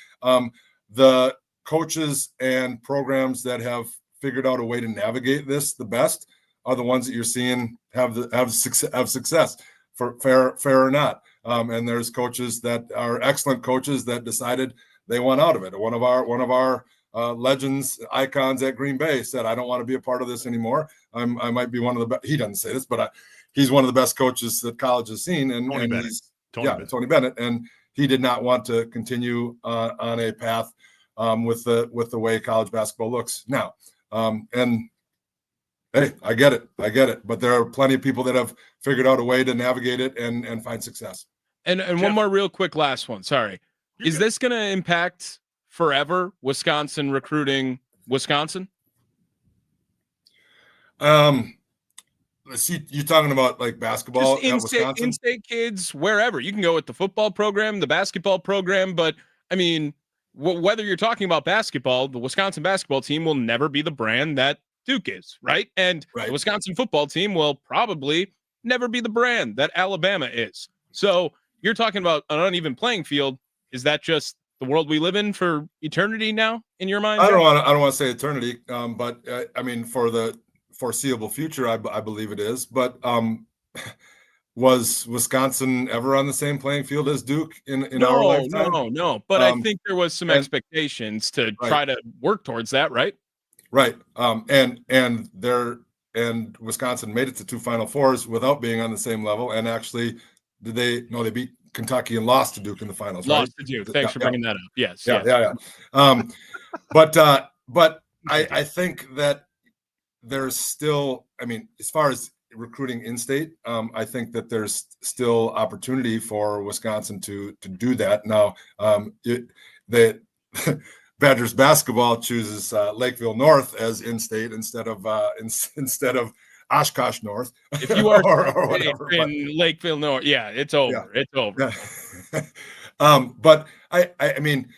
the coaches and programs that have figured out a way to navigate this the best are the ones that you're seeing have success, for fair or not. And there's coaches that are excellent coaches that decided they want out of it. One of our legends, icons at Green Bay said, "I don't want to be a part of this anymore. I might be one of the best." He doesn't say this, but he's one of the best coaches that college has seen. And Tony Bennett. And he did not want to continue on a path with the way college basketball looks now. And hey, I get it. But there are plenty of people that have figured out a way to navigate it and find success. And one more real quick last one. Sorry. Is this going to impact forever Wisconsin recruiting Wisconsin? You're talking about like basketball at Wisconsin? In-state kids, wherever. You can go with the football program, the basketball program, but I mean, whether you're talking about basketball, the Wisconsin basketball team will never be the brand that Duke is, right? And the Wisconsin football team will probably never be the brand that Alabama is. So you're talking about an uneven playing field. Is that just the world we live in for eternity now, in your mind? I don't want to say eternity, but I mean for the foreseeable future, I believe it is. But was Wisconsin ever on the same playing field as Duke in our lifetime? No. But I think there was some expectations to try to work towards that, right? Right. And Wisconsin made it to 2 Final Fours without being on the same level. And actually, they beat Kentucky and lost to Duke in the finals. Lost to Duke. Thanks for bringing that up. Yes. Yeah. But I think that there's still, I mean, as far as recruiting in-state, I think that there's still opportunity for Wisconsin to do that. Now, the Badgers basketball chooses Lakeville North as in-state instead of Oshkosh North. If you are or whatever, in Lakeville North, yeah, it's over. Yeah. It's over. Yeah. But I mean,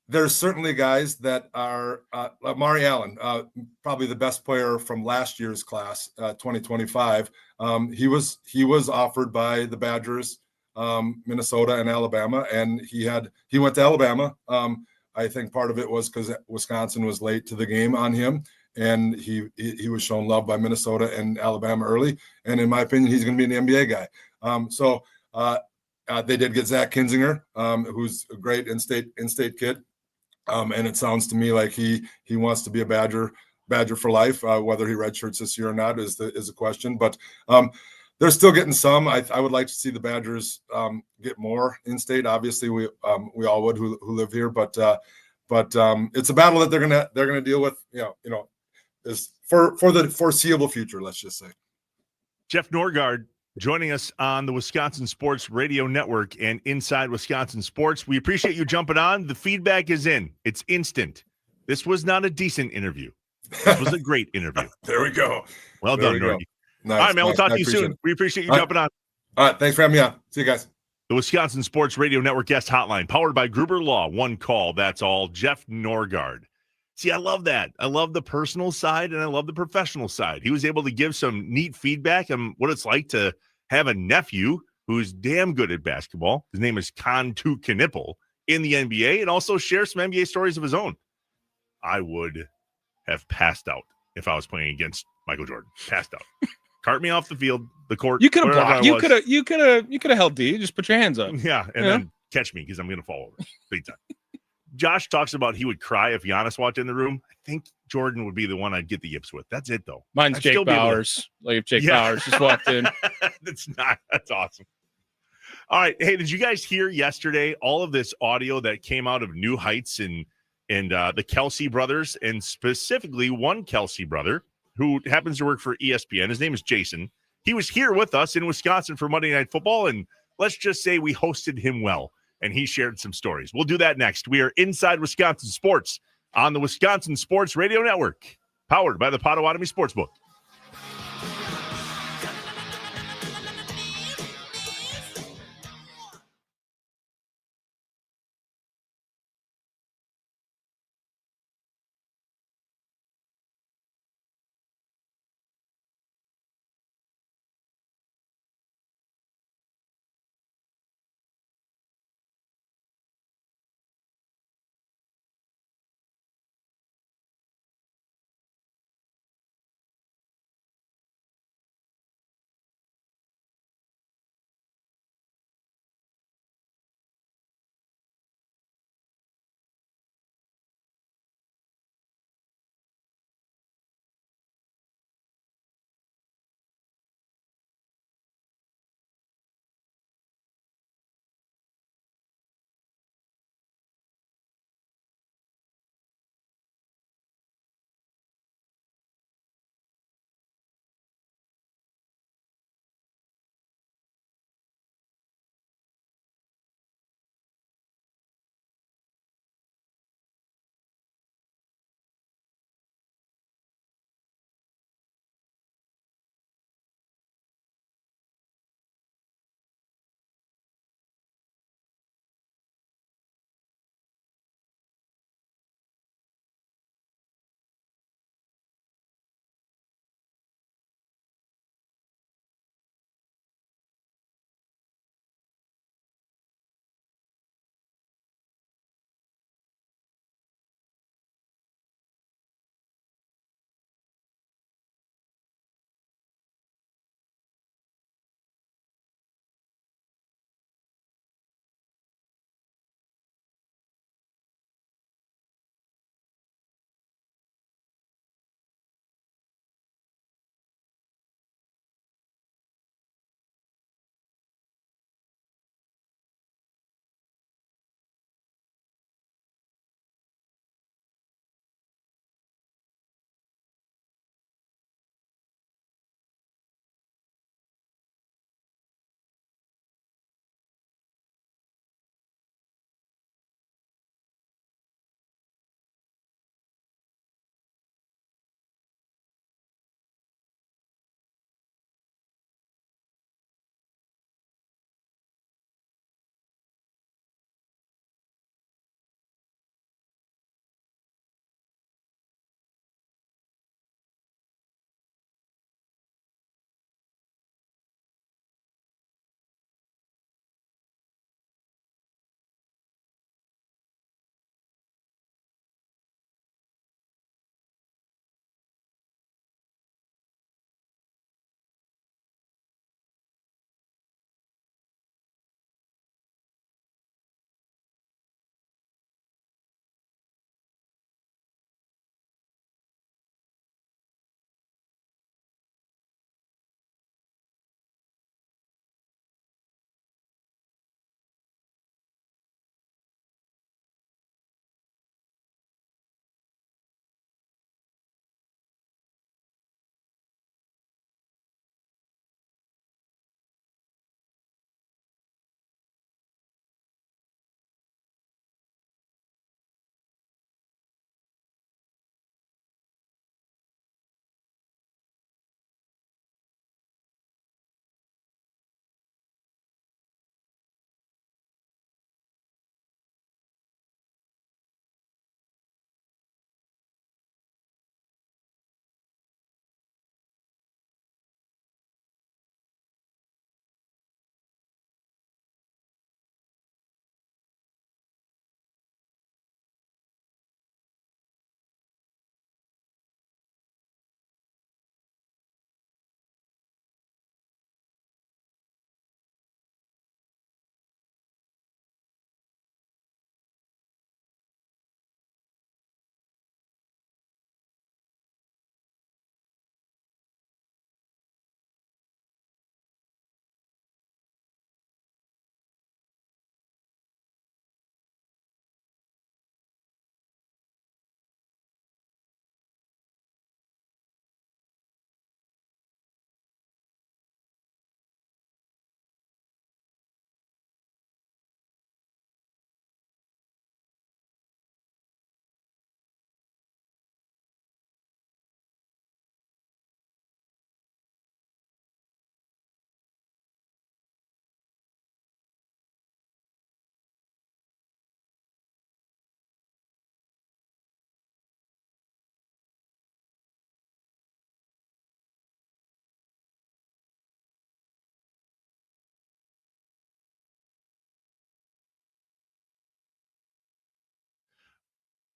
there's certainly guys that are Mari Allen, probably the best player from last year's class, 2025. He was offered by the Badgers, Minnesota and Alabama, and he went to Alabama. I think part of it was because Wisconsin was late to the game on him, and he was shown love by Minnesota and Alabama early. And in my opinion, he's going to be an NBA guy. They did get Zach Kinzinger, who's a great in-state kid. And it sounds to me like he wants to be a Badger for life. Whether he redshirts this year or not is a question. But they're still getting some. I would like to see the Badgers get more in-state. Obviously, we all would who live here. But it's a battle that they're gonna deal with. Is for the foreseeable future. Let's just say. Jeff Norgard joining us on the Wisconsin Sports Radio Network and Inside Wisconsin Sports. We appreciate you jumping on. The feedback is in. It's instant. This was not a decent interview. This was a great interview. There we go. Well done, Norgie. Nice, all right, man. We'll talk to you appreciate soon. it. We appreciate you All right. jumping on. All right. Thanks for having me on. See you guys. The Wisconsin Sports Radio Network guest hotline, powered by Gruber Law. One call. That's all. Jeff Norgard. See, I love that. I love the personal side and I love the professional side. He was able to give some neat feedback on what it's like to have a nephew who's damn good at basketball. His name is Kantu Knipple in the NBA, and also share some NBA stories of his own. I would have passed out if I was playing against Michael Jordan. Passed out. Cart me off the field, the court. You could have wherever I blocked. You was. could have held D. Just put your hands up. Yeah, and then catch me because I'm going to fall over big time. Josh talks about he would cry if Giannis walked in the room. I think Jordan would be the one I'd get the yips with. That's it, though. Mine's I'd still Jake be able to- Bowers. Like if Jake Bowers just walked in. That's awesome. All right. Hey, did you guys hear yesterday all of this audio that came out of New Heights and the Kelsey brothers, and specifically one Kelsey brother who happens to work for ESPN? His name is Jason. He was here with us in Wisconsin for Monday Night Football, and let's just say we hosted him well, and he shared some stories. We'll do that next. We are Inside Wisconsin Sports on the Wisconsin Sports Radio Network, powered by the Potawatomi Sportsbook.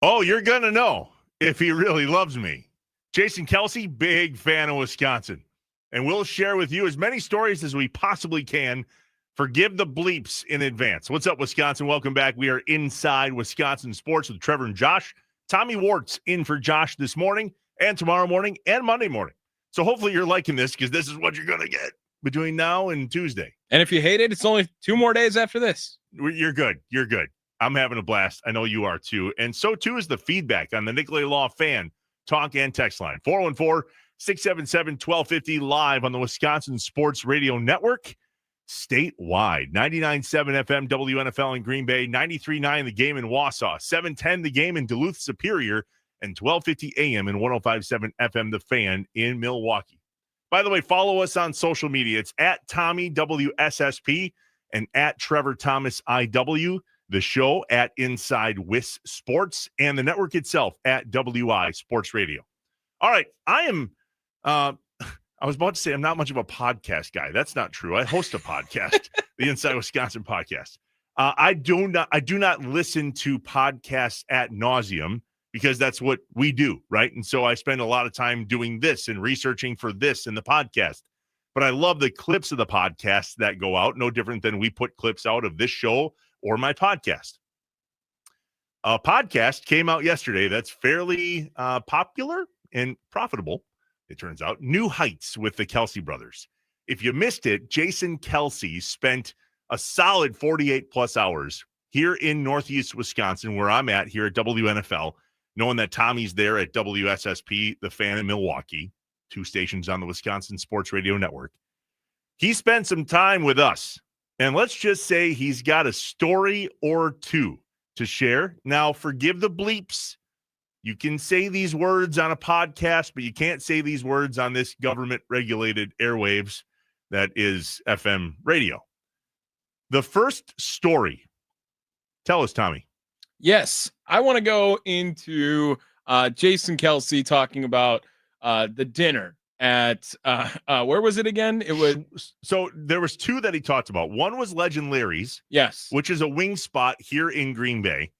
Oh, you're going to know if he really loves me. Jason Kelsey, big fan of Wisconsin. And we'll share with you as many stories as we possibly can. Forgive the bleeps in advance. What's up, Wisconsin? Welcome back. We are inside Wisconsin Sports with Trevor and Josh. Tommy Wart's in for Josh this morning and tomorrow morning and Monday morning. So hopefully you're liking this because this is what you're going to get between now and Tuesday. And if you hate it, it's only 2 more days after this. You're good. You're good. I'm having a blast. I know you are too. And so too is the feedback on the Nicolay Law Fan Talk and Text line. 414-677-1250 live on the Wisconsin Sports Radio Network. Statewide. 99.7 FM WNFL in Green Bay, 93.9 The Game in Wausau, 710 The Game in Duluth Superior, and 1250 AM and 105.7 FM The Fan in Milwaukee. By the way, follow us on social media. It's at Tommy WSSP and at Trevor Thomas IW. The show at Inside Wis Sports and the network itself at WI Sports Radio. All right, I was about to say I'm not much of a podcast guy. That's not true. I host a podcast, the Inside Wisconsin podcast. I do not listen to podcasts ad nauseum because that's what we do, right? And so I spend a lot of time doing this and researching for this in the podcast. But I love the clips of the podcasts that go out, no different than we put clips out of this show or my podcast. A podcast came out yesterday that's fairly popular and profitable. It turns out, New Heights with the Kelsey brothers. If you missed it, Jason Kelsey spent a solid 48 plus hours here in Northeast Wisconsin, where I'm at here at WNFL, knowing that Tommy's there at WSSP, the Fan in Milwaukee, 2 stations on the Wisconsin Sports Radio Network. He spent some time with us, and let's just say he's got a story or two to share. Now, forgive the bleeps. You can say these words on a podcast, but you can't say these words on this government-regulated airwaves that is FM radio. The first story. Tell us, Tommy. Yes, I want to go into Jason Kelsey talking about the dinner at where was it again? It was so there was 2 that he talked about. One was Legend Larry's, yes, which is a wing spot here in Green Bay.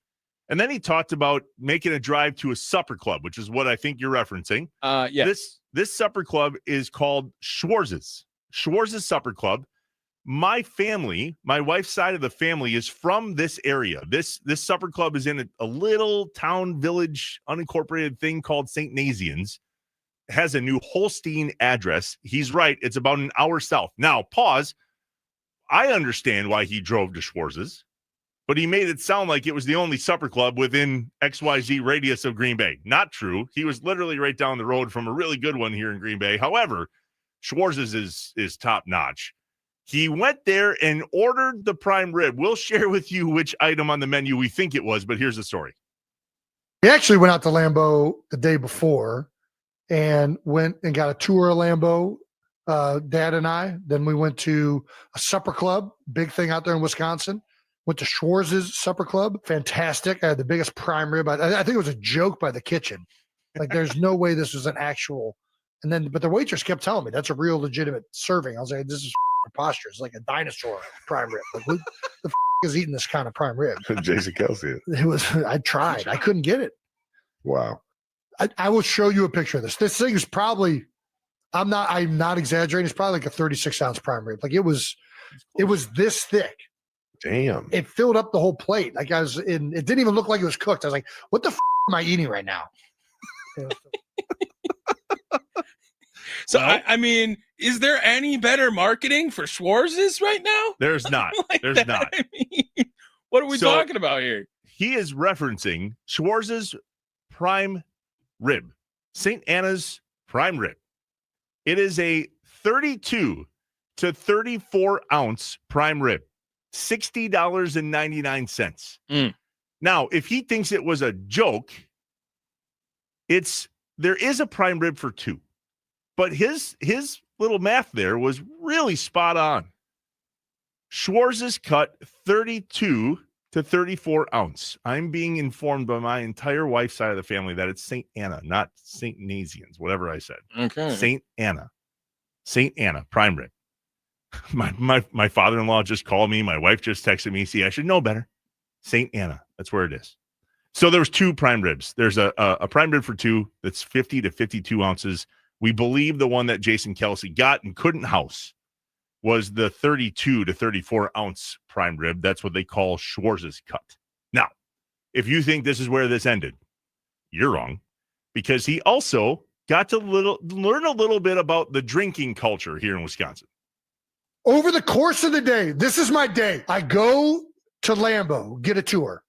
And then he talked about making a drive to a supper club, which is what I think you're referencing. Yes. This supper club is called Schwarz's Supper Club. My family, my wife's side of the family, is from this area. This supper club is in a little town, village, unincorporated thing called St. Nazianz. It has a New Holstein address. He's right. It's about an hour south. Now, pause. I understand why he drove to Schwarz's, but he made it sound like it was the only supper club within XYZ radius of Green Bay. Not true. He was literally right down the road from a really good one here in Green Bay. However, Schwarz's is top notch. He went there and ordered the prime rib. We'll share with you which item on the menu we think it was, but here's the story. We actually went out to Lambeau the day before and went and got a tour of Lambeau, Dad and I. Then we went to a supper club, big thing out there in Wisconsin. Went to Schwarz's Supper Club. Fantastic. I had the biggest prime rib. I think it was a joke by the kitchen. Like, there's no way this was an actual. And then, but the waitress kept telling me that's a real legitimate serving. I was like, this is preposterous. Like a dinosaur prime rib. Like, who the is eating this kind of prime rib? Jason Kelsey. It was. I tried. I couldn't get it. Wow. I will show you a picture of this. This thing is probably. I'm not exaggerating. It's probably like a 36-ounce prime rib. Like it was this thick. Damn. It filled up the whole plate. Like I was in, it didn't even look like it was cooked. I was like, what the am I eating right now? So, I mean, is there any better marketing for Schwarz's right now? There's not. Like There's that, not. I mean, what are we talking about here? He is referencing Schwarz's prime rib, St. Anna's prime rib. It is a 32 to 34 ounce prime rib. $60.99. Now, if he thinks it was a joke, there is a prime rib for 2. But his little math there was really spot on. Schwarz's cut 32 to 34 ounce. I'm being informed by my entire wife's side of the family that it's St. Anna, not St. Nazianz, whatever I said. Okay. St. Anna prime rib. My father-in-law just called me. My wife just texted me. See, I should know better. St. Anna. That's where it is. So there was 2 prime ribs. There's a prime rib for 2 that's 50 to 52 ounces. We believe the one that Jason Kelsey got and couldn't house was the 32 to 34 ounce prime rib. That's what they call Schwarz's cut. Now, if you think this is where this ended, you're wrong, because he also got to learn a little bit about the drinking culture here in Wisconsin. Over the course of the day, this is my day. I go to Lambeau, get a tour.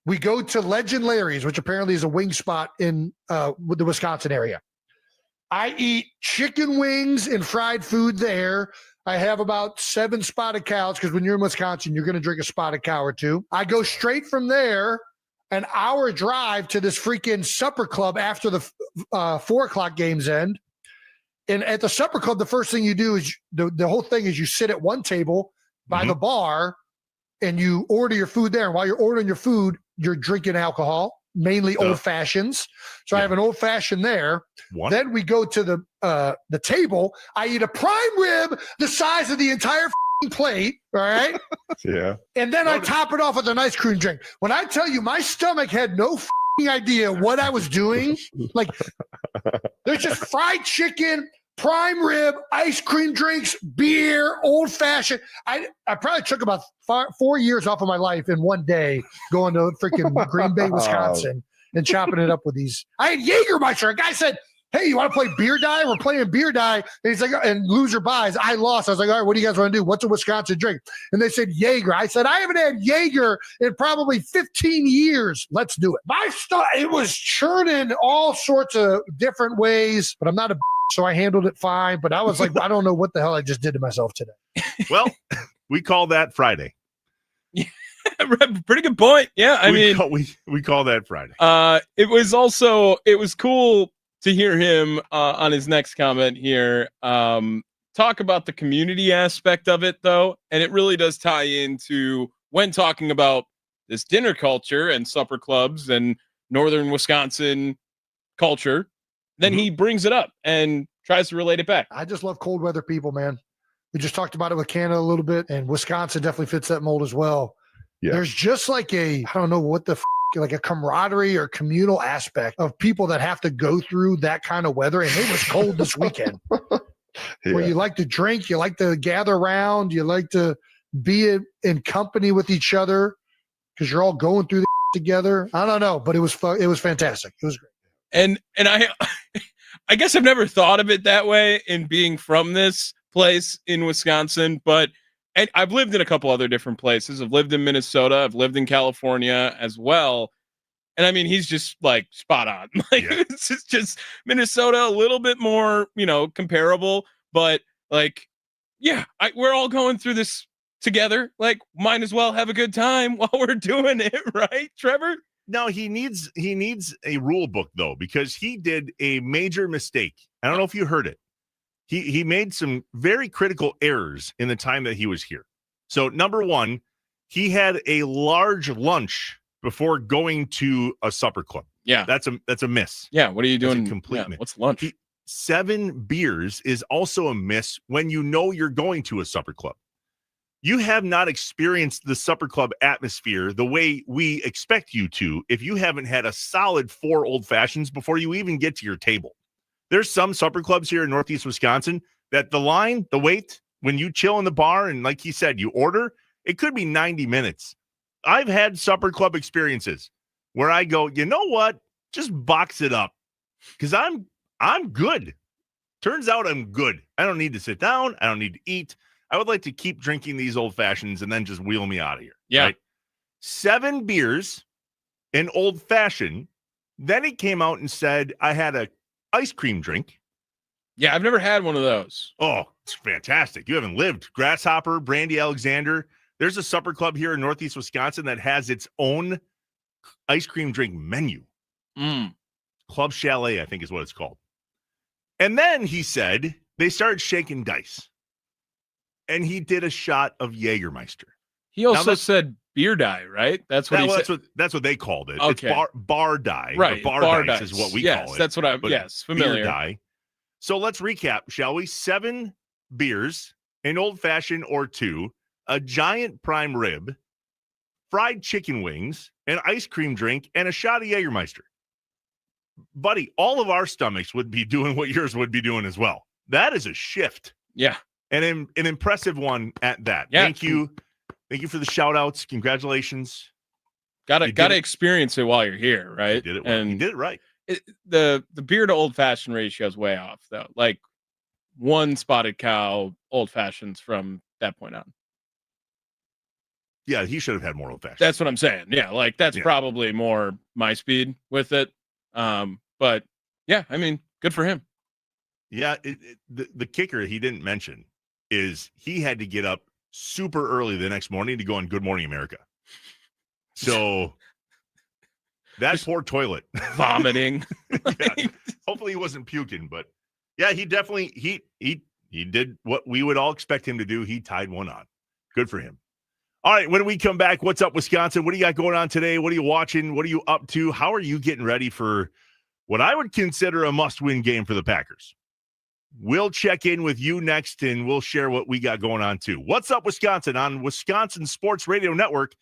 We go to Legend Larry's, which apparently is a wing spot in the Wisconsin area. I eat chicken wings and fried food there. I have about 7 spotted cows because when you're in Wisconsin, you're going to drink a spotted cow or 2. I go straight from there, an hour drive to this freaking supper club after the 4 o'clock games end. And at the supper club, the first thing you do is the whole thing is you sit at one table by the bar and you order your food there. And while you're ordering your food, you're drinking alcohol, mainly old fashions. So I have an old fashioned there. What? Then we go to the table. I eat a prime rib the size of the entire plate. All right. Yeah. And then I top it off with an ice cream drink. When I tell you, my stomach had no idea what I was doing. Like, there's just fried chicken, prime rib, ice cream drinks, beer, old fashioned. I probably took about 4 years off of my life in one day going to freaking Green Bay, Wisconsin, and chopping it up with these. I had Jägermeister. A guy said, "Hey, you want to play beer die? We're playing beer die." And he's like, and loser buys. I lost. I was like, "All right, what do you guys want to do? What's a Wisconsin drink?" And they said Jaeger. I said, "I haven't had Jaeger in probably 15 years. Let's do it." My stuff, it was churning all sorts of different ways, but I'm not a so I handled it fine. But I was like, I don't know what the hell I just did to myself today. Well, we call that Friday. Pretty good point. Yeah, I mean, we call that Friday. It was cool to hear him on his next comment here talk about the community aspect of it, though, and it really does tie into when talking about this dinner culture and supper clubs and northern Wisconsin culture. Then he brings it up and tries to relate it back. I just love cold weather people, man. We just talked about it with Canada a little bit, and Wisconsin definitely fits that mold as well. Yeah. There's just like I don't know what the like a camaraderie or communal aspect of people that have to go through that kind of weather. And it was cold this weekend. Where you like to drink, you like to gather around, you like to be in company with each other because you're all going through together. I don't know, but it was fun. It was fantastic. It was great. And I guess I've never thought of it that way in being from this place in Wisconsin, but I've lived in a couple other different places. I've lived in Minnesota. I've lived in California as well. And I mean, he's just like spot on. Like it's just Minnesota, a little bit more, comparable, but like, yeah, we're all going through this together. Like, might as well have a good time while we're doing it, right, Trevor? No, he needs a rule book though, because he did a major mistake. I don't know if you heard it. He made some very critical errors in the time that he was here. So number one, he had a large lunch before going to a supper club. Yeah, that's a miss. Yeah, what are you doing? Complete miss. What's lunch? 7 beers is also a miss when you know you're going to a supper club. You have not experienced the supper club atmosphere the way we expect you to if you haven't had a solid 4 old fashions before you even get to your table. There's some supper clubs here in Northeast Wisconsin that the wait, when you chill in the bar and like he said, you order, it could be 90 minutes. I've had supper club experiences where I go, you know what? Just box it up because I'm good. Turns out I'm good. I don't need to sit down. I don't need to eat. I would like to keep drinking these old fashions and then just wheel me out of here. Yeah. Right? 7 beers, an old fashioned. Then he came out and said, I had a ice cream drink. Yeah, I've never had one of those. Oh, it's fantastic. You haven't lived. Grasshopper, Brandy Alexander. There's a supper club here in Northeast Wisconsin that has its own ice cream drink menu. Club Chalet, I think is what it's called. And then he said they started shaking dice. And he did a shot of Jägermeister. He also said beer die, right? That's what he said. That's what they called it. Okay. It's bar die. Right. Bar dice is what we call it. That's what familiar. Beer die. So let's recap, shall we? 7 beers, an old fashioned or 2, a giant prime rib, fried chicken wings, an ice cream drink, and a shot of Jägermeister. Buddy, all of our stomachs would be doing what yours would be doing as well. That is a shift. Yeah. And an impressive one at that. Yeah. Thank you. Thank you for the shout outs. Congratulations. Gotta it. experience it while you're here, right? You did it well. And You did it right. the beer to old fashioned ratio is way off though. Like one Spotted Cow old fashions from that point on. Yeah, he should have had more old fashioned. That's what I'm saying. Yeah, like that's Yeah. probably more my speed with it. But yeah, I mean, good for him. Yeah, the kicker he didn't mention is he had to get up super early the next morning to go on Good Morning America. So that poor toilet vomiting. Yeah, hopefully he wasn't puking, but yeah, he definitely he did what we would all expect him to do. He tied one on. Good for him. All right, when we come back, what's up, Wisconsin? What do you got going on today? What are you watching? What are you up to? How are you getting ready for what I would consider a must-win game for the Packers? We'll check in with you next, and we'll share what we got going on, too. What's up, Wisconsin? On Wisconsin Sports Radio Network,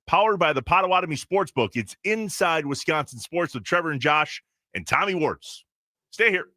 powered by the Potawatomi Sportsbook. It's Inside Wisconsin Sports with Trevor and Josh and Tommy Warts. Stay here.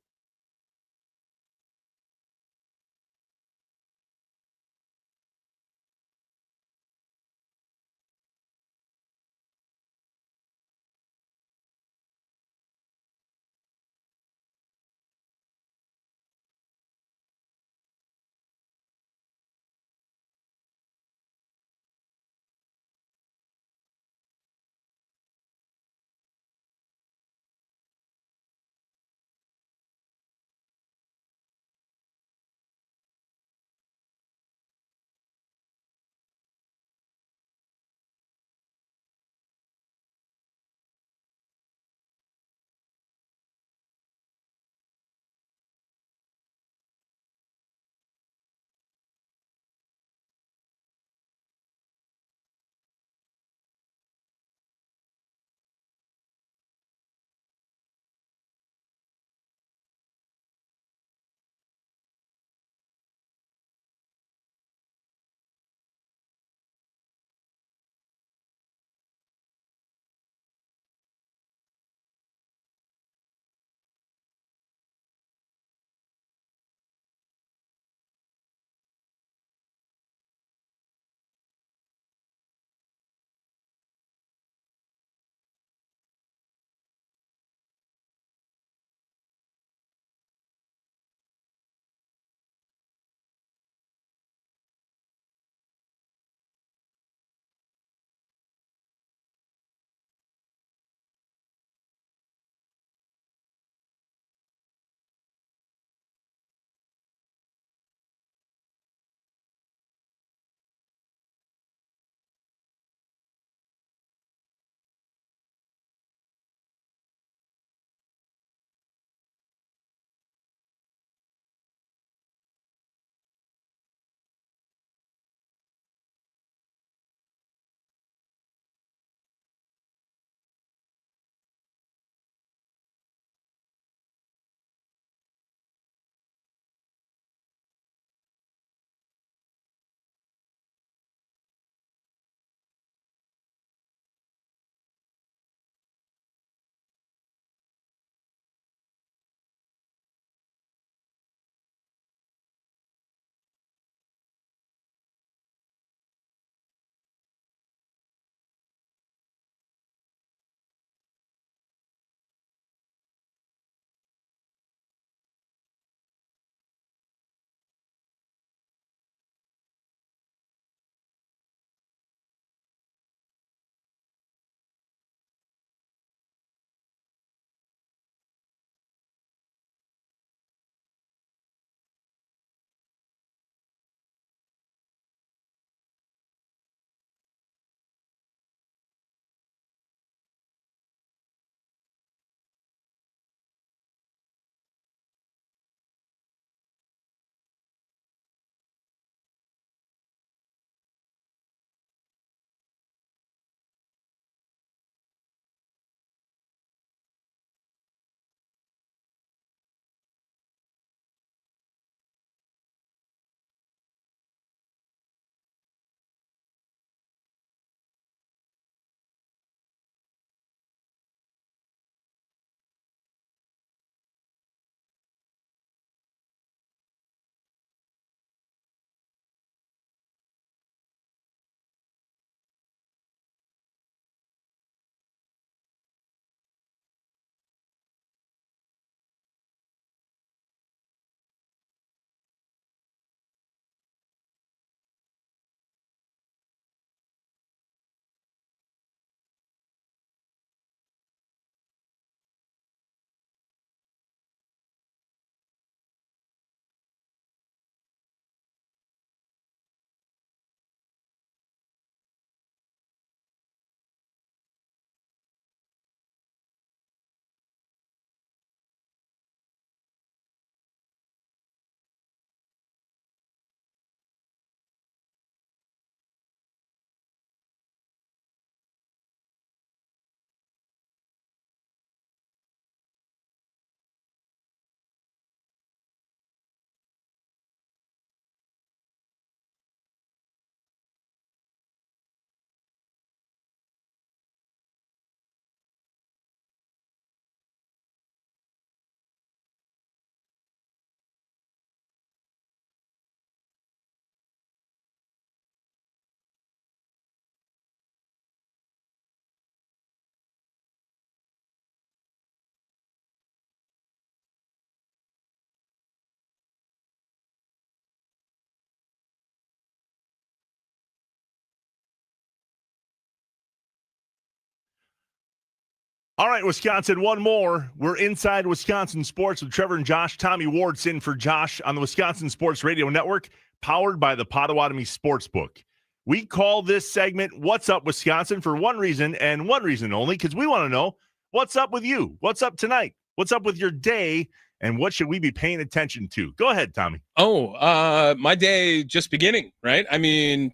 All right, Wisconsin, one more. We're inside Wisconsin sports with Trevor and Josh. Tommy Ward's in for Josh on the Wisconsin Sports Radio Network, powered by the Potawatomi Sportsbook. We call this segment What's Up Wisconsin for one reason and one reason only, because we want to know what's up with you. What's up tonight? What's up with your day? And what should we be paying attention to? Go ahead, Tommy. My day just beginning, right? I mean,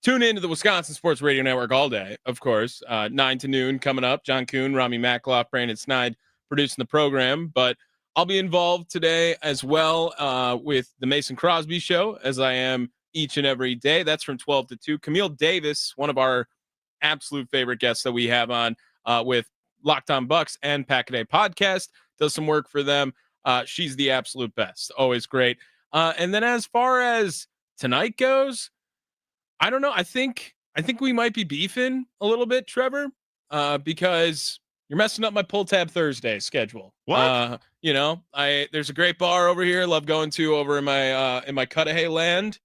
tune into the Wisconsin Sports Radio Network all day, of course. 9 to noon coming up. John Kuhn, Rami Makloff, Brandon Snide producing the program. But I'll be involved today as well with the Mason Crosby Show, as I am each and every day. That's from 12 to 2. Camille Davis, one of our absolute favorite guests that we have on with Locked On Bucks and Pack a Day Podcast, does some work for them. She's the absolute best. Always great. And then as far as tonight goes, I don't know. I think we might be beefing a little bit, Trevor, because you're messing up my Pull Tab Thursday schedule. What? There's a great bar over here. Love going to over in my Cudahy land.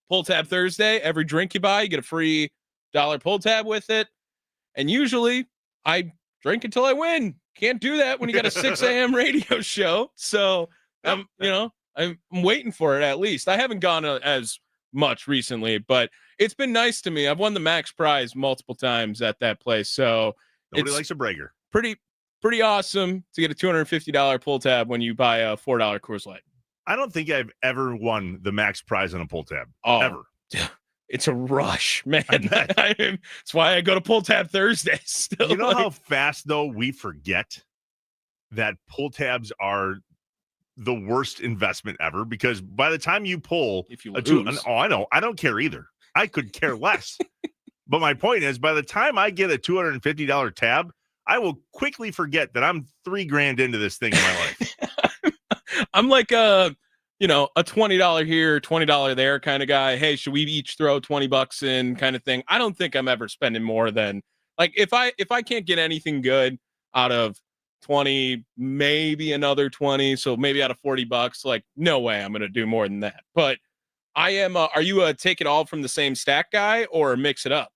Pull Tab Thursday. Every drink you buy, you get a free $1 pull tab with it. And usually I drink until I win. Can't do that when you got a 6 a.m. radio show. So I'm waiting for it at least. I haven't gone as much recently, but it's been nice to me. I've won the max prize multiple times at that place. So Nobody likes a bragger. Pretty awesome to get a $250 pull tab when you buy a $4 Coors Light. I don't think I've ever won the max prize on a pull tab. Oh, ever. It's a rush, man. That's why I go to Pull Tab Thursday still. You know how fast, though, we forget that pull tabs are the worst investment ever? Because by the time you pull, if you lose. I know. I don't care either. I could care less. But my point is, by the time I get a $250 tab, I will quickly forget that I'm $3,000 into this thing in my life. I'm like a $20 here, $20 there kind of guy. Hey, should we each throw $20 in kind of thing? I don't think I'm ever spending more than, like, if I can't get anything good out of 20, maybe another 20, so maybe out of $40, like, no way I'm going to do more than that. But I am are you a take it all from the same stack guy or mix it up?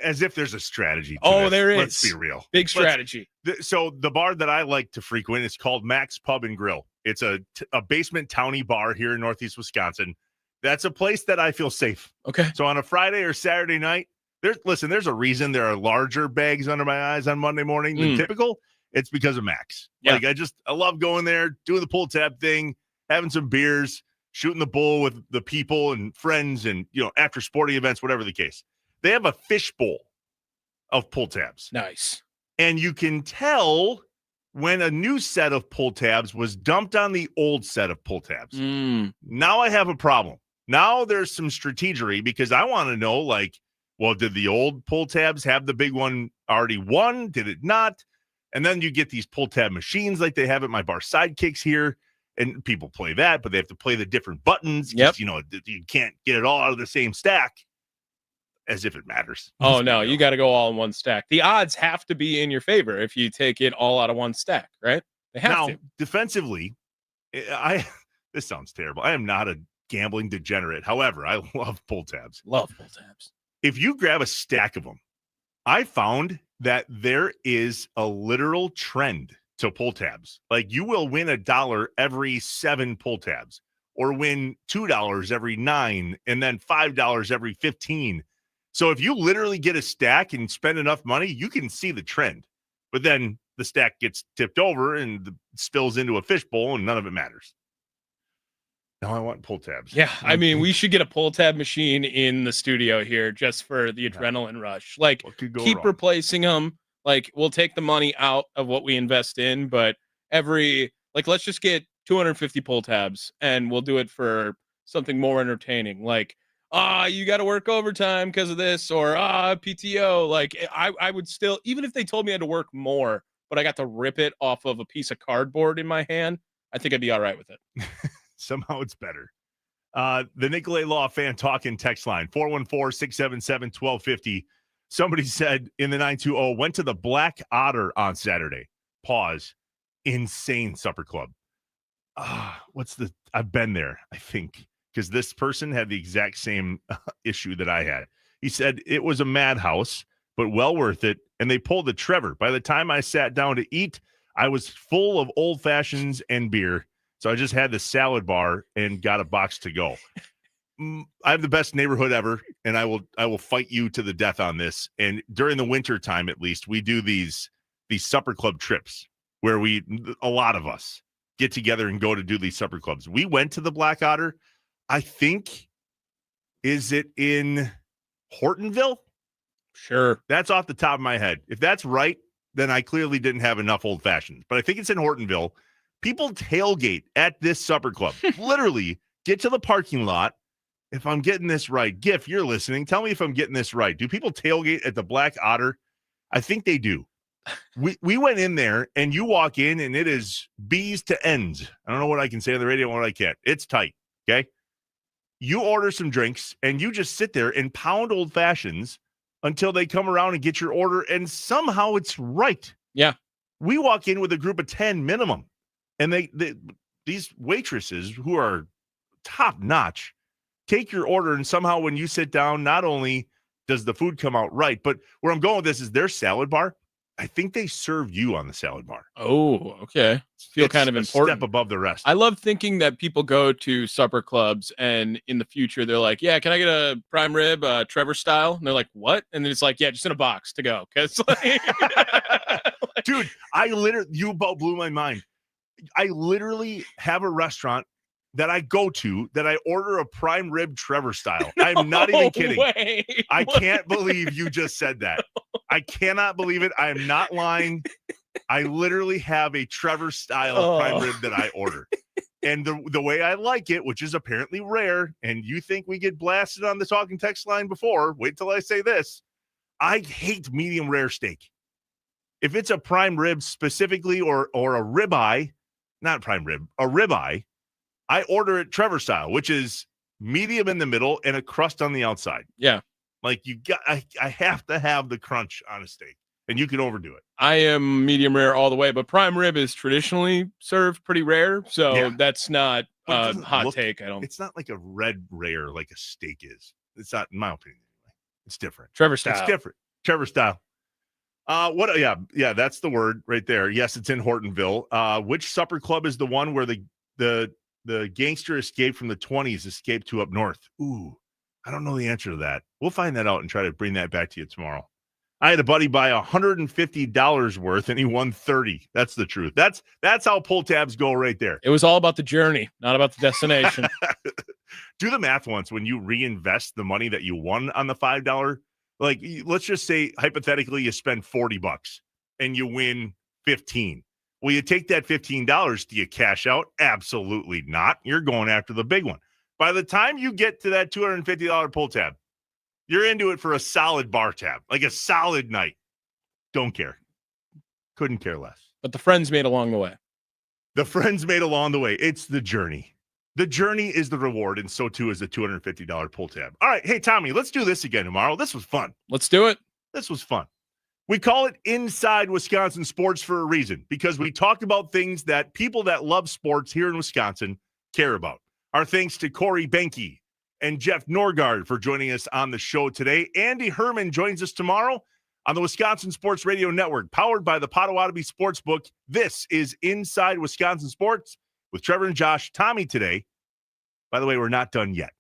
As if there's a strategy to Oh, this. there is. Let's be real. Big strategy. So the bar that I like to frequent is called Max Pub and Grill. It's a basement towny bar here in Northeast Wisconsin. That's a place that I feel safe. Okay. So on a Friday or Saturday night, there's a reason there are larger bags under my eyes on Monday morning than typical. It's because of Max. Yeah. Like I love going there, doing the pull tab thing, having some beers, shooting the bull with the people and friends, and after sporting events, whatever the case. They have a fishbowl of pull tabs. Nice. And you can tell when a new set of pull tabs was dumped on the old set of pull tabs. Now I have a problem. Now there's some strategery because I want to know, like, well, did the old pull tabs have the big one already won? Did it not? And then you get these pull tab machines like they have at my bar Sidekicks here. And people play that, but they have to play the different buttons. Yep. You can't get it all out of the same stack. As if it matters. Oh, no, you got to go all in one stack. The odds have to be in your favor if you take it all out of one stack, right? They have to. Defensively, this sounds terrible. I am not a gambling degenerate. However, I love pull tabs. Love pull tabs. If you grab a stack of them, I found that there is a literal trend to pull tabs. Like you will win $1 every 7 pull tabs, or win $2 every 9, and then $5 every 15. So if you literally get a stack and spend enough money, you can see the trend. But then the stack gets tipped over and spills into a fishbowl and none of it matters. Now I want pull tabs. Yeah, I mean, we should get a pull tab machine in the studio here just for the adrenaline rush. Like, keep replacing them. Like, we'll take the money out of what we invest in, but let's just get 250 pull tabs and we'll do it for something more entertaining. Like, you got to work overtime because of this, or PTO. Like, I would still, even if they told me I had to work more, but I got to rip it off of a piece of cardboard in my hand, I think I'd be all right with it. Somehow it's better. The Nicolay Law fan talking text line, 414-677-1250. Somebody said in the 920, went to the Black Otter on Saturday. Pause. Insane supper club. I've been there, I think. Because this person had the exact same issue that I had. He said it was a madhouse, but well worth it. And they pulled the Trevor. By the time I sat down to eat, I was full of old fashions and beer. So I just had the salad bar and got a box to go. I have the best neighborhood ever, and I will fight you to the death on this. And during the winter time, at least, we do these supper club trips where a lot of us get together and go to do these supper clubs. We went to the Black Otter. I think, is it in Hortonville? Sure. That's off the top of my head. If that's right, then I clearly didn't have enough old fashions. But I think it's in Hortonville. People tailgate at this supper club. Literally get to the parking lot. If I'm getting this right, Giff, you're listening. Tell me if I'm getting this right. Do people tailgate at the Black Otter? I think they do. We went in there, and you walk in, and it is B's to N's. I don't know what I can say on the radio and what I can't. It's tight, okay? You order some drinks, and you just sit there and pound old fashions until they come around and get your order, and somehow it's right. Yeah. We walk in with a group of 10 minimum, and these waitresses who are top-notch take your order, and somehow when you sit down, not only does the food come out right, but where I'm going with this is their salad bar. I think they serve you on the salad bar. Oh, okay. Feel It's kind of a important. step above the rest. I love thinking that people go to supper clubs and in the future they're like, yeah, can I get a prime rib, Trevor style? And they're like, what? And then it's like, yeah, just in a box to go. Cause like, Dude, you about blew my mind. I literally have a restaurant that I go to that I order a prime rib Trevor style. I'm not even kidding. way. I can't believe you just said that. I cannot believe it. I am not lying. I literally have a Trevor style prime rib that I order. And the way I like it, which is apparently rare, and you think we get blasted on the talking text line before, wait till I say this. I hate medium rare steak. If it's a prime rib specifically or a ribeye, not prime rib, a ribeye, I order it Trevor style, which is medium in the middle and a crust on the outside. Yeah. Like I have to have the crunch on a steak, and you can overdo it. I am medium rare all the way, but prime rib is traditionally served pretty rare. So Yeah. that's not But it a doesn't hot look- take. I don't. It's not like a red rare like a steak is. It's not, in my opinion. Anyway. It's different. Trevor style. It's different. Trevor style. What? Yeah, that's the word right there. Yes, it's in Hortonville. Which supper club is the one where the gangster escaped from the 20s escaped to up north? Ooh, I don't know the answer to that. We'll find that out and try to bring that back to you tomorrow. I had a buddy buy $150 worth and he won 30. That's the truth. That's how pull tabs go right there. It was all about the journey, not about the destination. Do the math once when you reinvest the money that you won on the $5. Like, let's just say hypothetically you spend $40 and you win 15. Well, you take that $15. Do you cash out? Absolutely not. You're going after the big one. By the time you get to that $250 pull tab, you're into it for a solid bar tab, like a solid night. Don't care. Couldn't care less. But the friends made along the way. The friends made along the way. It's the journey. The journey is the reward, and so too is the $250 pull tab. All right. Hey, Tommy, let's do this again tomorrow. This was fun. Let's do it. This was fun. We call it Inside Wisconsin Sports for a reason, because we talked about things that people that love sports here in Wisconsin care about. Our thanks to Corey Benke and Jeff Norgard for joining us on the show today. Andy Herman joins us tomorrow on the Wisconsin Sports Radio Network, powered by the Potawatomi Sportsbook. This is Inside Wisconsin Sports with Trevor and Josh. Tommy today. By the way, we're not done yet.